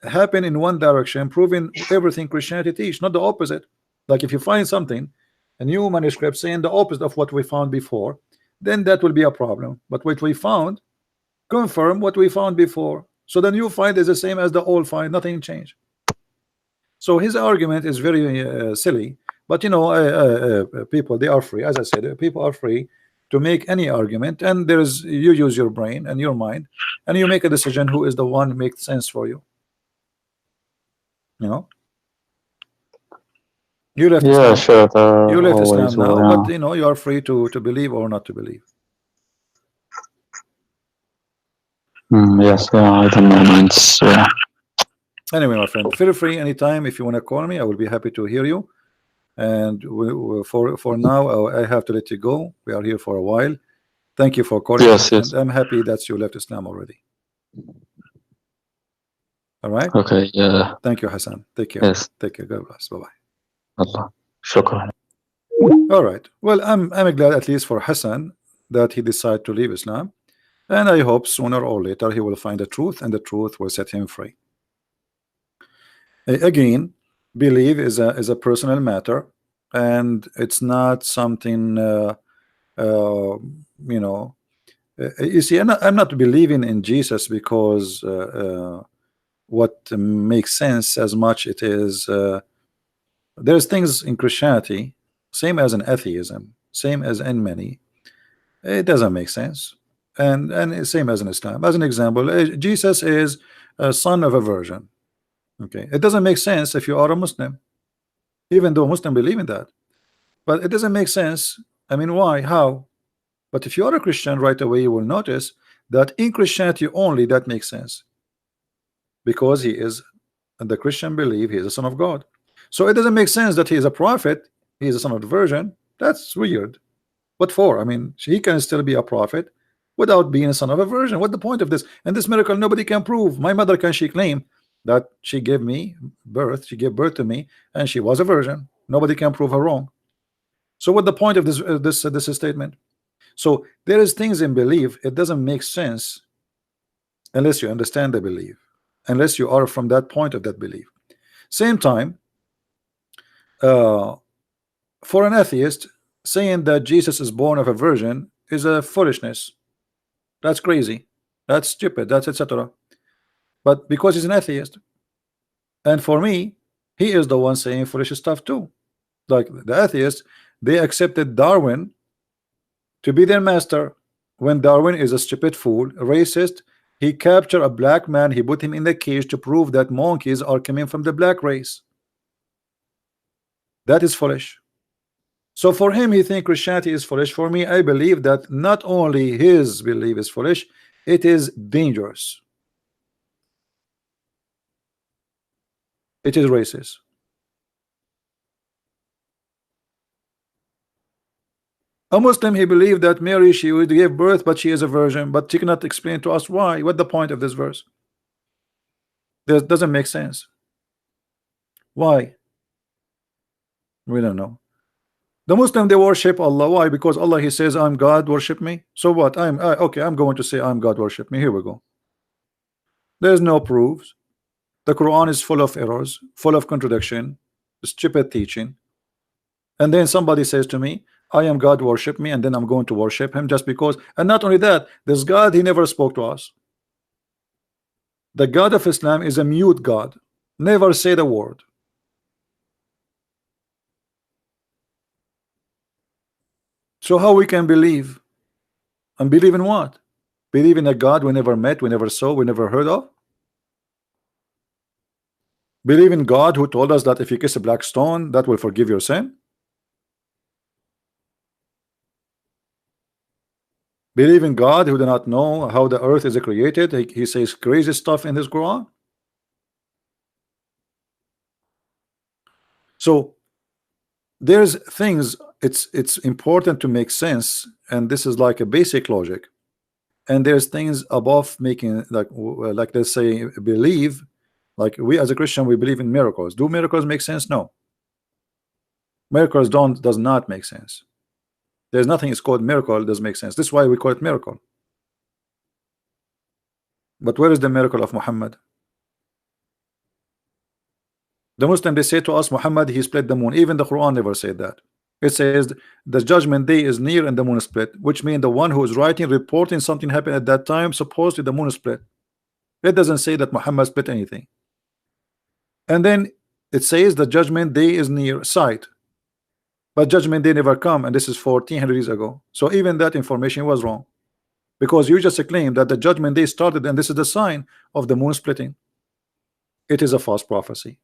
Speaker 1: happen in one direction, proving everything Christianity teach, not the opposite. Like if you find something, a new manuscript saying the opposite of what we found before, then that will be a problem. But what we found confirm what we found before. So the new find is the same as the old find, nothing changed. So his argument is very silly. But you know, people, they are free. As I said, people are free to make any argument, and there's you use your brain and your mind, and you make a decision who is the one who makes sense for you. You know, you left
Speaker 2: Yeah,
Speaker 1: Islam.
Speaker 2: sure.
Speaker 1: You left
Speaker 2: Always
Speaker 1: Islam now,
Speaker 2: will,
Speaker 1: but
Speaker 2: yeah.
Speaker 1: you know you are free to believe or not to believe.
Speaker 2: Yes, yeah, I don't know, man. Yeah.
Speaker 1: Anyway, my friend, feel free anytime if you want to call me. I will be happy to hear you. And for now, I have to let you go. We are here for a while. Thank you for calling,
Speaker 2: Yes,
Speaker 1: and
Speaker 2: yes.
Speaker 1: I'm happy that you left Islam already. All right.
Speaker 2: Okay, yeah.
Speaker 1: Thank you, Hassan. Take care.
Speaker 2: Yes.
Speaker 1: Take care. God bless. Bye bye.
Speaker 2: Allah. Shukran.
Speaker 1: All right. Well, I'm glad at least for Hassan that he decided to leave Islam, and I hope sooner or later he will find the truth, and the truth will set him free. Again, belief is a personal matter, and it's not something you know. You see, I'm not believing in Jesus because what makes sense as much it is. There's things in Christianity, same as in atheism, same as in many. It doesn't make sense, and same as in Islam. As an example, Jesus is a son of a virgin. Okay, it doesn't make sense if you are a Muslim, even though Muslim believe in that. But it doesn't make sense. I mean, why? How? But if you are a Christian, right away you will notice that in Christianity only that makes sense, because he is, and the Christian believe he is a son of God. So it doesn't make sense that he is a prophet, he is a son of the virgin. That's weird. What for? I mean, he can still be a prophet without being a son of a virgin. What the point of this? And this miracle nobody can prove. My mother, can she claim that she gave me birth, she gave birth to me, and she was a virgin? Nobody can prove her wrong. So what the point of this statement? So there is things in belief, it doesn't make sense unless you understand the belief, unless you are from that point of that belief. Same time, for an atheist, saying that Jesus is born of a virgin is a foolishness. That's crazy. That's stupid. That's etc. But because he's an atheist, and for me, he is the one saying foolish stuff too. Like the atheists, they accepted Darwin to be their master when Darwin is a stupid fool, a racist. He captured a black man, he put him in the cage to prove that monkeys are coming from the black race. That is foolish. So for him, he thinks Christianity is foolish. For me, I believe that not only his belief is foolish, it is dangerous. It is racist. A Muslim, he believed that Mary, she would give birth, but she is a virgin, but she cannot explain to us why. What the point of this verse? This doesn't make sense. Why? We don't know. The Muslim, they worship Allah. Why? Because Allah, he says, I'm God, worship me. So what? I'm okay, I'm going to say I'm God, worship me. Here we go. There's no proofs. The Quran is full of errors, full of contradiction, stupid teaching. And then somebody says to me, I am God, worship me, and then I'm going to worship him just because. And not only that, this God, he never spoke to us. The God of Islam is a mute God. Never said a word. So how we can believe? And believe in what? Believe in a God we never met, we never saw, we never heard of? Believe in God who told us that if you kiss a black stone, that will forgive your sin? Believe in God who do not know how the earth is created? He says crazy stuff in his Quran. So there's things, it's important to make sense, and this is like a basic logic. And there's things above making, like let's say believe, like we as a Christian we believe in miracles. Do miracles make sense? No, miracles does not make sense. There's nothing is called miracle does make sense. This is why we call it miracle. But where is the miracle of Muhammad? The Muslim, they say to us Muhammad he split the moon. Even the Quran never said that. It says the judgment day is near and the moon is split, which means the one who is writing reporting something happened at that time, supposedly the moon is split. It doesn't say that Muhammad split anything. And then it says the judgment day is near sight, but judgment day never come, and this is 1400 years ago. So even that information was wrong, because you just claimed that the judgment day started and this is the sign of the moon splitting. It is a false prophecy,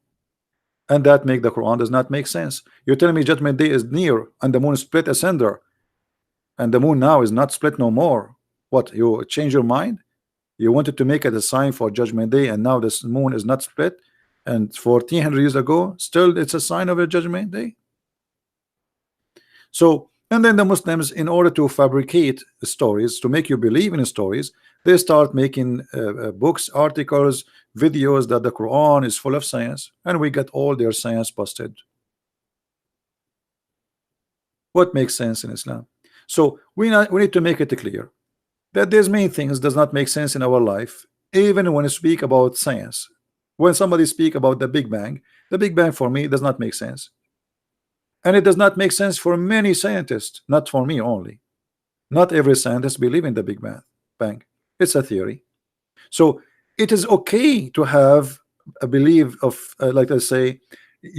Speaker 1: and that make the Quran does not make sense. You're telling me judgment day is near and the moon split asunder, and the moon now is not split no more. What, you change your mind? You wanted to make it a sign for judgment day, and now this moon is not split, and 1400 years ago still it's a sign of a judgment day. So, and then the Muslims, in order to fabricate stories to make you believe in stories, they start making books, articles, videos that the Quran is full of science, and we get all their science busted. What makes sense in Islam? So we need to make it clear that there's many things does not make sense in our life, even when we speak about science. When somebody speak about the Big Bang for me does not make sense, and it does not make sense for many scientists, not for me only. Not every scientist believe in the Big Bang. It's a theory. So it is okay to have a belief of like I say,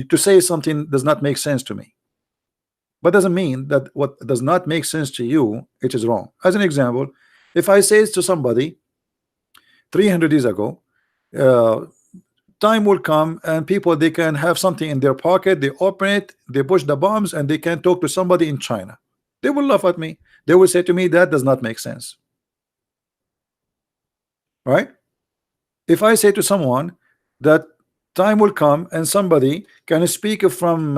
Speaker 1: to say something does not make sense to me, but doesn't mean that what does not make sense to you it is wrong. As an example, if I say to somebody 300 years ago, time will come and people they can have something in their pocket, they open it, they push the bombs, and they can talk to somebody in China, they will laugh at me. They will say to me that does not make sense, right? If I say to someone that time will come and somebody can speak from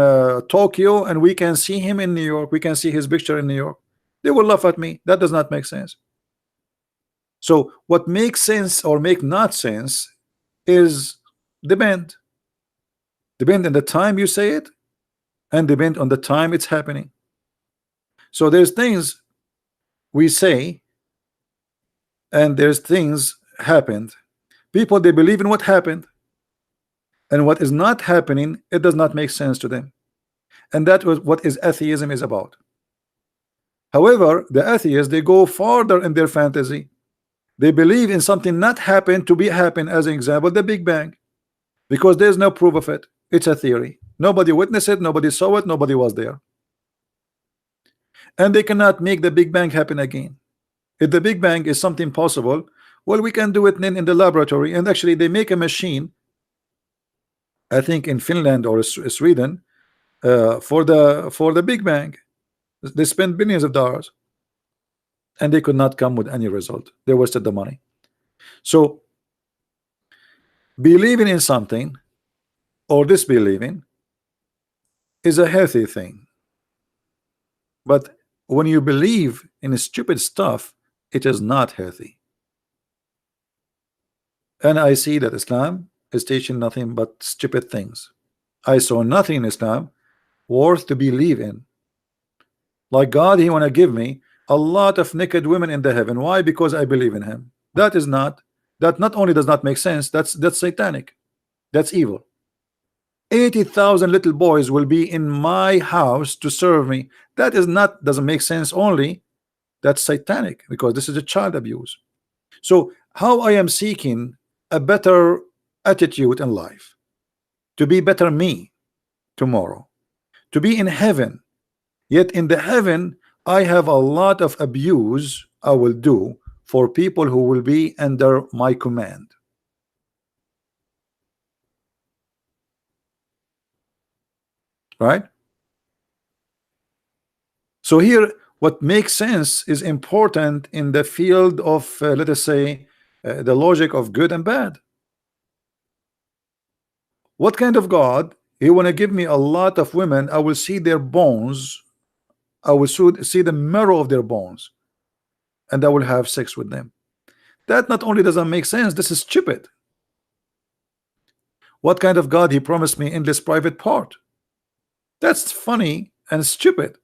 Speaker 1: Tokyo and we can see him in New York, we can see his picture in New York, they will laugh at me. That does not make sense. So what makes sense or make not sense is depend on the time you say it, and depend on the time it's happening. So there's things we say and there's things happened. People they believe in what happened, and what is not happening it does not make sense to them, and that was what is atheism is about. However, the atheists they go farther in their fantasy. They believe in something not happened to be happen, as an example the Big Bang, because there's no proof of it. It's a theory. Nobody witnessed it, nobody saw it, nobody was there, and they cannot make the Big Bang happen again. If the Big Bang is something possible, well, we can do it in the laboratory, and actually they make a machine, I think in Finland or Sweden, for the Big Bang. They spend billions of dollars, and they could not come with any result. They wasted the money. So believing in something or disbelieving is a healthy thing, but when you believe in stupid stuff, it is not healthy. And I see that Islam is teaching nothing but stupid things. I saw nothing in Islam worth to believe in. Like God, he want to give me a lot of naked women in the heaven. Why? Because I believe in him. That not only does not make sense, that's satanic, that's evil. 80,000 little boys will be in my house to serve me. That doesn't make sense. Only that's satanic, because this is a child abuse. So how I am seeking a better attitude in life, to be better me tomorrow, to be in heaven. Yet in the heaven, I have a lot of abuse I will do for people who will be under my command. Right? So here, what makes sense is important in the field of, let us say, the logic of good and bad. What kind of God? He want to give me a lot of women. I will see their bones. I will see the marrow of their bones, and I will have sex with them. That not only doesn't make sense, this is stupid. What kind of God? He promised me endless private part. That's funny and stupid.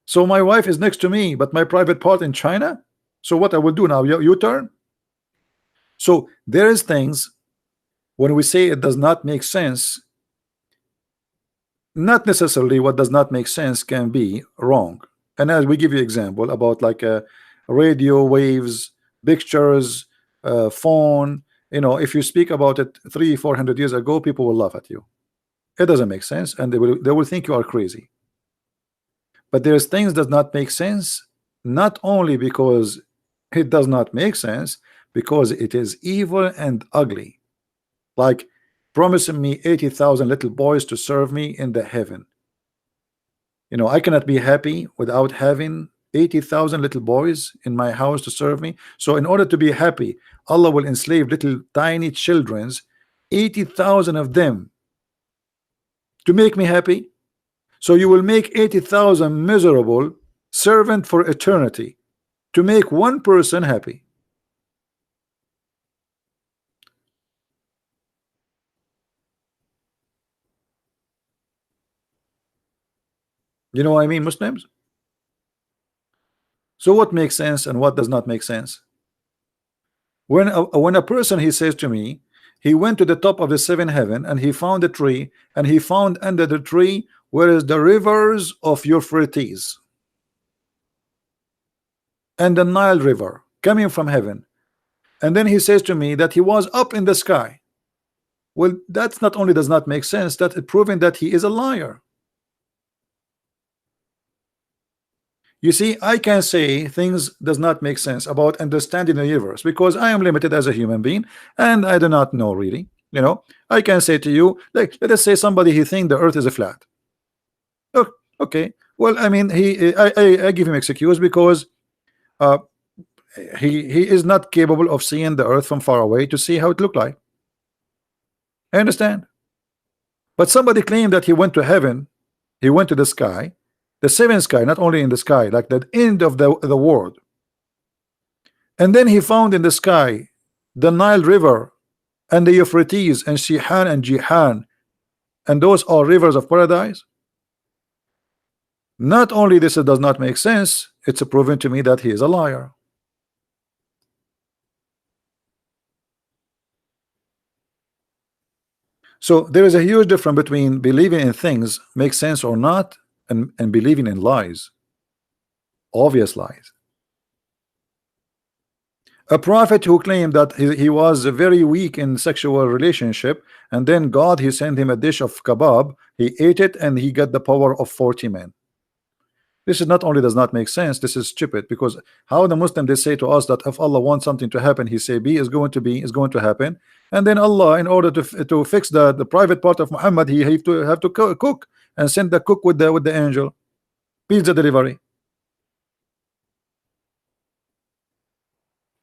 Speaker 1: So my wife is next to me, but my private part in China. So what I will do now? You turn. So there is things when we say it does not make sense. Not necessarily what does not make sense can be wrong. And as we give you example about like radio waves, pictures, phone, you know, if you speak about it 300-400 years ago, people will laugh at you. It doesn't make sense, and they will think you are crazy. But there's things does not make sense, not only because it does not make sense, because it is evil and ugly. Like promising me 80,000 little boys to serve me in the heaven. You know, I cannot be happy without having 80,000 little boys in my house to serve me. So in order to be happy, Allah will enslave little tiny children's, 80,000 of them, to make me happy. So you will make 80,000 miserable servant for eternity to make one person happy. You know what I mean, Muslims? So what makes sense and what does not make sense? When a person, he says to me, he went to the top of the seventh heaven and he found a tree, and he found under the tree where is the rivers of Euphrates and the Nile River coming from heaven. And then he says to me that he was up in the sky. Well, that's not only does not make sense, that's proving that he is a liar. You see, I can say things does not make sense about understanding the universe because I am limited as a human being and I do not know really. You know, I can say to you, like, let us say somebody he think the earth is a flat. Oh, okay, well, I mean, I give him excuse because uh, he is not capable of seeing the earth from far away to see how it look like. I understand. But somebody claimed that he went to heaven, he went to the sky, the seventh sky, not only in the sky, like the end of the world. And then he found in the sky the Nile River and the Euphrates and Shihan and Jihan, and those are rivers of paradise. Not only this does not make sense, it's proven to me that he is a liar. So there is a huge difference between believing in things make sense or not and believing in lies, obvious lies. A prophet who claimed that he was very weak in sexual relationship, and then God he sent him a dish of kebab, he ate it and he got the power of 40 men. This is not only does not make sense, this is stupid, because how the Muslim they say to us that if Allah wants something to happen, he say be is going to happen, and then Allah in order to fix the private part of Muhammad, he have to cook and send the cook with the angel, pizza delivery.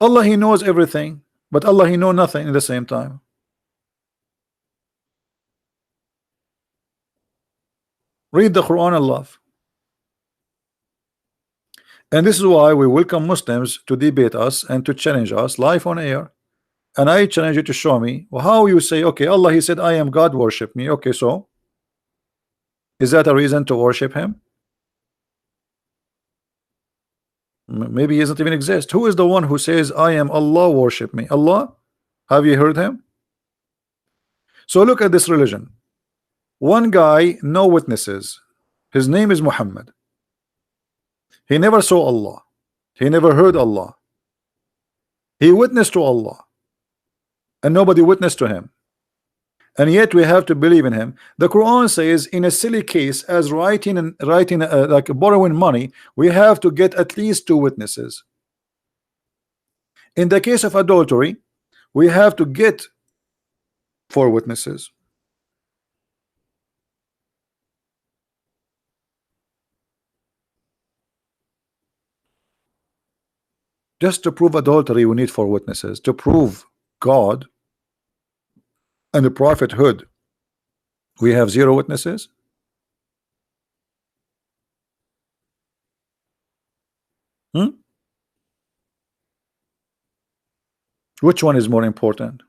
Speaker 1: Allah he knows everything, but Allah he know nothing in the same time. Read the Quran and love. And this is why we welcome Muslims to debate us and to challenge us live on air. And I challenge you to show me how you say, okay, Allah he said I am God, worship me. Okay, so is that a reason to worship him? Maybe he doesn't even exist. Who is the one who says I am Allah, worship me? Allah? Have you heard him? So look at this religion. One guy, no witnesses. His name is Muhammad. He never saw Allah. He never heard Allah. He witnessed to Allah, and nobody witnessed to him. and yet we have to believe in him. The Quran says in a silly case as writing like borrowing money, we have to get at least 2 witnesses. In the case of adultery, we have to get 4 witnesses. Just to prove adultery, we need 4 witnesses. To prove God and the prophethood, we have 0 witnesses. Which one is more important?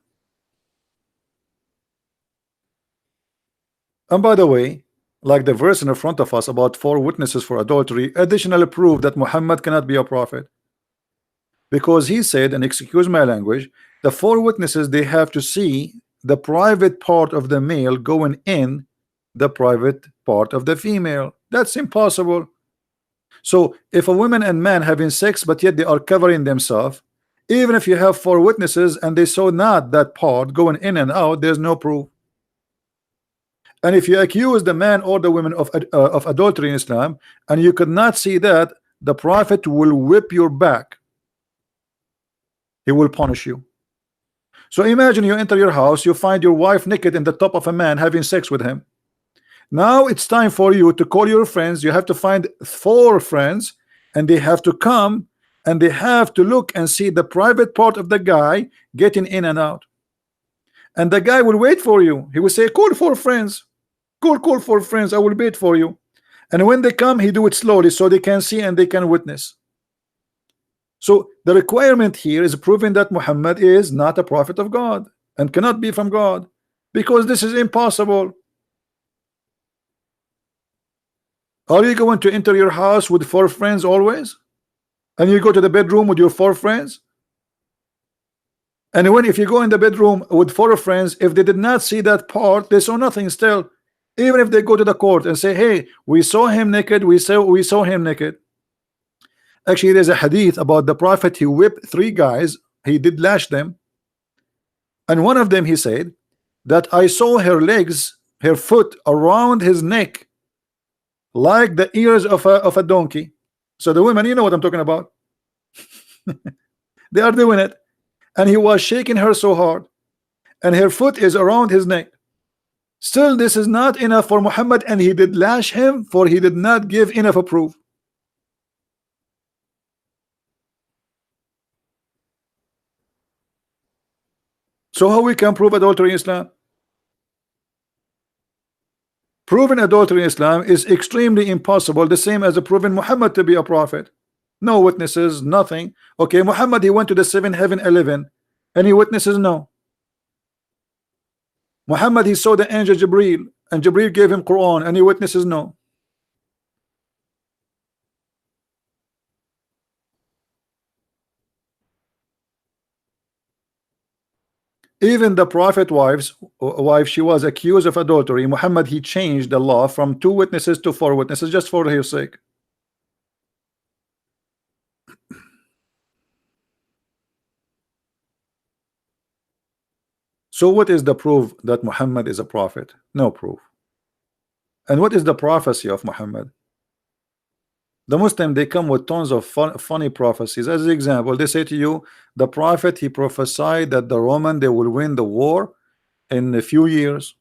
Speaker 1: And by the way, like the verse in front of us about 4 witnesses for adultery additionally prove that Muhammad cannot be a prophet, because he said, and excuse my language, the 4 witnesses, they have to see the private part of the male going in the private part of the female. That's impossible. So if a woman and man having sex but yet they are covering themselves, even if you have 4 witnesses and they saw not that part going in and out, there's no proof. And if you accuse the man or the woman of adultery in Islam and you could not see that, the prophet will whip your back. He will punish you. So imagine you enter your house, you find your wife naked in the top of a man having sex with him. Now it's time for you to call your friends. You have to find 4 friends, and they have to come and they have to look and see the private part of the guy getting in and out. And the guy will wait for you. He will say, call 4 friends. Call 4 friends. I will wait for you. And when they come, he do it slowly so they can see and they can witness. So the requirement here is proving that Muhammad is not a prophet of God and cannot be from God, because this is impossible. Are you going to enter your house with 4 friends always? And you go to the bedroom with your 4 friends? And if you go in the bedroom with 4 friends, if they did not see that part, they saw nothing still. Even if they go to the court and say, hey, we saw him naked, we saw him naked. Actually, there's a hadith about the prophet. He whipped 3 guys, he did lash them, and one of them, he said that I saw her legs, her foot around his neck like the ears of a donkey. So the women, you know what I'm talking about. They are doing it, and he was shaking her so hard, and her foot is around his neck. Still, this is not enough for Muhammad, and he did lash him, for he did not give enough a proof. So how we can prove adultery in Islam? Proving adultery in Islam is extremely impossible, the same as proving Muhammad to be a prophet. No witnesses, nothing. Okay, Muhammad, he went to the 7th heaven 11. Any witnesses? No. Muhammad, he saw the angel Jibreel, and Jibreel gave him Quran. Any witnesses? No. Even the prophet wife, she was accused of adultery. Muhammad, he changed the law from 2 witnesses to 4 witnesses just for her sake. So what is the proof that Muhammad is a prophet? No proof. And what is the prophecy of Muhammad? The Muslim, they come with tons of funny prophecies. As an example, they say to you, the prophet, he prophesied that the Roman, they will win the war in a few years.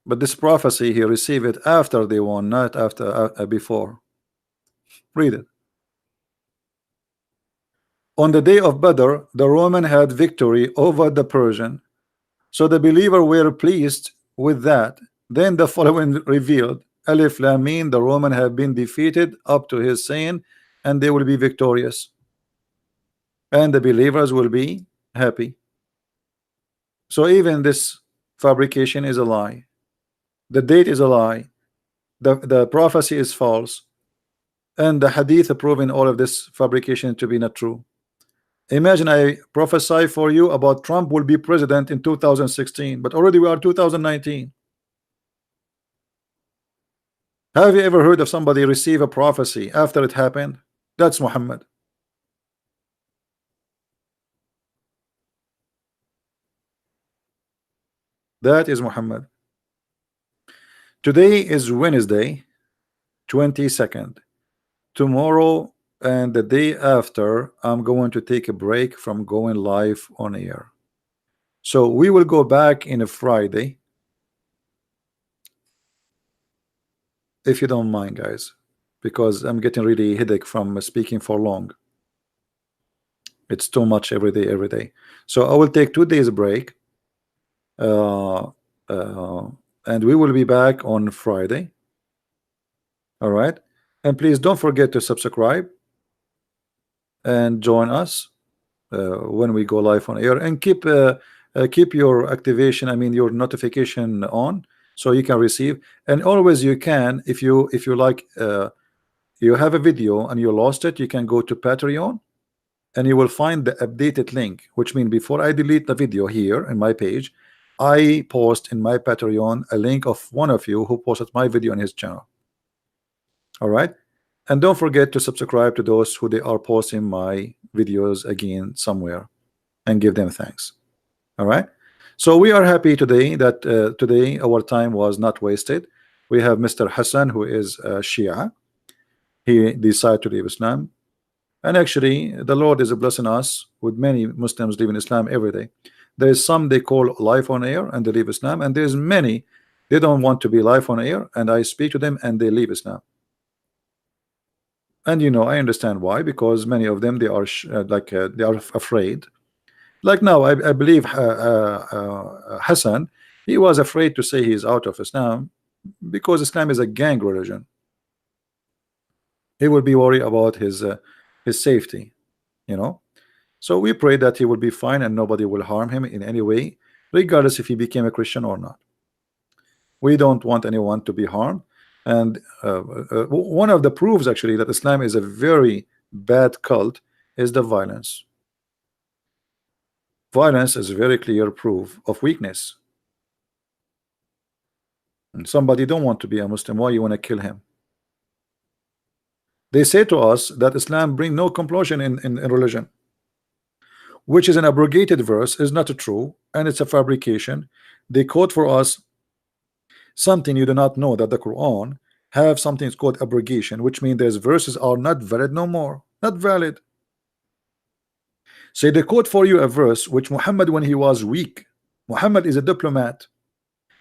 Speaker 1: But this prophecy, he received it after they won, not after before. Read it. On the day of Badr, the Roman had victory over the Persian, so the believer were pleased with that. Then the following revealed, Alif Lam Mim, the Roman have been defeated up to his saying, and they will be victorious, and the believers will be happy. So even this fabrication is a lie. The date is a lie. The prophecy is false, and the hadith proving all of this fabrication to be not true. Imagine I prophesy for you about Trump will be president in 2016, but already we are 2019. Have you ever heard of somebody receive a prophecy after it happened? That's Muhammad. That is Muhammad. Today is Wednesday, 22nd. Tomorrow and the day after, I'm going to take a break from going live on air. So we will go back in a Friday, if you don't mind, guys, because I'm getting really headache from speaking for long. It's too much every day, every day. So I will take 2 days break, uh, uh, and we will be back on Friday. All right, and please don't forget to subscribe and join us when we go live on air, and keep your activation, I mean your notification on, so you can receive. And always you can, if you like, you have a video and you lost it, you can go to Patreon and you will find the updated link, which means before I delete the video here in my page, I post in my Patreon a link of one of you who posted my video on his channel. All right, and don't forget to subscribe to those who they are posting my videos again somewhere, and give them thanks. All right, so we are happy today that today our time was not wasted. We have Mr. Hassan, who is Shia. He decided to leave Islam, and actually the Lord is blessing us with many Muslims leaving Islam every day. There is some they call life on air and they leave Islam, and there's many they don't want to be live on air, and I speak to them and they leave Islam. And I understand why, because many of them they are they are afraid. Like now, I believe Hassan, he was afraid to say he is out of Islam because Islam is a gang religion. He will be worried about his safety, you know. So we pray that he will be fine and nobody will harm him in any way, regardless if he became a Christian or not. We don't want anyone to be harmed. And one of the proofs actually that Islam is a very bad cult is the violence. Violence is a very clear proof of weakness. And somebody don't want to be a Muslim, why you want to kill him? They say to us that Islam bring no compulsion in religion, which is an abrogated verse, is not true, and it's a fabrication. They quote for us something you do not know, that the Quran have something called abrogation, which means those verses are not valid no more, not valid. So they quote for you a verse which Muhammad, when he was weak, Muhammad is a diplomat,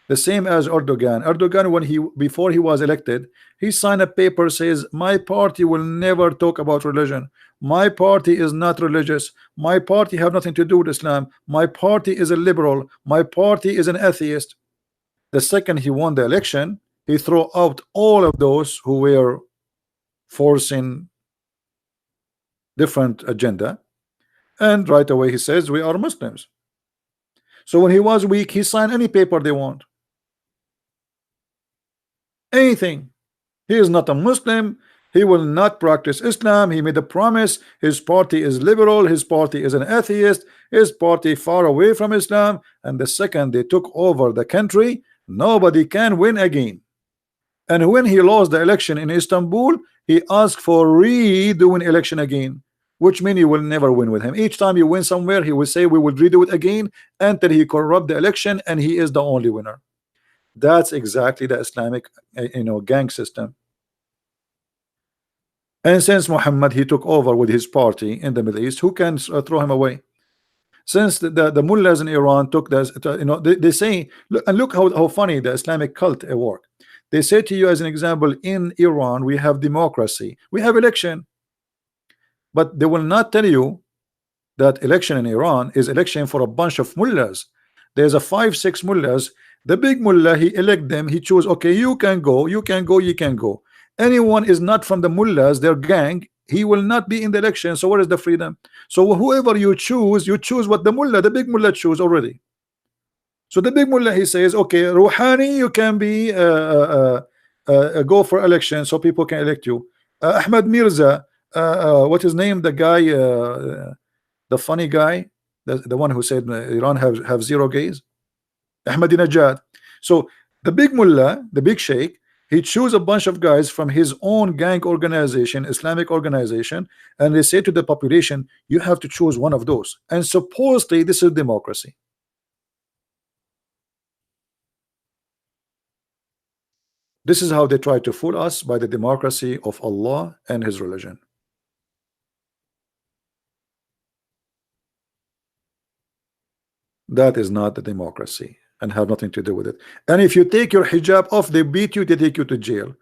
Speaker 1: the same as Erdogan. Erdogan, when before he was elected, he signed a paper says, my party will never talk about religion, my party is not religious, my party have nothing to do with Islam, my party is a liberal, my party is an atheist. The second he won the election, he threw out all of those who were forcing different agenda, and right away he says we are Muslims. So when he was weak, he signed any paper they want, anything. He is not a Muslim, he will not practice Islam, he made a promise, his party is liberal, his party is an atheist, his party far away from Islam. And the second they took over the country, nobody can win again. And when he lost the election in Istanbul, he asked for redoing election again, which means you will never win with him. Each time you win somewhere, he will say we will redo it again until he corrupt the election and he is the only winner. That's exactly the Islamic gang system. And since Muhammad he took over with his party in the Middle East, who can throw him away? Since the mullahs in Iran took this, they say, look how funny the Islamic cult work. They say to you, as an example, in Iran we have democracy, we have election, but they will not tell you that election in Iran is election for a bunch of mullahs. There's a 5-6 mullahs. The big mullah, he elect them, he choose, okay, you can go, you can go, you can go. Anyone is not from the mullahs, their gang, he will not be in the election. So what is the freedom? So whoever you choose what the mullah, the big mullah choose already. So the big mullah, he says, okay, Rouhani, you can be go for election so people can elect you. Ahmad Mirza, what his name, the guy, the funny guy, the one who said Iran have 0 gays, Ahmadinejad. So the big mullah, the big sheikh, he choose a bunch of guys from his own gang organization, Islamic organization, and they say to the population, you have to choose one of those. And supposedly this is democracy. This is how they try to fool us by the democracy of Allah and His religion. That is not the democracy and have nothing to do with it. And if you take your hijab off, they beat you, they take you to jail.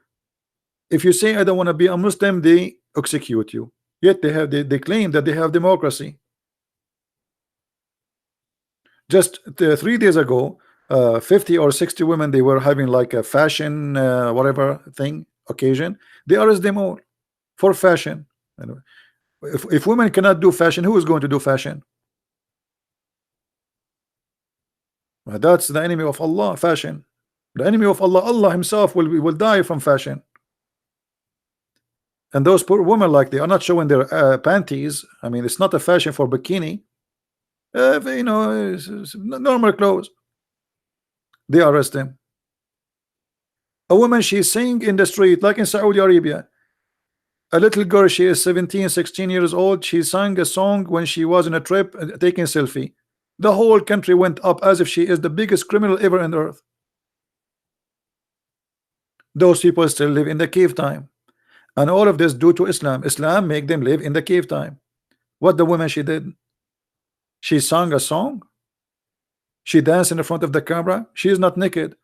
Speaker 1: If you say I don't want to be a Muslim, they execute you. Yet they claim that they have democracy. Just 3 days ago, 50 or 60 women, they were having like a fashion whatever thing occasion. They arrest them all for fashion. Anyway, if women cannot do fashion, who is going to do fashion? That's the enemy of Allah, fashion. The enemy of Allah, Allah himself will die from fashion. And those poor women, like, they are not showing their panties. I mean, it's not a fashion for bikini. You know, it's normal clothes. They arrest them. A woman, she's singing in the street, like in Saudi Arabia. A little girl, she is 17, 16 years old. She sang a song when she was on a trip, taking selfie. The whole country went up as if she is the biggest criminal ever on earth. Those people still live in the cave time. And all of this due to Islam. Islam make them live in the cave time. What the woman she did? She sang a song. She danced in the front of the camera. She is not naked.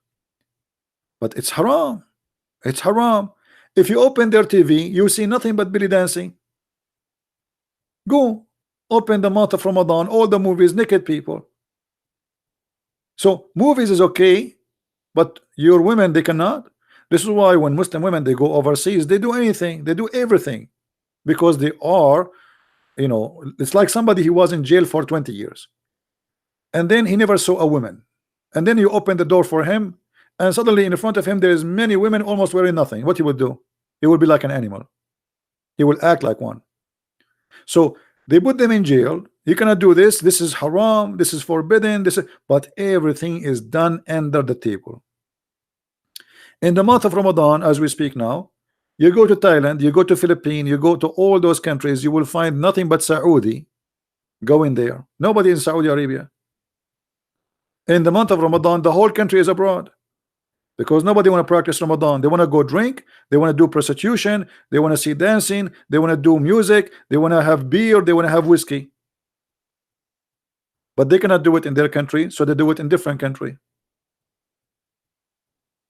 Speaker 1: But it's haram. It's haram. If you open their TV, you see nothing but belly dancing. Go open the month of Ramadan, all the movies, naked people. So movies is okay, but your women, they cannot. This is why when Muslim women, they go overseas, they do anything, they do everything, because they are, you know, it's like somebody who was in jail for 20 years and then he never saw a woman, and then you open the door for him, and suddenly in front of him there is many women almost wearing nothing. What he would do? He would be like an animal. He will act like one. So they put them in jail. You cannot do this. This is haram. This is forbidden. This is, but everything is done under the table. In the month of Ramadan, as we speak now, you go to Thailand, you go to Philippines, you go to all those countries, you will find nothing but Saudi going there. Nobody in Saudi Arabia. In the month of Ramadan, the whole country is abroad, because nobody want to practice Ramadan. They want to go drink, they want to do prostitution, they want to see dancing, they want to do music, they want to have beer, they want to have whiskey. But they cannot do it in their country, so they do it in different country.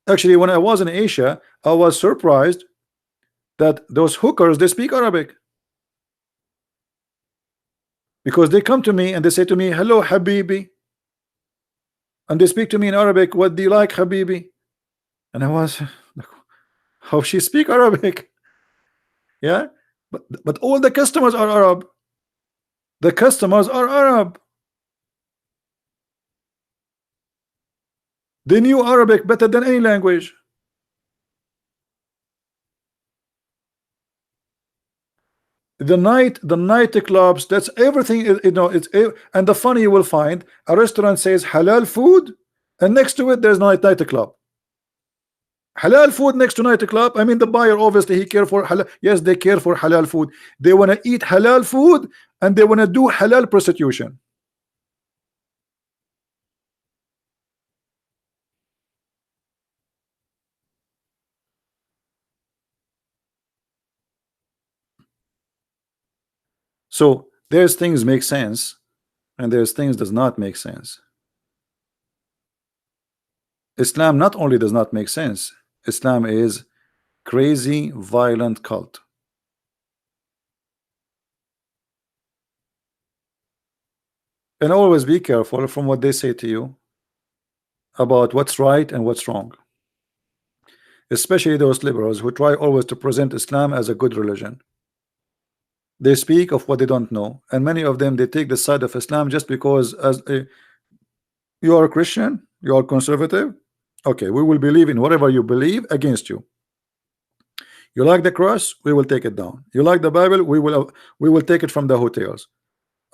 Speaker 1: Actually, when I was in Asia, I was surprised that those hookers, they speak Arabic, because they come to me and they say to me, hello Habibi, and they speak to me in Arabic, what do you like, Habibi? And I was like, how she speak Arabic? Yeah, but all the customers are Arab. The customers are Arab. They knew Arabic better than any language. The night clubs, that's everything. You know, it's, and the funny, you will find a restaurant says halal food, and next to it there's night club. Halal food next to night club. I mean, the buyer, obviously he care for halal. Yes, they care for halal food. They want to eat halal food and they want to do halal prostitution. So there's things make sense and there's things does not make sense. Islam not only does not make sense, Islam is crazy, violent cult. And always be careful from what they say to you about what's right and what's wrong, especially those liberals who try always to present Islam as a good religion. They speak of what they don't know, and many of them, they take the side of Islam just because as you are a Christian, you are conservative, okay, we will believe in whatever you believe against you. You like the cross, we will take it down. You like the Bible, we will take it from the hotels.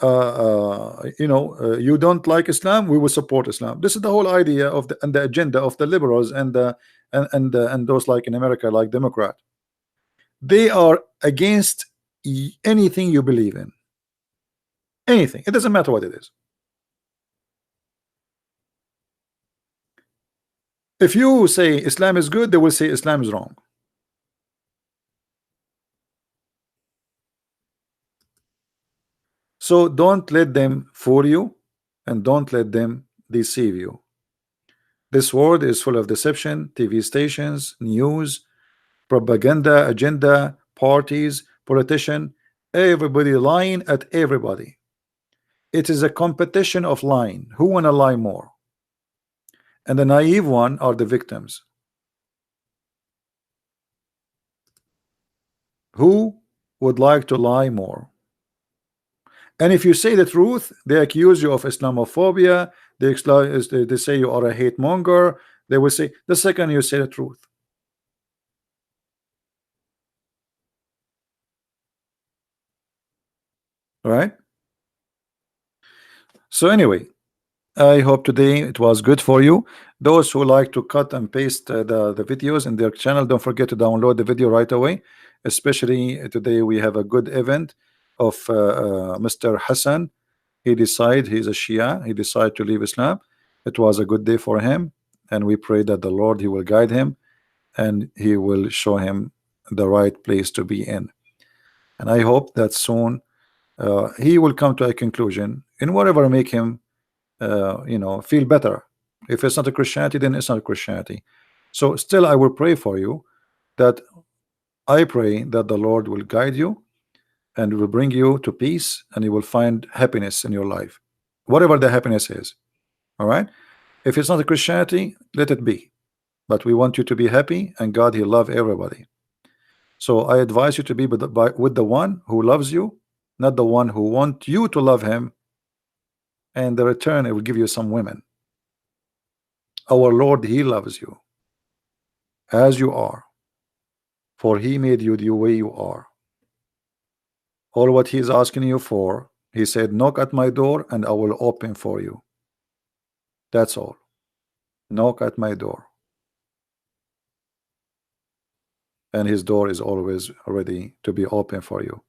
Speaker 1: You know, you don't like Islam, we will support Islam. This is the whole idea of the agenda of the liberals and those like in America, like Democrat. They are against anything you believe in. Anything. It doesn't matter what it is. If you say Islam is good, they will say Islam is wrong. So don't let them fool you, and don't let them deceive you. This world is full of deception, TV stations, news, propaganda, agenda, parties, politician, everybody lying at everybody. It is a competition of lying. Who wanna lie more? And the naive one are the victims. Who would like to lie more? And if you say the truth, they accuse you of Islamophobia. They say you are a hate monger. They will say the second you say the truth. All right. So anyway, I hope today it was good for you. Those who like to cut and paste the videos in their channel, don't forget to download the video right away. Especially today we have a good event of Mr. Hassan. He decided he's a Shia. He decided to leave Islam. It was a good day for him, and we pray that the Lord he will guide him and he will show him the right place to be in. And I hope that soon he will come to a conclusion in whatever make him feel better. If it's not a Christianity, then it's not a Christianity. So still I will pray for you, that I pray that the Lord will guide you and will bring you to peace, and you will find happiness in your life, whatever the happiness is. All right. If it's not a Christianity, let it be, but we want you to be happy, and God he love everybody. So I advise you to be with the one who loves you, not the one who want you to love him, and the return it will give you some women. Our Lord he loves you as you are, for he made you the way you are. All what he is asking you for, he said, knock at my door and I will open for you. That's all. Knock at my door, and his door is always ready to be open for you.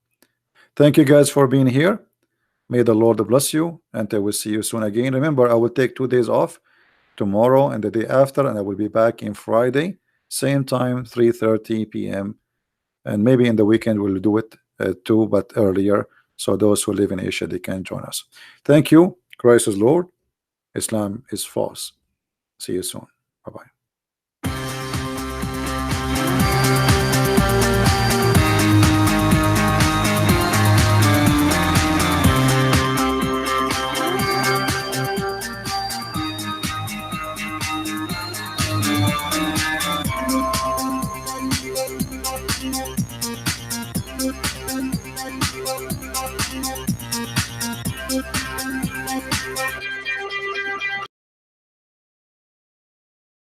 Speaker 1: Thank you guys for being here. May the Lord bless you, and I will see you soon again. Remember, I will take 2 days off, tomorrow and the day after, and I will be back in Friday, same time, 3:30 p.m. and maybe in the weekend we'll do it too, but earlier, so those who live in Asia they can join us. Thank you. Christ is Lord, Islam is false. See you soon. Bye bye.